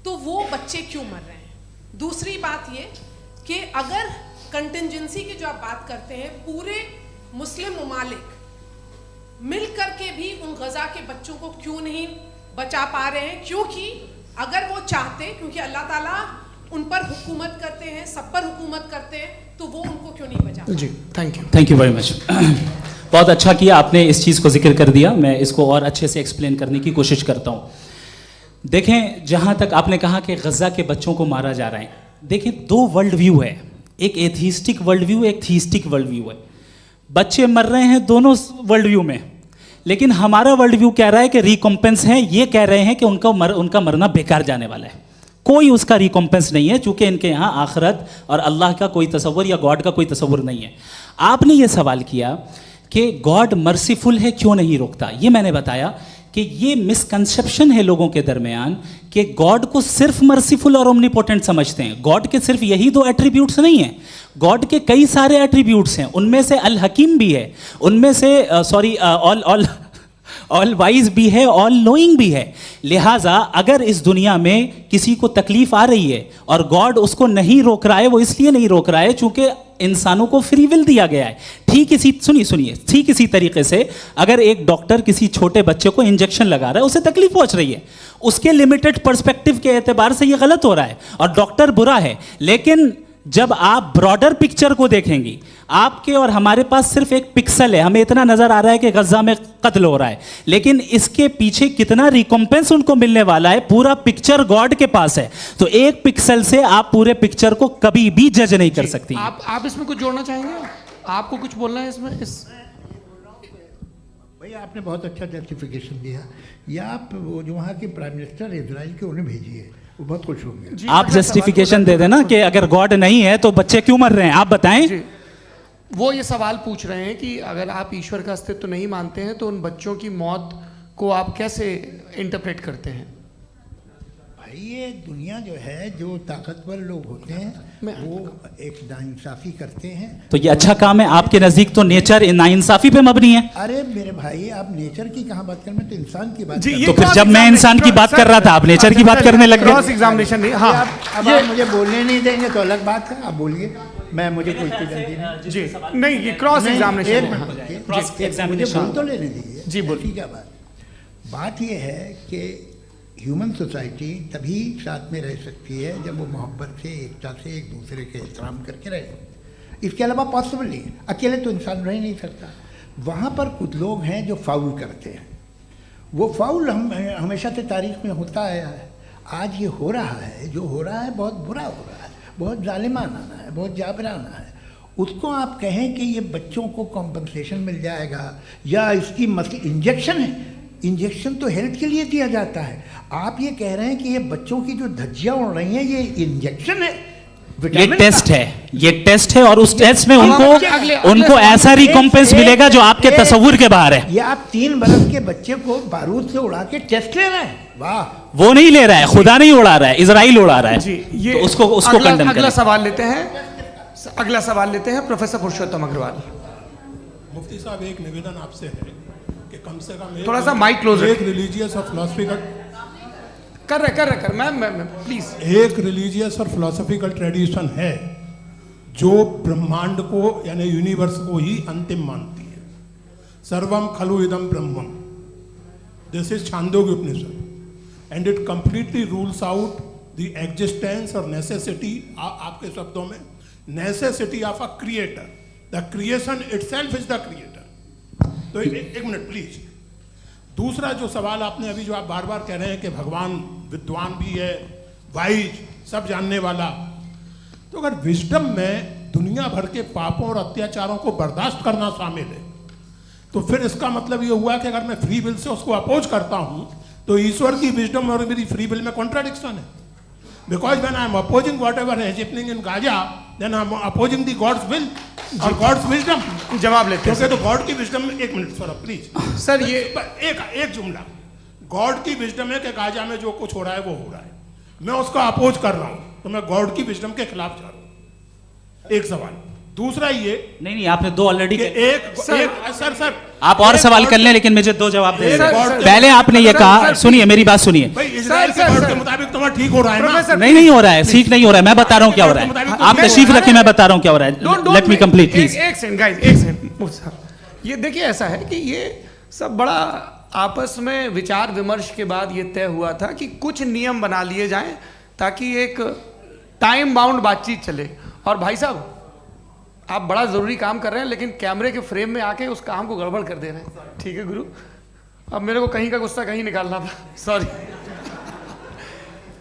तो वो बच्चे क्यों मर रहे हैं? दूसरी बात ये कि अगर कंटिजेंसी की जो आप बात करते हैं, पूरे मुस्लिम ममालिक मिल करके भी उन गज़ा के बच्चों को क्यों नहीं बचा पा रहे हैं? क्योंकि अगर वो चाहते, क्योंकि अल्लाह ताला उन पर हुकूमत करते हैं, सब पर हुकूमत करते हैं, तो वो उनको क्यों नहीं बचा? जी थैंक यू वेरी मच। बहुत अच्छा किया आपने इस चीज़ को जिक्र कर दिया, मैं इसको और अच्छे से एक्सप्लेन करने की कोशिश करता हूँ। देखें, जहाँ तक आपने कहा कि गज़ा के बच्चों को मारा जा रहा है, देखिए 2 वर्ल्ड व्यू है, एक एथीस्टिक वर्ल्ड व्यू, एक थीस्टिक वर्ल्ड व्यू है। बच्चे मर रहे हैं दोनों वर्ल्ड व्यू में, लेकिन हमारा वर्ल्ड व्यू कह रहा है कि रिकॉम्पेंस है, ये कह रहे हैं कि उनका मरना बेकार जाने वाला है, कोई उसका रिकॉम्पेंस नहीं है, चूंकि इनके यहाँ आखिरत और अल्लाह का कोई तसव्वुर या गॉड का कोई तसव्वुर नहीं है। आपने ये सवाल किया कि गॉड मर्सीफुल है, क्यों नहीं रोकता? ये मैंने बताया कि ये मिसकंसेप्शन है लोगों के दरमियान कि गॉड को सिर्फ मर्सीफुल और ओमनीपोटेंट समझते हैं। गॉड के सिर्फ यही 2 एट्रीब्यूट्स नहीं हैं, गॉड के कई सारे एट्रीब्यूट्स हैं, उनमें से अल हकीम भी है, उनमें से ऑल वाइज भी है, ऑल नोइंग भी है। लिहाजा अगर इस दुनिया में किसी को तकलीफ आ रही है और गॉड उसको नहीं रोक रहा है, वो इसलिए नहीं रोक रहा है चूंकि इंसानों को फ्री विल दिया गया है। ठीक इसी तरीके से अगर एक डॉक्टर किसी छोटे बच्चे को इंजेक्शन लगा रहा है, उसे तकलीफ पहुंच रही है, उसके लिमिटेड पर्सपेक्टिव के एतबार से ये गलत हो रहा है और डॉक्टर बुरा है। लेकिन जब आप ब्रॉडर पिक्चर को देखेंगी, आपके और हमारे पास सिर्फ एक पिक्सल है, हमें इतना नजर आ रहा है कि गज़ा में कत्ल हो रहा है, लेकिन इसके पीछे कितना रिकॉम्पेंस उनको मिलने वाला है, पूरा पिक्चर गॉड के पास है। तो एक पिक्सल से आप पूरे पिक्चर को कभी भी जज नहीं कर सकती। आप इसमें कुछ जोड़ना चाहेंगे? आपको कुछ बोलना है इसमें? भैया आपने बहुत अच्छा जस्टिफिकेशन दिया, या आप वो जो वहाँ के प्राइम मिनिस्टर इजराइल के उन्हें भेजिए, वो बहुत खुश होंगे। आप जस्टिफिकेशन दे देना कि अगर गॉड नहीं है तो बच्चे क्यों मर रहे हैं, आप बताएं। वो ये सवाल पूछ रहे हैं कि अगर आप ईश्वर का अस्तित्व नहीं मानते हैं तो उन बच्चों की मौत को आप कैसे इंटरप्रेट करते हैं? भाई ये दुनिया जो है, जो ताकतवर लोग होते हैं वो एक नाइंसाफ़ी करते हैं। तो ये अच्छा काम है आपके नज़दीक, तो नेचर नाइंसाफ़ी पे मबनी है। अरे मेरे भाई, आप नेचर की कहाँ बात कर रहे हैं, तो इंसान की बात। तो फिर जब मैं इंसान की बात कर रहा था, आप नेचर की बात करने लग गए। क्रॉस एग्जामिनेशन नहीं। हाँ, अब आप मुझे बोलने नहीं देंगे तो अलग बात है, आप बोलिए, मुझे कोई जल्दी नहीं। जी नहीं, ये क्रॉस एग्जामिनेशन मुझे बोल तो लेने दीजिए। जी बोलिए। क्या बात ये है कि ह्यूमन सोसाइटी तभी साथ में रह सकती है जब वो मोहब्बत से, एकता से, एक दूसरे के एहतराम करके रहे। इसके अलावा पॉसिबल नहीं है, अकेले तो इंसान रह नहीं सकता। वहाँ पर कुछ लोग हैं जो फाउल करते हैं, वो फाउल हमेशा से तारीख में होता आया है। आज ये हो रहा है, जो हो रहा है बहुत बुरा हो रहा है, बहुत जालिमाना है, बहुत जाबराना है। उसको आप कहें कि ये बच्चों को कॉम्पनसेशन मिल जाएगा या इसकी इंजेक्शन है, इंजेक्शन तो हेल्थ के लिए दिया जाता है। आप ये कह रहे हैं कि ये बच्चों की जो धज्जियां उड़ रही हैं ये इंजेक्शन है, ये टेस्ट है, ये टेस्ट है, और उस टेस्ट में उनको ऐसा रिकॉम्पेंस मिलेगा जो आपके तसव्वुर के बाहर है। ये आप 3 बरस के बच्चे को बारूद से उड़ा के टेस्ट ले रहे हैं। वाह, वो नहीं ले रहा है, खुदा नहीं उड़ा रहा है, इजराइल उड़ा रहा है। जी, ये तो उसको कंडेम करें। अगला सवाल लेते हैं प्रोफेसर पुरुषोत्तम अग्रवाल। मुफ्ती साहब, एक निवेदन आपसे है कम से कम थोड़ा सा माइक क्लोज एक रिलीजियस और फिलोसफिकल कर मैम प्लीज। एक रिलीजियस और फिलोसफिकल ट्रेडिशन है जो ब्रह्मांड को यानी यूनिवर्स को ही अंतिम मानती है। सर्वम खलु इदम ब्रह्मम, this is Chandogya Upanishad, and it completely rules out the existence or necessity, आपके शब्दों में necessity of a creator. The creation itself is the creator. तो एक मिनट प्लीज। दूसरा जो सवाल आपने अभी, जो आप बार बार कह रहे हैं कि भगवान विद्वान भी है, वाइज, सब जानने वाला, तो अगर विजडम में दुनिया भर के पापों और अत्याचारों को बर्दाश्त करना शामिल है, तो फिर इसका मतलब ये हुआ कि अगर मैं फ्री विल से उसको अपोज करता हूं तो ईश्वर की विजडम और मेरी फ्री विल में कॉन्ट्राडिक्शन है। Because when I am opposing whatever is happening in Gaza, then I am opposing the God's will और गॉड्स विजडम। जवाब लेते हैं क्योंकि तो गॉड की विजडम में, एक मिनट सर प्लीज सर, ये एक जुमला, गॉड की विजडम है कि गाजा में जो कुछ हो रहा है वो हो रहा है, मैं उसका अपोज कर रहा हूं, तो मैं गॉड की विजडम के खिलाफ जा रहा हूं। एक सवाल। दूसरा ये नहीं आपने दो ऑलरेडी। सर आप और सवाल कर लें, लेकिन मुझे दो जवाब दे। पहले आपने ये कहा, सुनिए मेरी बात सुनिए। इजराइल के गॉड के मुताबिक तुम्हारा ठीक हो रहा है ना? नहीं हो रहा है, ठीक नहीं हो रहा है। मैं बता रहा हूँ क्या हो रहा है, आप तशरीफ रखिए, मैं बता रहा हूँ क्या हो रहा है। Let me complete please. एक सेकंड गाइस, एक सेकंड। ये देखिए, ऐसा है कि ये सब बड़ा आपस में विचार विमर्श के बाद ये तय हुआ था कि कुछ नियम बना लिए जाएं ताकि एक टाइम बाउंड बातचीत चले। और भाई साहब, आप बड़ा ज़रूरी काम कर रहे हैं, लेकिन कैमरे के फ्रेम में आके उस काम को गड़बड़ कर दे रहे हैं। ठीक है गुरु, अब मेरे को कहीं का गुस्सा कहीं निकालना था, सॉरी।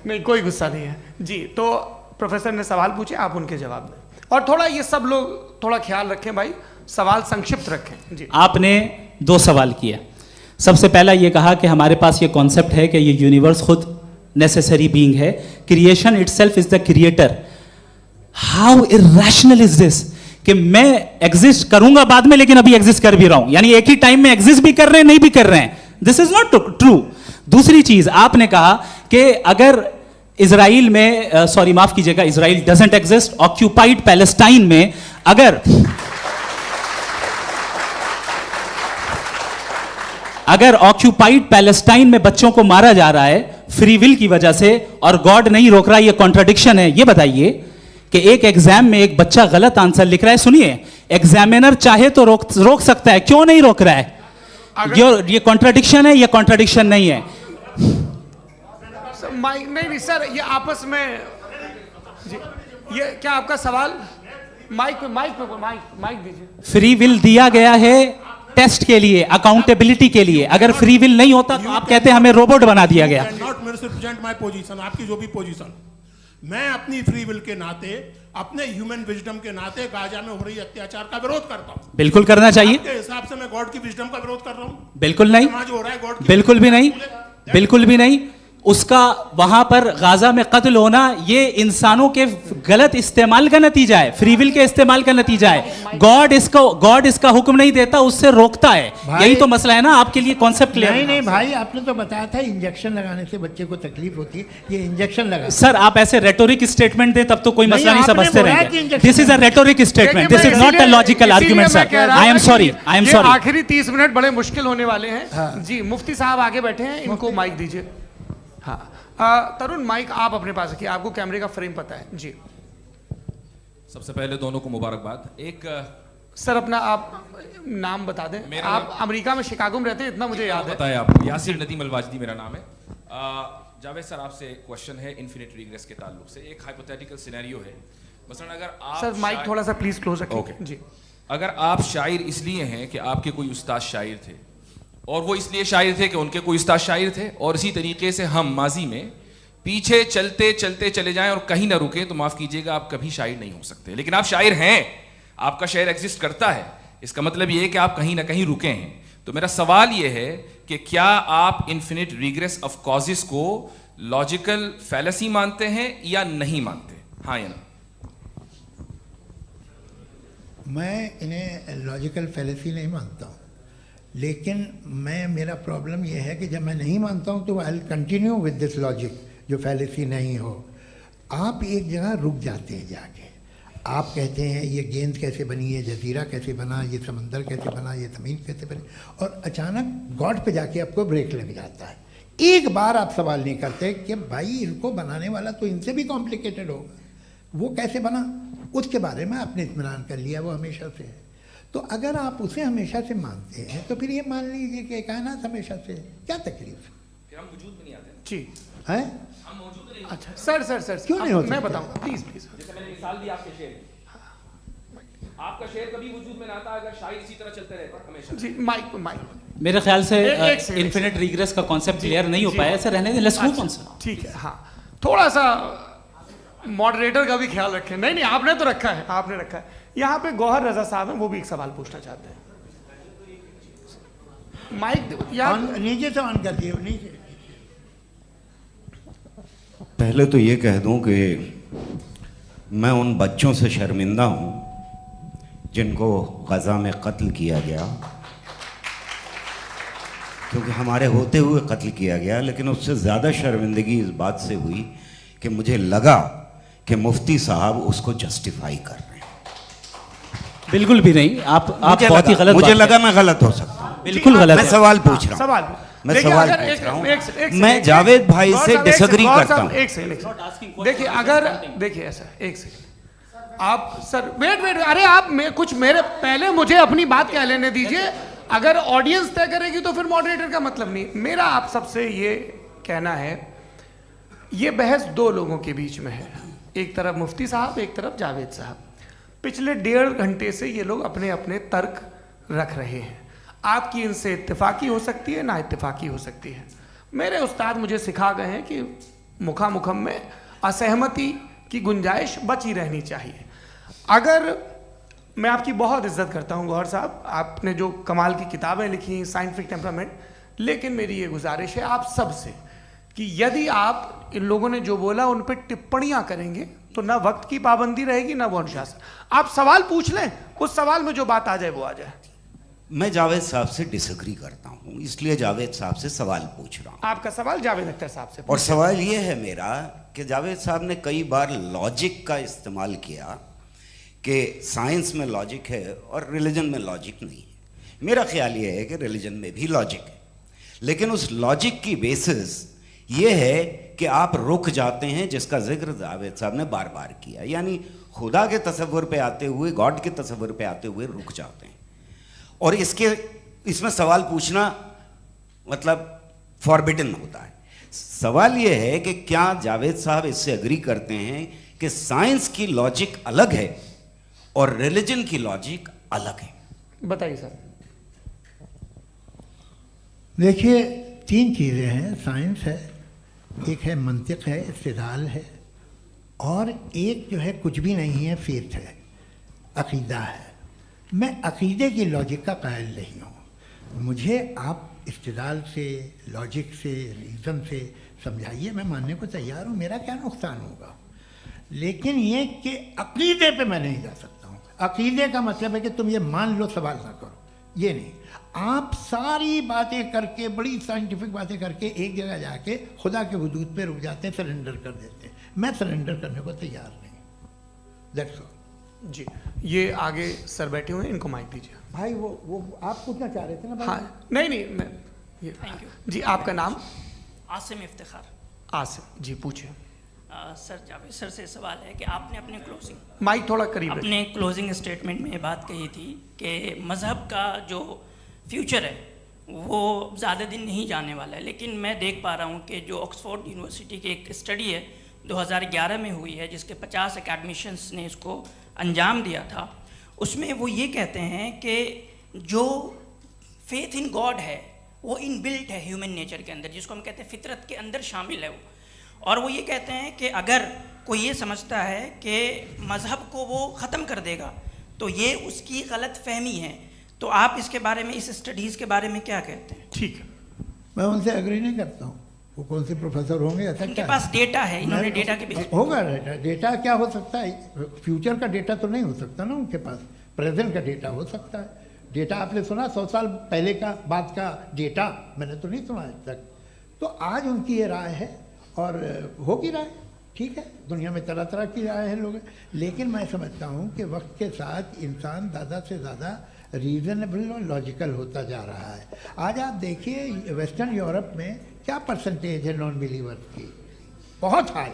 नहीं, कोई गुस्सा नहीं है जी। तो प्रोफेसर ने सवाल पूछे, आप उनके जवाब दें, और थोड़ा ये सब लोग थोड़ा ख्याल रखें भाई, सवाल संक्षिप्त रखें जी। आपने दो सवाल किया। सबसे पहला ये कहा कि हमारे पास ये कॉन्सेप्ट है कि ये यूनिवर्स खुद नेसेसरी बीइंग है, creation itself is the creator. How irrational is this कि मैं एग्जिस्ट करूंगा बाद में, लेकिन अभी एग्जिस्ट कर भी रहा हूं, यानी एक ही टाइम में एग्जिस्ट भी कर रहे हैं, नहीं भी कर रहे हैं। This is not true. दूसरी चीज, आपने कहा कि अगर इजराइल में, सॉरी माफ कीजिएगा, Israel doesn't exist, occupied Palestine में अगर ऑक्यूपाइड पैलेस्टाइन में बच्चों को मारा जा रहा है फ्री विल की वजह से और गॉड नहीं रोक रहा, ये कॉन्ट्रडिक्शन है। ये बताइए कि एक एग्जाम में एक बच्चा गलत आंसर लिख रहा है, सुनिए, एग्जामिनर चाहे तो रोक सकता है, क्यों नहीं रोक रहा है? ये कॉन्ट्रडिक्शन है, ये कॉन्ट्रडिक्शन नहीं है। नहीं सर, ये आपस में जी, ये क्या आपका सवाल? माइक दीजिए। फ्री विल दिया गया है टेस्ट के लिए, अकाउंटेबिलिटी के लिए। अगर फ्री विल नहीं होता तो आप कहते हैं हमें रोबोट बना दिया गया। नॉट मिसरिप्रेजेंट माय पोजीशन, आपकी जो भी पोजीशन, मैं अपनी फ्री विल के नाते, अपने ह्यूमन विजडम के नाते गाजा में हो रही अत्याचार का विरोध करता हूं। बिल्कुल करना चाहिए। आपके हिसाब से मैं गॉड की विजडम का विरोध कर रहा हूं? बिल्कुल नहीं, जो हो रहा है गॉड की, बिल्कुल भी नहीं, बिल्कुल भी नहीं। उसका वहां पर गाजा में कत्ल होना ये इंसानों के गलत इस्तेमाल का नतीजा है, फ्री विल के इस्तेमाल का नतीजा है। गॉड इसका हुक्म नहीं देता, उससे रोकता है। यही तो मसला है ना, आपके लिए कॉन्सेप्ट क्लियर नहीं भाई, आपने तो बताया था इंजेक्शन लगाने से बच्चे को तकलीफ होती है, ये इंजेक्शन लगा। सर आप ऐसे रेटोरिक स्टेटमेंट दें तब तो कोई मसला नहीं समझते रहेंगे। This is a rhetoric statement, this is not a logical argument sir. I am sorry, I am sorry. आखिरी 30 मिनट बड़े मुश्किल होने वाले हैं जी। मुफ्ती साहब आगे बैठे हैं, इनको माइक दीजिए। हाँ तरुण, माइक आप अपने पास रखिए, आपको कैमरे का फ्रेम पता है जी। सबसे पहले दोनों को मुबारकबाद। एक सर अपना आप नाम बता दें। आप अमेरिका में शिकागो में रहते हैं, इतना मुझे याद है। बताया आपको, यासिर नदीम अलवाजदी मेरा नाम है। जावेद सर, आपसे एक क्वेश्चन है इन्फिनिट रिग्रेस के ताल्लुक से। एक हाइपोथेटिकल सिनेरियो है, मसलन अगर आप सर माइक थोड़ा सा प्लीज क्लोज रखिए जी। अगर आप शायर इसलिए हैं कि आपके कोई उस्ताद शायर थे, और वो इसलिए शायर थे कि उनके कोई उस्ताद शायर थे, और इसी तरीके से हम माजी में पीछे चलते चलते चले जाएं और कहीं ना रुके, तो माफ कीजिएगा आप कभी शायर नहीं हो सकते। लेकिन आप शायर हैं, आपका शायर एग्जिस्ट करता है, इसका मतलब ये है कि आप कहीं ना कहीं रुके हैं। तो मेरा सवाल ये है कि क्या आप इन्फिनिट रिग्रेस ऑफ कॉजेस को लॉजिकल फैलेसी मानते हैं या नहीं मानते? हाँ या ना? मैं इन्हें लॉजिकल फैलेसी नहीं मानता हूँ, लेकिन मेरा प्रॉब्लम यह है कि जब मैं नहीं मानता हूँ तो I will continue with this logic जो फैलेसी नहीं हो। आप एक जगह रुक जाते हैं जाके, आप कहते हैं ये गेंद कैसे बनी, ये जजीरा कैसे बना, ये समंदर कैसे बना, ये ज़मीन कैसे बनी, और अचानक गॉड पे जाके आपको ब्रेक लग जाता है। एक बार आप सवाल नहीं करते कि भाई इनको बनाने वाला तो इनसे भी कॉम्प्लिकेटेड होगा, वो कैसे बना, उसके बारे में आपने इत्मीनान कर लिया, वो हमेशा से है। तो अगर आप उसे हमेशा से मानते हैं तो फिर ये मान लीजिए कि कायनात हमेशा से है, क्या तकलीफ फिर हम वजूद में नहीं आते जी है? हम मौजूद नहीं। अच्छा सर क्यों नहीं हो मैं सकता? बताऊंगा, प्लीज प्लीज। जैसे मैंने मिसाल दी आपके शेर की। आपका शेर कभी वजूद में ना आता अगर शायर इसी तरह चलते रहते हमेशा। जी माइक मेरे ख्याल से एक सेकंड, इन्फिनिट रिग्रेस का कॉन्सेप्ट क्लियर नहीं हो पाया, ऐसे रहने दें, लेट्स मूव ऑन सर। ठीक है। हाँ, थोड़ा सा मॉडरेटर का भी ख्याल रखें। नहीं आपने तो रखा है, आपने रखा है। यहाँ पे गौहर रजा साहब हैं, वो भी एक सवाल पूछना चाहते हैं। माइक यार नीचे से ऑन कर दिए, नीचे। पहले तो ये कह दूं कि मैं उन बच्चों से शर्मिंदा हूं जिनको गज़ा में कत्ल किया गया, क्योंकि हमारे होते हुए कत्ल किया गया। लेकिन उससे ज़्यादा शर्मिंदगी इस बात से हुई कि मुझे लगा कि मुफ्ती साहब उसको जस्टिफाई कर रहे हैं। बिल्कुल भी नहीं, आप बहुत ही गलत, मुझे लगा मैं गलत हो सकता हूं। बिल्कुल गलत मैं है। सवाल पूछ रहा हूं, सवाल मैं सवाल पूछ रहा हूं। मैं जावेद भाई से डिसएग्री करता हूं। एक सेकंड देखिए, अगर देखिए ऐसा, एक सेकंड आप सर वेट, अरे आप कुछ मेरे पहले मुझे अपनी बात कह लेने दीजिए। अगर ऑडियंस तय करेगी तो फिर मॉडरेटर का मतलब नहीं। मेरा आप सबसे ये कहना है, ये बहस दो लोगों के बीच में है, एक तरफ मुफ्ती साहब, एक तरफ जावेद साहब। पिछले 1.5 घंटे से ये लोग अपने अपने तर्क रख रहे हैं। आपकी इनसे इत्तेफाकी हो सकती है, ना इत्तेफाकी हो सकती है। मेरे उस्ताद मुझे सिखा गए हैं कि मुखामुखम में असहमति की गुंजाइश बची रहनी चाहिए। अगर मैं आपकी बहुत इज्जत करता हूं गौहर साहब, आपने जो कमाल की किताबें लिखी, साइंटिफिक टेम्परामेंट, लेकिन मेरी ये गुजारिश है आप सबसे कि यदि आप इन लोगों ने जो बोला उन पर टिप्पणियां करेंगे तो ना वक्त की पाबंदी रहेगी, ना वो अनुशासन। आप सवाल पूछ लें, उस सवाल में जो बात आ जाए वो आ जाए। मैं जावेद साहब से डिसएग्री करता हूं, इसलिए जावेद साहब से सवाल पूछ रहा हूं। आपका सवाल जावेद अख्तर साहब से। और सवाल ये है मेरा कि जावेद साहब ने कई बार लॉजिक का इस्तेमाल किया कि साइंस में लॉजिक है और रिलीजन में लॉजिक नहीं है। मेरा ख्याल ये है कि रिलीजन में भी लॉजिक है, लेकिन उस लॉजिक की बेसिस ये है कि आप रुक जाते हैं, जिसका जिक्र जावेद साहब ने बार बार किया, यानी खुदा के तसव्वुर पे आते हुए, गॉड के तसव्वुर पे आते हुए रुक जाते हैं। और इसमें सवाल पूछना मतलब फॉरबिडन होता है। सवाल ये है कि क्या जावेद साहब इससे एग्री करते हैं कि साइंस की लॉजिक अलग है और रिलीजन की लॉजिक अलग है? बताइए सर। देखिए, 3 चीज़ें हैं, साइंस है, एक है मंतिक है, इस्तिदलाल है, और एक जो है कुछ भी नहीं है, फेथ है, अकीदा है। मैं अकीदे की लॉजिक का कायल नहीं हूँ। मुझे आप इस्तिदलाल से, लॉजिक से, रीज़न से समझाइए, मैं मानने को तैयार हूँ, मेरा क्या नुकसान होगा। लेकिन ये कि अकीदे पे मैं नहीं जा सकता हूँ। अकीदे का मतलब है कि तुम ये मान लो, सवाल ना करो, ये नहीं। आप सारी बातें करके, बड़ी साइंटिफिक बातें करके एक जगह जाके खुदा के वजूद पे रुक जाते हैं, सरेंडर कर देते हैं। मैं सरेंडर करने को तैयार नहीं। दैट्स ऑल जी। ये आगे सर बैठे हुए हैं, इनको माइक दीजिए। भाई। वो आप पूछना चाह रहे थे ना भाई? हाँ, नहीं मैं ये थैंक यू जी। आपका नाम? आसिम इफ्तिखार। आसिम जी, पूछिए। सर, जावेद सर से सवाल है कि आपने अपने क्लोजिंग माइक थोड़ा करीब रखिए। अपने क्लोजिंग स्टेटमेंट में ये बात कही थी कि मज़हब का जो फ्यूचर है वो ज़्यादा दिन नहीं जाने वाला है। लेकिन मैं देख पा रहा हूँ कि जो ऑक्सफोर्ड यूनिवर्सिटी की एक स्टडी है 2011 में हुई है, जिसके 50 एकेडमिशियंस ने इसको अंजाम दिया था, उसमें वो ये कहते हैं कि जो फेथ इन गॉड है वो इनबिल्ट है ह्यूमन नेचर के अंदर, जिसको हम कहते हैं फितरत के अंदर शामिल है वो। और वो ये कहते हैं कि अगर कोई ये समझता है कि मज़हब को वो ख़त्म कर देगा तो ये उसकी गलत फहमी है। तो आप इसके बारे में, इस स्टडीज़ के बारे में क्या कहते हैं? ठीक है, मैं उनसे एग्री नहीं करता हूँ। वो कौन से प्रोफेसर होंगे? ऐसा उनके क्या पास डेटा है, इन्होंने डेटा के बेस होगा। डेटा क्या हो सकता है? फ्यूचर का डेटा तो नहीं हो सकता ना उनके पास, प्रेजेंट का डेटा हो सकता है। डेटा आपने सुना 100 साल पहले का बाद का डेटा? मैंने तो नहीं सुना आज तक। तो आज उनकी ये राय है और होगी राय, ठीक है, दुनिया में तरह तरह की राय है लोग, लेकिन मैं समझता हूँ कि वक्त के साथ इंसान ज़्यादा से ज़्यादा रीज़नेबल और लॉजिकल होता जा रहा है। आज आप देखिए वेस्टर्न यूरोप में क्या परसेंटेज है नॉन बिलीवर्स की, बहुत हाई,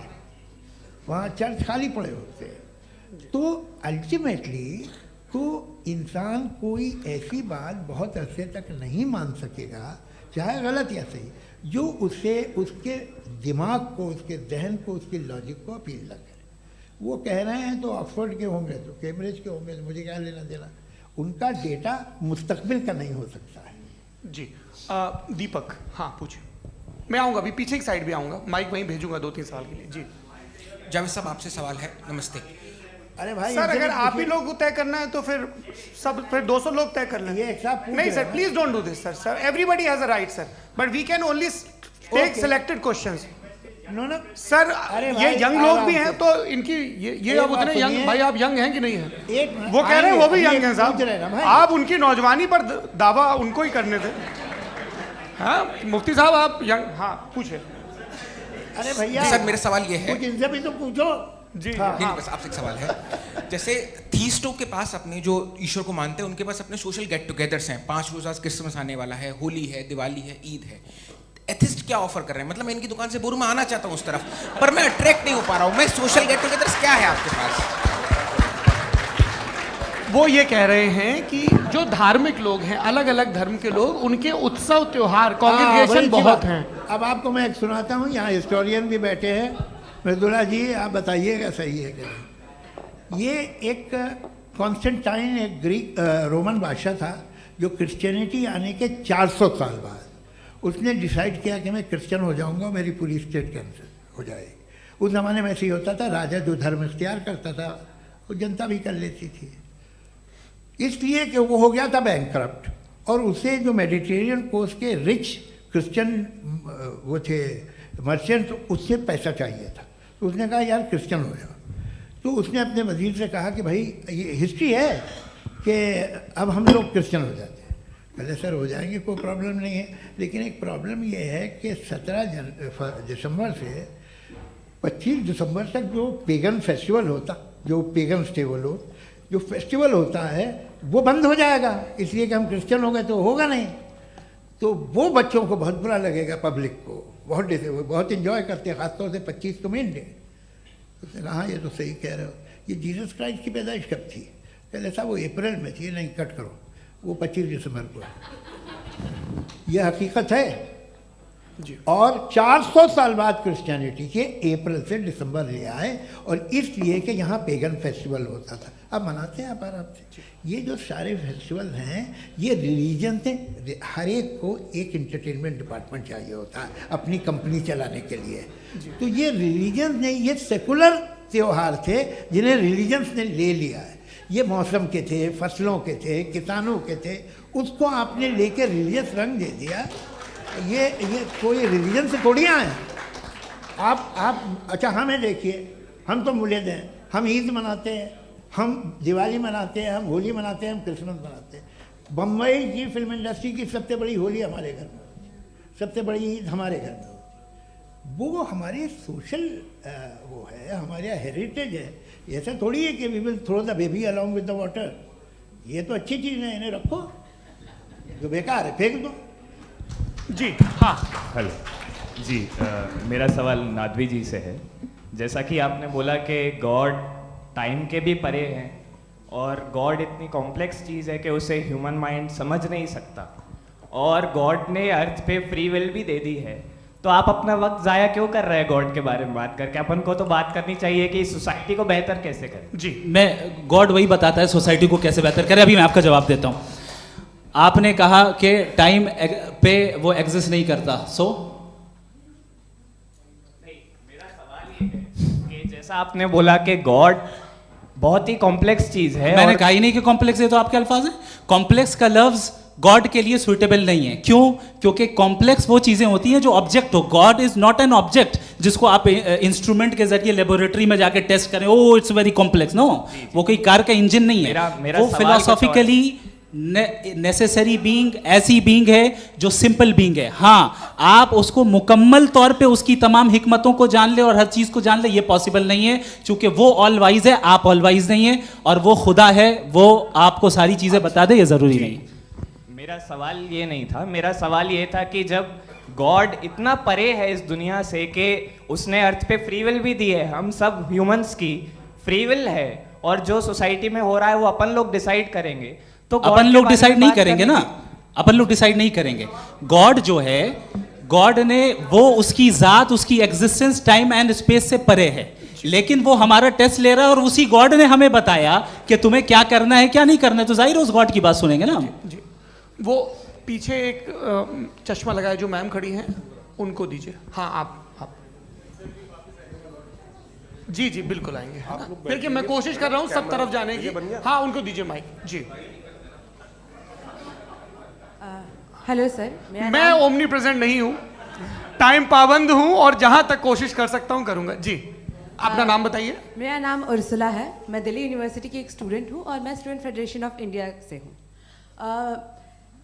वहाँ चर्च खाली पड़े होते हैं। तो अल्टीमेटली तो इंसान कोई ऐसी बात बहुत अरसे तक नहीं मान सकेगा, चाहे गलत या सही, जो उसे उसके दिमाग को, उसके जहन को, उसके लॉजिक को अपील न करे। वो कह रहे हैं तो ऑक्सफोर्ड के होंगे तो कैम्ब्रिज के होंगे, तो मुझे क्या लेना देना, उनका डेटा मुस्तकबिल का नहीं हो सकता है। जी दीपक, हाँ पूछिए। मैं आऊँगा अभी, पीछे की साइड भी आऊँगा, माइक वहीं भेजूंगा 2-3 साल के लिए। जी जावेद साहब, आपसे सवाल है। नमस्ते। अरे भाई सर, अगर आप ही लोग तय करना है तो फिर 200 लोग तय कर लें। ये एक साहब नहीं sir, please don't do this sir. Everybody has a right sir, but we can only take selected questions. No sir, ये यंग लोग भी हैं तो इनकी ये अब उतने यंग, भाई आप यंग हैं कि नहीं है? वो कह रहे हैं वो भी यंग हैं साहब, आप उनकी नौजवानी पर दावा उनको ही करने थे। हाँ मुफ्ती साहब आप यंग, हाँ पूछे। अरे भैया सर मेरा सवाल ये है, कुछ इनसे भी तो पूछो। जी नहीं, बस आपसे एक सवाल है। जैसे थीस्टों के पास अपने जो ईश्वर को मानते हैं उनके पास अपने सोशल गेट टुगेदर्स हैं, 5 रोज़ा क्रिसमस आने वाला है, होली है, दिवाली है, ईद है। एथिस्ट क्या ऑफर कर रहे हैं? मतलब मैं इनकी दुकान से बोलूं मैं आना चाहता हूं उस तरफ, पर मैं अट्रैक्ट नहीं हो पा रहा हूं। मैं सोशल गेट टुगेदर्स क्या है आपके पास? वो ये कह रहे हैं कि जो धार्मिक लोग हैं, अलग अलग धर्म के लोग, उनके उत्सव त्योहार कॉन्ग्रेगेशन बहुत हैं। अब आपको मैं एक सुनाता हूँ, यहाँ हिस्टोरियन भी बैठे हैं, मृदुला जी आप बताइएगा सही है कि नहीं। ये एक कॉन्स्टेंटाइन, एक ग्रीक रोमन बादशाह था जो क्रिश्चियनिटी आने के 400 साल बाद उसने डिसाइड किया कि मैं क्रिश्चियन हो जाऊंगा, मेरी पूरी स्टेट कैंसिल हो जाएगी। उस ज़माने में ऐसे ही होता था, राजा जो धर्म इख्तियार करता था वो जनता भी कर लेती थी, इसलिए कि वो हो गया था बैंकरप्ट, और उसे जो मेडिटेरियन कोस्ट के रिच क्रिश्चियन वो थे मर्चेंट, उससे पैसा चाहिए था। तो उसने कहा यार क्रिश्चियन हो जाओ। तो उसने अपने वजीर से कहा कि भाई ये हिस्ट्री है कि अब हम लोग क्रिश्चियन हो जाते हैं। पहले सर हो जाएंगे, कोई प्रॉब्लम नहीं है, लेकिन एक प्रॉब्लम ये है कि 17 दिसंबर से 25 दिसंबर तक जो पेगन फेस्टिवल होता, जो पेगन जो फेस्टिवल होता है वो बंद हो जाएगा, इसलिए कि हम क्रिश्चियन हो गए तो होगा नहीं। तो वो बच्चों को बहुत बुरा लगेगा, पब्लिक को बहुत इन्जॉय करते हैं, ख़ासतौर से 25 को मेन डे। उसने कहा हाँ ये तो सही कह रहे हो, ये जीसस क्राइस्ट की पैदाइश कब थी? पहले साहब वो अप्रैल में थी, नहीं कट करो, वो 25 दिसंबर को है। ये हकीकत है जी। और 400 साल बाद क्रिश्चियनिटी के अप्रैल से दिसंबर ले आए, और इसलिए कि यहाँ पेगन फेस्टिवल होता था, अब मनाते हैं आप आराम से। ये जो सारे फेस्टिवल हैं ये रिलीजन से, हर एक को एक इंटरटेनमेंट डिपार्टमेंट चाहिए होता है अपनी कंपनी चलाने के लिए। तो ये रिलीजन ने, ये सेकुलर त्यौहार थे जिन्हें रिलीजन्स ने ले लिया है। ये मौसम के थे, फसलों के थे, किसानों के थे, उसको आपने लेके रिलीजियस रंग दे दिया। ये कोई रिलीजन से थोड़ी आए आप। अच्छा हमें देखिए, हम तो मुल्द हैं, हम ईद मनाते हैं, हम दिवाली मनाते हैं, हम होली मनाते हैं, हम क्रिसमस मनाते हैं। बम्बई की फिल्म इंडस्ट्री की सबसे बड़ी होली हमारे घर में होती है, सबसे बड़ी ईद हमारे घर में होती है। वो हमारे सोशल वो है, हमारा हेरिटेज है। ऐसा थोड़ी है कि we will throw the baby along with the water. ये तो अच्छी चीज़ है, इन्हें रखो, जो बेकार है फेंक दो। जी हाँ हेलो जी, मेरा सवाल नादवी जी से है। जैसा कि आपने बोला कि गॉड टाइम के भी परे हैं, और गॉड इतनी कॉम्प्लेक्स चीज़ है कि उसे ह्यूमन माइंड समझ नहीं सकता, और गॉड ने अर्थ पे फ्री विल भी दे दी है। तो आप अपना वक्त ज़ाया क्यों कर रहे हैं गॉड के बारे में बात करके? अपन को तो बात करनी चाहिए कि सोसाइटी को बेहतर कैसे करें। जी मैं, गॉड वही बताता है सोसाइटी को कैसे बेहतर करे। अभी मैं आपका जवाब देता हूँ। आपने कहा कि टाइम पे वो एग्जिस्ट नहीं करता, सो नहीं, मेरा सवाल ये है कि जैसा आपने बोला कि गॉड बहुत ही कॉम्प्लेक्स चीज है। मैंने कहा ही नहीं कि कॉम्प्लेक्स है, तो आपके अल्फाज हैं। कॉम्प्लेक्स का लफ्ज गॉड के लिए सुइटेबल नहीं है। क्यों? क्योंकि कॉम्प्लेक्स वो चीजें होती हैं जो ऑब्जेक्ट हो। God is not an object जिसको आप इंस्ट्रूमेंट के जरिए लेबोरेटरी में जाके टेस्ट करें, oh it's very complex. No, वो कोई कार का इंजन नहीं है। मेरा वो फिलोसॉफिकली नेसेसरी बीइंग ऐसी बीइंग है जो सिंपल बीइंग है। हाँ, आप उसको मुकम्मल तौर पे उसकी तमाम हिकमतों को जान ले और हर चीज को जान ले, ये पॉसिबल नहीं है, क्योंकि वो ऑल वाइज है, आप ऑल वाइज नहीं है, और वो खुदा है, वो आपको सारी चीजें बता दे, ये जरूरी नहीं है। मेरा सवाल ये नहीं था, मेरा सवाल ये था कि जब गॉड इतना परे है इस दुनिया से कि उसने अर्थ पे फ्री विल भी दी है, हम सब ह्यूमंस की फ्री विल है, और जो सोसाइटी में हो रहा है वो अपन लोग डिसाइड करेंगे, तो अपन लोग डिसाइड नहीं करेंगे ना, अपन लोग डिसाइड नहीं करेंगे। गॉड जो है, गॉड ने वो उसकी जात, उसकी एग्जिस्टेंस टाइम एंड स्पेस से परे है, लेकिन वो हमारा टेस्ट ले रहा है और उसी गॉड ने हमें बताया कि तुम्हें क्या करना है क्या नहीं करना है, तो जाहिर है उस गॉड की बात सुनेंगे ना हम। जी, वो पीछे एक चश्मा लगाया जो मैम खड़ी हैं, उनको दीजिए। हाँ, आप जी जी बिल्कुल आएंगे। देखिए मैं कोशिश कर रहा हूँ सब तरफ जाने की। हाँ, उनको दीजिए माइक। जी, हेलो सर, मैं ओमनी प्रेजेंट नहीं हूँ, टाइम पाबंद हूँ और जहाँ तक कोशिश कर सकता हूँ करूँगा। जी, अपना नाम बताइए। मेरा नाम उर्सुला है, मैं दिल्ली यूनिवर्सिटी की एक स्टूडेंट हूँ और मैं स्टूडेंट फेडरेशन ऑफ इंडिया से हूँ।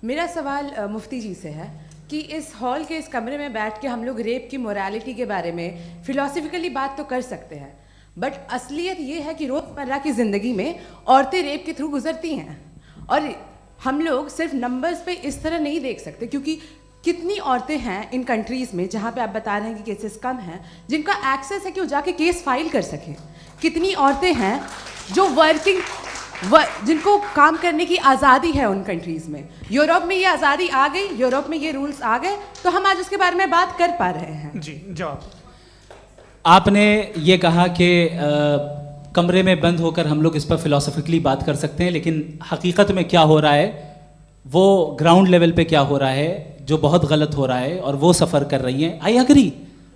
मेरा सवाल मुफ्ती जी से है कि इस हॉल के इस कमरे में बैठ के हम लोग रेप की मोरालिटी के बारे में फिलोसफिकली बात तो कर सकते हैं, बट असलियत ये है कि रोज़मर्रा की ज़िंदगी में औरतें रेप के थ्रू गुजरती हैं, और हम लोग सिर्फ नंबर्स पे इस तरह नहीं देख सकते, क्योंकि कितनी औरतें हैं इन कंट्रीज़ में जहाँ पे आप बता रहे हैं कि केसेस कम हैं, जिनका एक्सेस है कि वो जाके केस फाइल कर सकें। कितनी औरतें हैं जो जिनको काम करने की आज़ादी है उन कंट्रीज़ में। यूरोप में ये आज़ादी आ गई, यूरोप में ये रूल्स आ गए, तो हम आज उसके बारे में बात कर पा रहे हैं। जी, जवाब। आपने ये कहा कि कमरे में बंद होकर हम लोग इस पर फिलोसफिकली बात कर सकते हैं, लेकिन हकीकत में क्या हो रहा है, वो ग्राउंड लेवल पे क्या हो रहा है, जो बहुत गलत हो रहा है, और वो सफ़र कर रही हैं। आई एग्री,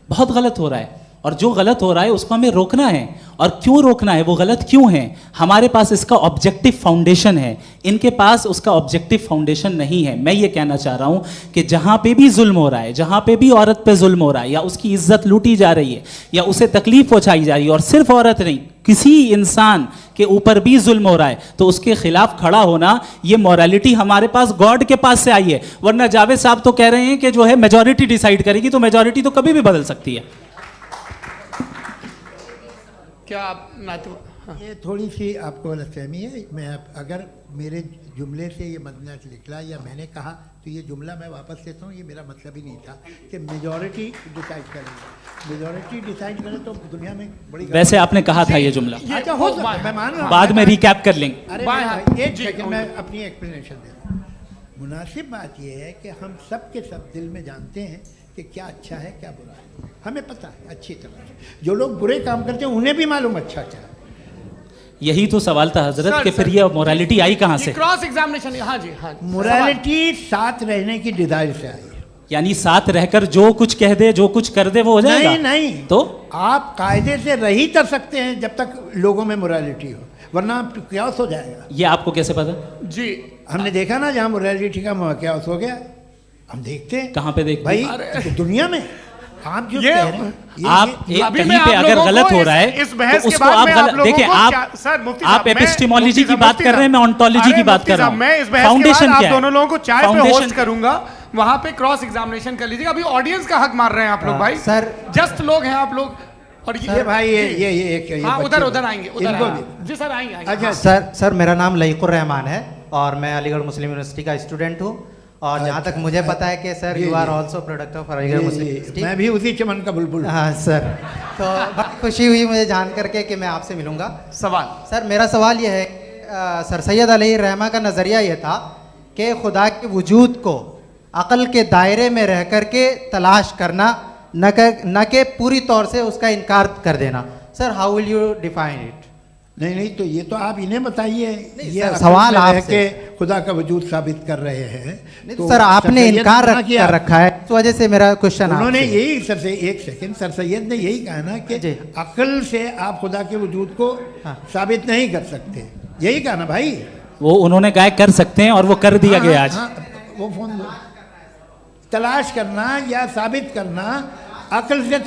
बहुत गलत हो रहा है, और जो गलत हो रहा है उसको हमें रोकना है। और क्यों रोकना है, वो गलत क्यों है, हमारे पास इसका ऑब्जेक्टिव फाउंडेशन है, इनके पास उसका ऑब्जेक्टिव फाउंडेशन नहीं है। मैं ये कहना चाह रहा हूँ कि जहाँ पे भी जुल्म हो रहा है, जहाँ पे भी औरत पे जुल्म हो रहा है, या उसकी इज्जत लूटी जा रही है, या उसे तकलीफ पहुँचाई जा रही है, और सिर्फ औरत नहीं, किसी इंसान के ऊपर भी जुल्म हो रहा है, तो उसके खिलाफ खड़ा होना, ये मॉरलिटी हमारे पास गॉड के पास से आई है। वरना जावेद साहब तो कह रहे हैं कि जो है मेजॉरिटी डिसाइड करेगी, तो मेजॉरिटी तो कभी भी बदल सकती है। क्या आप हाँ। ये थोड़ी सी आपको गलतफहमी है। मैं अगर मेरे जुमले से ये मदना निकला या मैंने कहा, तो ये जुमला मैं वापस लेता हूँ, ये मेरा मतलब ही नहीं था कि मेजॉरिटी डिसाइड करेगी। मेजॉरिटी डिसाइड करे तो दुनिया में बड़ी, वैसे आपने कहा था ये जुमला। अच्छा, हो सकता है, मैं मान रहा हूँ, बाद में रिकैप कर लेंगे। अरे एक सेकंड, मैं अपनी एक्सप्लेनेशन देता हूँ। मुनासिब बात यह है कि हम सब के सब दिल में जानते हैं कि क्या अच्छा है क्या बुरा है, हमें पता है अच्छी तरह से। जो लोग बुरे काम करते हैं उन्हें भी मालूम अच्छा क्या है। यही तो सवाल था हजरत कि फिर ये मोरालिटी आई कहाँ से? Cross examination. हाँ जी, हाँ, मोरालिटी साथ रहने की डिजायर से आई, यानी साथ रहकर जो कुछ कह दे, जो कुछ कर दे, वो हो जाएगा। नहीं, तो आप कायदे से रह ही कर सकते हैं जब तक लोगों में मोरालिटी हो, वरना क्यास हो जाएगा। ये आपको कैसे पता? जी, हमने देखा ना, जहाँ मोरालिटी का क्यास हो गया, हम देखते हैं। कहाँ पे देखते भाई? तो दुनिया में आप जो कह रहे हैं, आप कहीं पे अगर गलत हो रहा है तो उसको आप गलत देखिए। आप एपिस्टेमोलॉजी की बात कर रहे हैं, मैं ऑन्टोलॉजी की बात कर रहा हूँ। मैं इस बहस के बाद आप दोनों लोगों को चाय पे होस्ट करूंगा, वहां पे क्रॉस एग्जामिनेशन कर लीजिएगा। अभी ऑडियंस का हक मार रहे हैं आप लोग भाई, सर जस्ट लोग हैं आप लोग। और ये भाई ये उधर आएंगे, जी सर आएंगे। अच्छा सर, मेरा नाम लईकुर रहमान है और मैं अलीगढ़ मुस्लिम यूनिवर्सिटी का स्टूडेंट हूँ, और जहाँ तक मुझे पता है कि sir you are also product of Aligarh Muslim University. मैं भी उसी चमन का बुलबुल। हाँ सर, तो बहुत खुशी हुई मुझे जान करके कि मैं आपसे मिलूंगा। सवाल सर, मेरा सवाल यह है, सर सैयद अलैहिर्रहमा का नज़रिया ये था कि खुदा के वजूद को अक़ल के दायरे में रह कर के तलाश करना, न कि पूरी तौर से उसका इनकार कर देना। Sir, how will you define it? नहीं, तो ये तो आप इन्हें बताइए। ये सवाल आपसे खुदा का वजूद साबित कर रहे हैं, तो सर आपने इनकार कर रखा है, इस वजह से मेरा क्वेश्चन उन्होंने यही एक सेकंड, सर सैयद ने यही कहा ना कि अक्ल से आप खुदा के वजूद को साबित नहीं कर सकते, यही कहा ना भाई। वो उन्होंने कहा कर सकते हैं और वो कर दिया गया आज। वो फोन तलाश करना या साबित करना अक्ल से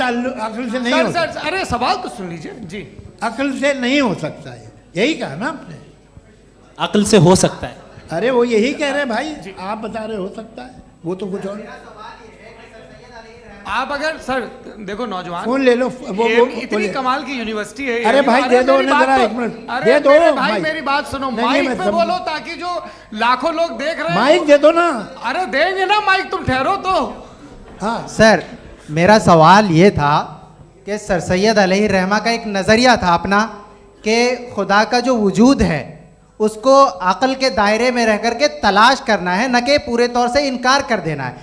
नहीं हो सकता। अरे सवाल तो सुन लीजिए जी। अक्ल से नहीं हो सकता है, यही कहा ना आपने। अक्ल से हो सकता है, अरे वो यही कह रहे हैं भाई, आप बता रहे हो सकता है, वो तो कुछ और। आप अगर सर देखो नौजवान फोन ले लो, वो इतनी कमाल की यूनिवर्सिटी है। अरे भाई दे दो ना जरा, एक मिनट दे दो भाई, मेरी बात सुनो, माइक पे बोलो ताकि जो लाखों लोग देख रहे हैं। माइक दे दो ना। अरे देंगे ना माइक, तुम ठहरो तो। हाँ सर, मेरा सवाल ये था कि सर सैयद अलैहि रहमा का एक नज़रिया था अपना कि खुदा का जो वजूद है उसको अक़ल के दायरे में रह कर के तलाश करना है, न कि पूरे तौर से इनकार कर देना है।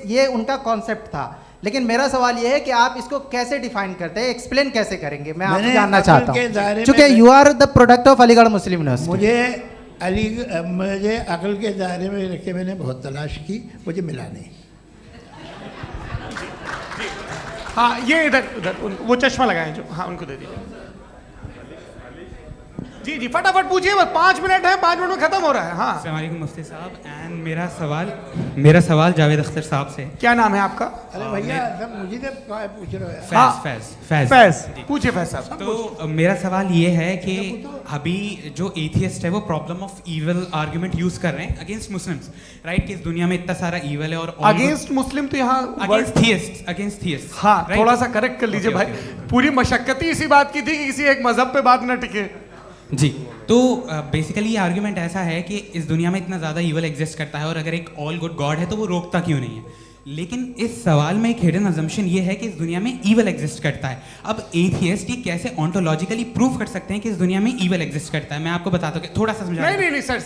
ये उनका कॉन्सेप्ट था। लेकिन मेरा सवाल ये है कि आप इसको कैसे डिफाइन करते हैं, एक्सप्लेन कैसे करेंगे, मैं आपसे जानना चाहता हूँ, क्योंकि you are the product of Aligarh Muslim University. मुझे अक़ल के दायरे में रख के मैंने बहुत तलाश की, मुझे मिला नहीं। हाँ ये इधर वो चश्मा लगाए जो, हाँ उनको दे दीजिए। जी जी फटाफट पूछिए, बस 5 मिनट है, 5 मिनट में खत्म हो रहा है। हाँ अस्सलाम वालेकुम मुफ्ती साहब। एंड मेरा सवाल जावेद अख्तर साहब से। क्या नाम है आपका? अरे भैया सब मुझे पूछ रहे हो। फैज पूछिए फैज साहब। तो मेरा सवाल ये है कि अभी जो एथियस्ट है वो problem of evil argument use कर रहे हैं अगेंस्ट मुस्लिम्स, राइट? कि इस दुनिया में इतना सारा ईविल है और अगेंस्ट मुस्लिम तो यहाँ अगेंस्ट थियस्ट। हाँ थोड़ा सा करेक्ट कर लीजिए भाई, पूरी मशक्कत ही इसी बात की थी कि किसी एक मजहब पे बात ना टिके। जी, तो बेसिकली ये आर्ग्यूमेंट ऐसा है कि इस दुनिया में इतना ज़्यादा ईवल एग्जिस्ट करता है और अगर एक ऑल गुड गॉड है तो वो रोकता क्यों नहीं है? लेकिन इस सवाल में एक हिडन अजम्पशन ये है कि इस दुनिया में ईवल एग्जिस्ट करता है। अब एथियस्ट ये कैसे ऑन्टोलॉजिकली प्रूव कर सकते हैं कि इस दुनिया में ईवल एग्जिस्ट करता है? मैं आपको बताता हूँ, थोड़ा सा समझा। नहीं सर,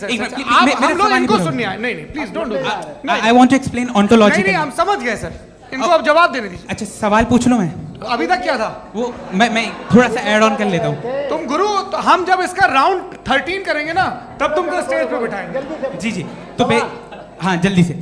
हम लोग इनको सुनिए। नहीं please don't do that. I want to explain ontologically. नहीं हम समझ गए सर, इनको अब जवाब देने दीजिए। अच्छा सवाल पूछ लो। मैं अभी तक क्या था वो मैं थोड़ा सा ऐड ऑन कर लेता हूँ। तुम गुरु, तो हम जब इसका राउंड 13 करेंगे ना तब तुमको स्टेज पे बिठाएंगे। जी तो हाँ जल्दी से।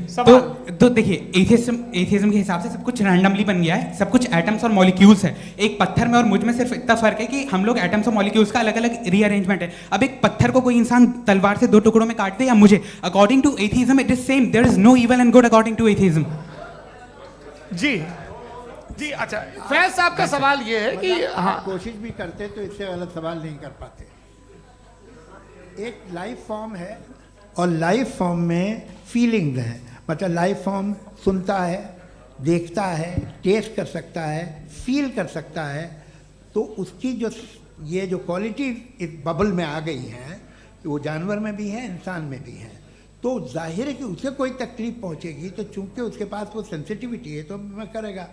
तो देखिए एथियज्म के हिसाब से सब कुछ रैंडमली बन गया है, सब कुछ एटम्स और मॉलिक्यूल्स है। एक पत्थर में और मुझ में सिर्फ इतना फर्क है कि हम लोग एटम्स और मॉलिक्यूल्स का अलग अलग रीअरेंजमेंट है। अब एक पत्थर को कोई इंसान तलवार से 2 टुकड़ों में काट दे या मुझे, according to atheism it is same. There is no evil and good according to atheism. जी अच्छा, फैज साहब का सवाल ये है कि हाँ कोशिश भी करते तो इससे गलत सवाल नहीं कर पाते। एक लाइफ फॉर्म है और लाइफ फॉर्म में फीलिंग्स हैं, मतलब लाइफ फॉर्म सुनता है, देखता है, टेस्ट कर सकता है, फील कर सकता है। तो उसकी ये जो क्वालिटी इस बबल में आ गई हैं वो जानवर में भी है, इंसान में भी है। तो जाहिर है कि उसे कोई तकलीफ पहुंचेगी, तो चूंकि उसके पास वो सेंसिटिविटी है तो मैं करेगा।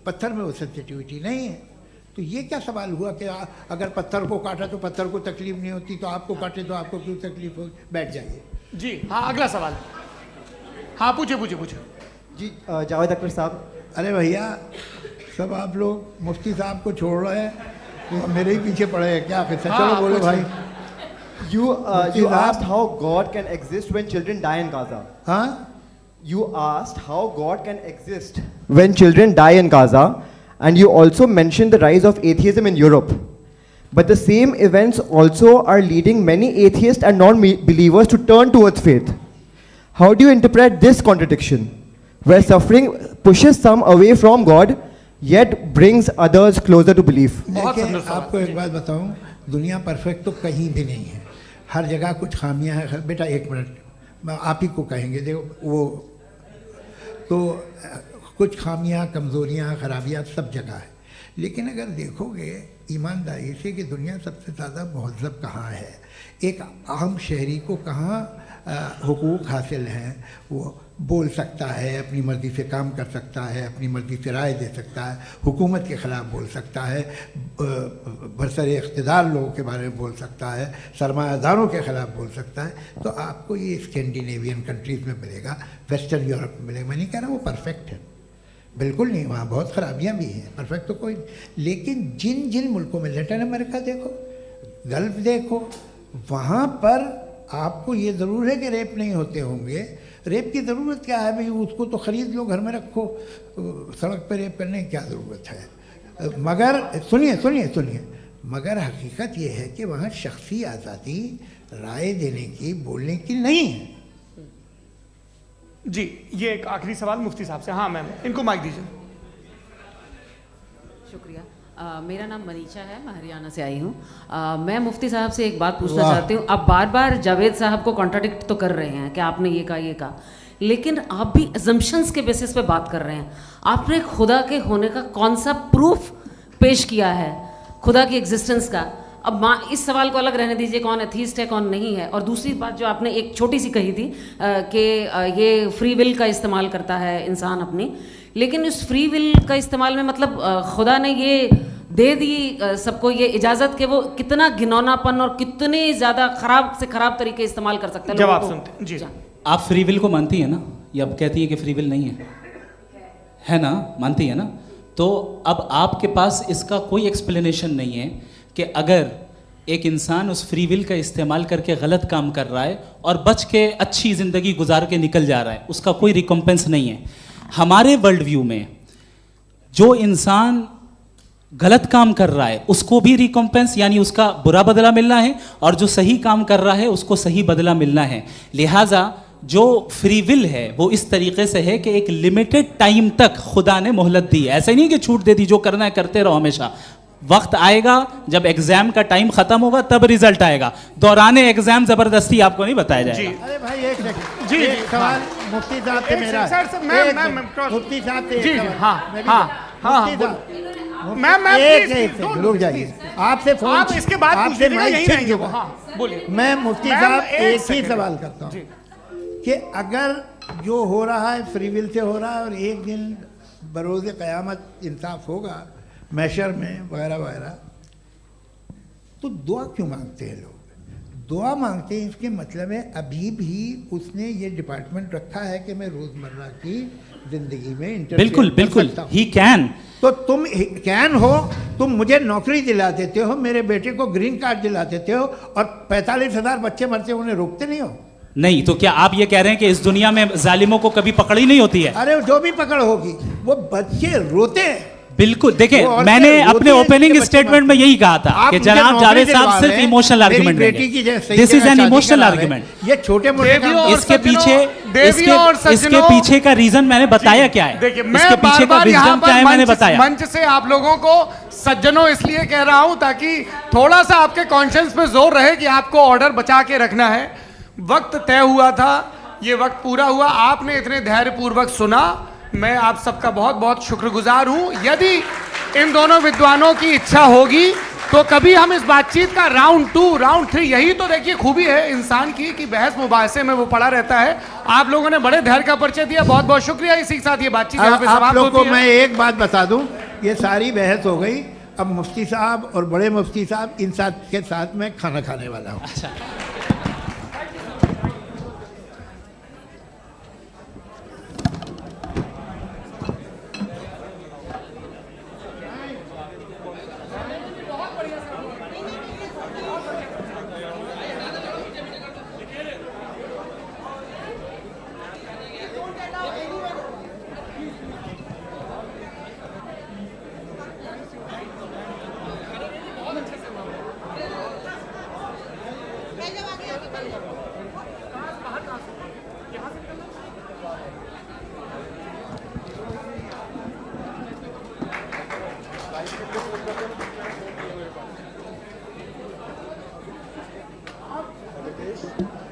पत्थर में वो सेंसिटिविटी नहीं है। तो ये क्या सवाल हुआ कि अगर पत्थर को काटा तो पत्थर को तकलीफ नहीं होती, तो आपको काटे तो आपको क्यों तकलीफ हो? बैठ जाइए। जी हाँ अगला सवाल। हाँ पूछे जी जावेद अख्तर साहब। अरे भैया सब आप लोग मुफ्ती साहब को छोड़ रहे हैं, तो मेरे ही पीछे पड़े हैं क्या? फिर चलो बोलो भाई। You asked how God can exist when children die in Gaza. Huh? You asked how God can exist when children die in Gaza, and you also mentioned the rise of atheism in Europe. But the same events also are leading many atheists and non-believers to turn towards faith. How do you interpret this contradiction, where suffering pushes some away from God, yet brings others closer to belief? देखिए आपको एक बात बताऊं, दुनिया perfect तो कहीं भी नहीं है, हर जगह कुछ खामियां हैं। बेटा एक मिनट आप ही को कहेंगे, देखो वो तो कुछ खामियां, कमज़ोरियां, खराबियां सब जगह है। लेकिन अगर देखोगे ईमानदारी से कि दुनिया सबसे ज़्यादा महज़ब कहाँ है, एक आम शहरी को कहाँ हुकूक हासिल हैं, वो बोल सकता है, अपनी मर्ज़ी से काम कर सकता है, अपनी मर्ज़ी से राय दे सकता है, हुकूमत के ख़िलाफ़ बोल सकता है, बरसरे इक़्तिदार लोगों के बारे में बोल सकता है, सरमायादारों के ख़िलाफ़ बोल सकता है। तो आपको ये स्कैंडिनेवियन कंट्रीज़ में मिलेगा, वेस्टर्न यूरोप में मिलेगा। मैं नहीं कह रहा वो परफेक्ट है, बिल्कुल नहीं, वहाँ बहुत ख़राबियाँ भी हैं, परफेक्ट तो कोई। लेकिन जिन जिन मुल्कों में, लैटिन अमेरिका देखो, गल्फ़ देखो, वहाँ पर आपको ये ज़रूर है कि रेप नहीं होते होंगे। रेप की ज़रूरत क्या है भाई? उसको तो ख़रीद लो, घर में रखो, सड़क पर रेप करने की क्या ज़रूरत है? मगर सुनिए, मगर हकीकत ये है कि वहाँ शख्सी आज़ादी राय देने की, बोलने की नहीं है। जी ये एक आखिरी सवाल मुफ्ती साहब से। हाँ मैम, इनको माइक दीजिए। शुक्रिया। मेरा नाम मनीषा है, मैं हरियाणा से आई हूँ। मैं मुफ्ती साहब से एक बात पूछना चाहती हूँ। आप बार बार जावेद साहब को कॉन्ट्राडिक्ट तो कर रहे हैं कि आपने ये कहा, लेकिन आप भी अजम्पशंस के बेसिस पे बात कर रहे हैं। आपने खुदा के होने का कौन सा प्रूफ पेश किया है, खुदा की एग्जिस्टेंस का? अब इस सवाल को अलग रहने दीजिए, कौन एथीस्ट है कौन नहीं है। और दूसरी बात जो आपने एक छोटी सी कही थी कि ये फ्री विल का इस्तेमाल करता है इंसान अपनी, लेकिन उस फ्री विल का इस्तेमाल में मतलब खुदा ने ये दे दी सबको ये इजाज़त कि वो कितना घिनौनापन और कितने ज़्यादा ख़राब से ख़राब तरीके इस्तेमाल कर सकते हैं। जवाब सुनते जी। आप फ्री विल को मानती है ना, या अब कहती है कि फ्री विल नहीं है ना, मानती है ना? तो अब आपके पास इसका कोई एक्सप्लेनेशन नहीं है कि अगर एक इंसान उस फ्री विल का इस्तेमाल करके गलत काम कर रहा है और बच के अच्छी ज़िंदगी गुजार के निकल जा रहा है, उसका कोई रिकम्पेंस नहीं है। हमारे वर्ल्ड व्यू में जो इंसान गलत काम कर रहा है उसको भी रिकम्पेंस यानी उसका बुरा बदला मिलना है, और जो सही काम कर रहा है उसको सही बदला मिलना है। लिहाजा जो फ्री विल है वो इस तरीके से है कि एक लिमिटेड टाइम तक खुदा ने मोहलत दी है। ऐसा नहीं कि छूट दे दी, जो करना है करते रहो हमेशा। वक्त आएगा जब एग्जाम का टाइम खत्म होगा तब रिजल्ट आएगा, दौराने एग्जाम जबरदस्ती आपको नहीं बताया जाएगा। अरे भाई एक सेकंड, जी एक सवाल मुफ्ती साहब से मेरा, मुफ्ती साहब से जी एक हाँ सवाल। हाँ हाँ, मुफ्ती साहब, मैं एक सेकंड रुक जाइए, आपसे फोन, आप इसके बाद पूछ आपसे लीजिएगा, यहीं रहेंगे वो। हाँ बोलिए। मैं मुफ्ती साहब एक ही सवाल करता हूँ कि अगर जो हो रहा है फ्री विल से हो रहा है और एक दिन बरोज़ क़यामत इंसाफ होगा मैशर में वगैरह वगैरह, तो दुआ क्यों मांगते हैं लोग? दुआ मांगते हैं इसके मतलब है अभी भी उसने ये डिपार्टमेंट रखा है कि मैं रोज़मर्रा की ज़िंदगी में बिल्कुल बिल्कुल ही कैन। तो तुम कैन हो, तुम मुझे नौकरी दिला देते हो, मेरे बेटे को ग्रीन कार्ड दिला देते हो, और 45,000 बच्चे मरते उन्हें रोकते नहीं हो। नहीं तो क्या आप ये कह रहे हैं कि इस दुनिया में जालिमों को कभी पकड़ ही नहीं होती है? अरे जो भी पकड़ होगी वो बच्चे रोते हैं। बिल्कुल, देखिए मैंने अपने ओपनिंग स्टेटमेंट में यही कहा था कि जनाब जावेद साहब सिर्फ इमोशनल आर्गुमेंट देंगे। This is an emotional argument. ये छोटे मोटे इसके पीछे का रीजन मैंने बताया क्या है, इसके पीछे का विजडम क्या है मैंने बताया। मंच से आप लोगों को सज्जनों इसलिए कह रहा हूं ताकि थोड़ा सा आपके कॉन्शियंस पे जोर रहे कि आपको ऑर्डर बचा के रखना है। वक्त तय हुआ था, ये वक्त पूरा हुआ, आपने इतने धैर्यपूर्वक सुना, मैं आप सबका बहुत बहुत शुक्रगुजार हूं। यदि इन दोनों विद्वानों की इच्छा होगी तो कभी हम इस बातचीत का राउंड 2, राउंड 3, यही तो देखिए खूबी है इंसान की कि बहस मुबाहसे में वो पड़ा रहता है। आप लोगों ने बड़े धैर्य का परिचय दिया, बहुत बहुत शुक्रिया। इसी के साथ ये बातचीत यहाँ पे समाप्त होती है। मैं एक बात बता दूं, ये सारी बहस हो गई, अब मुफ्ती साहब और बड़े मुफ्ती साहब इन के साथ में खाना खाने वाला हूँ। अच्छा। आप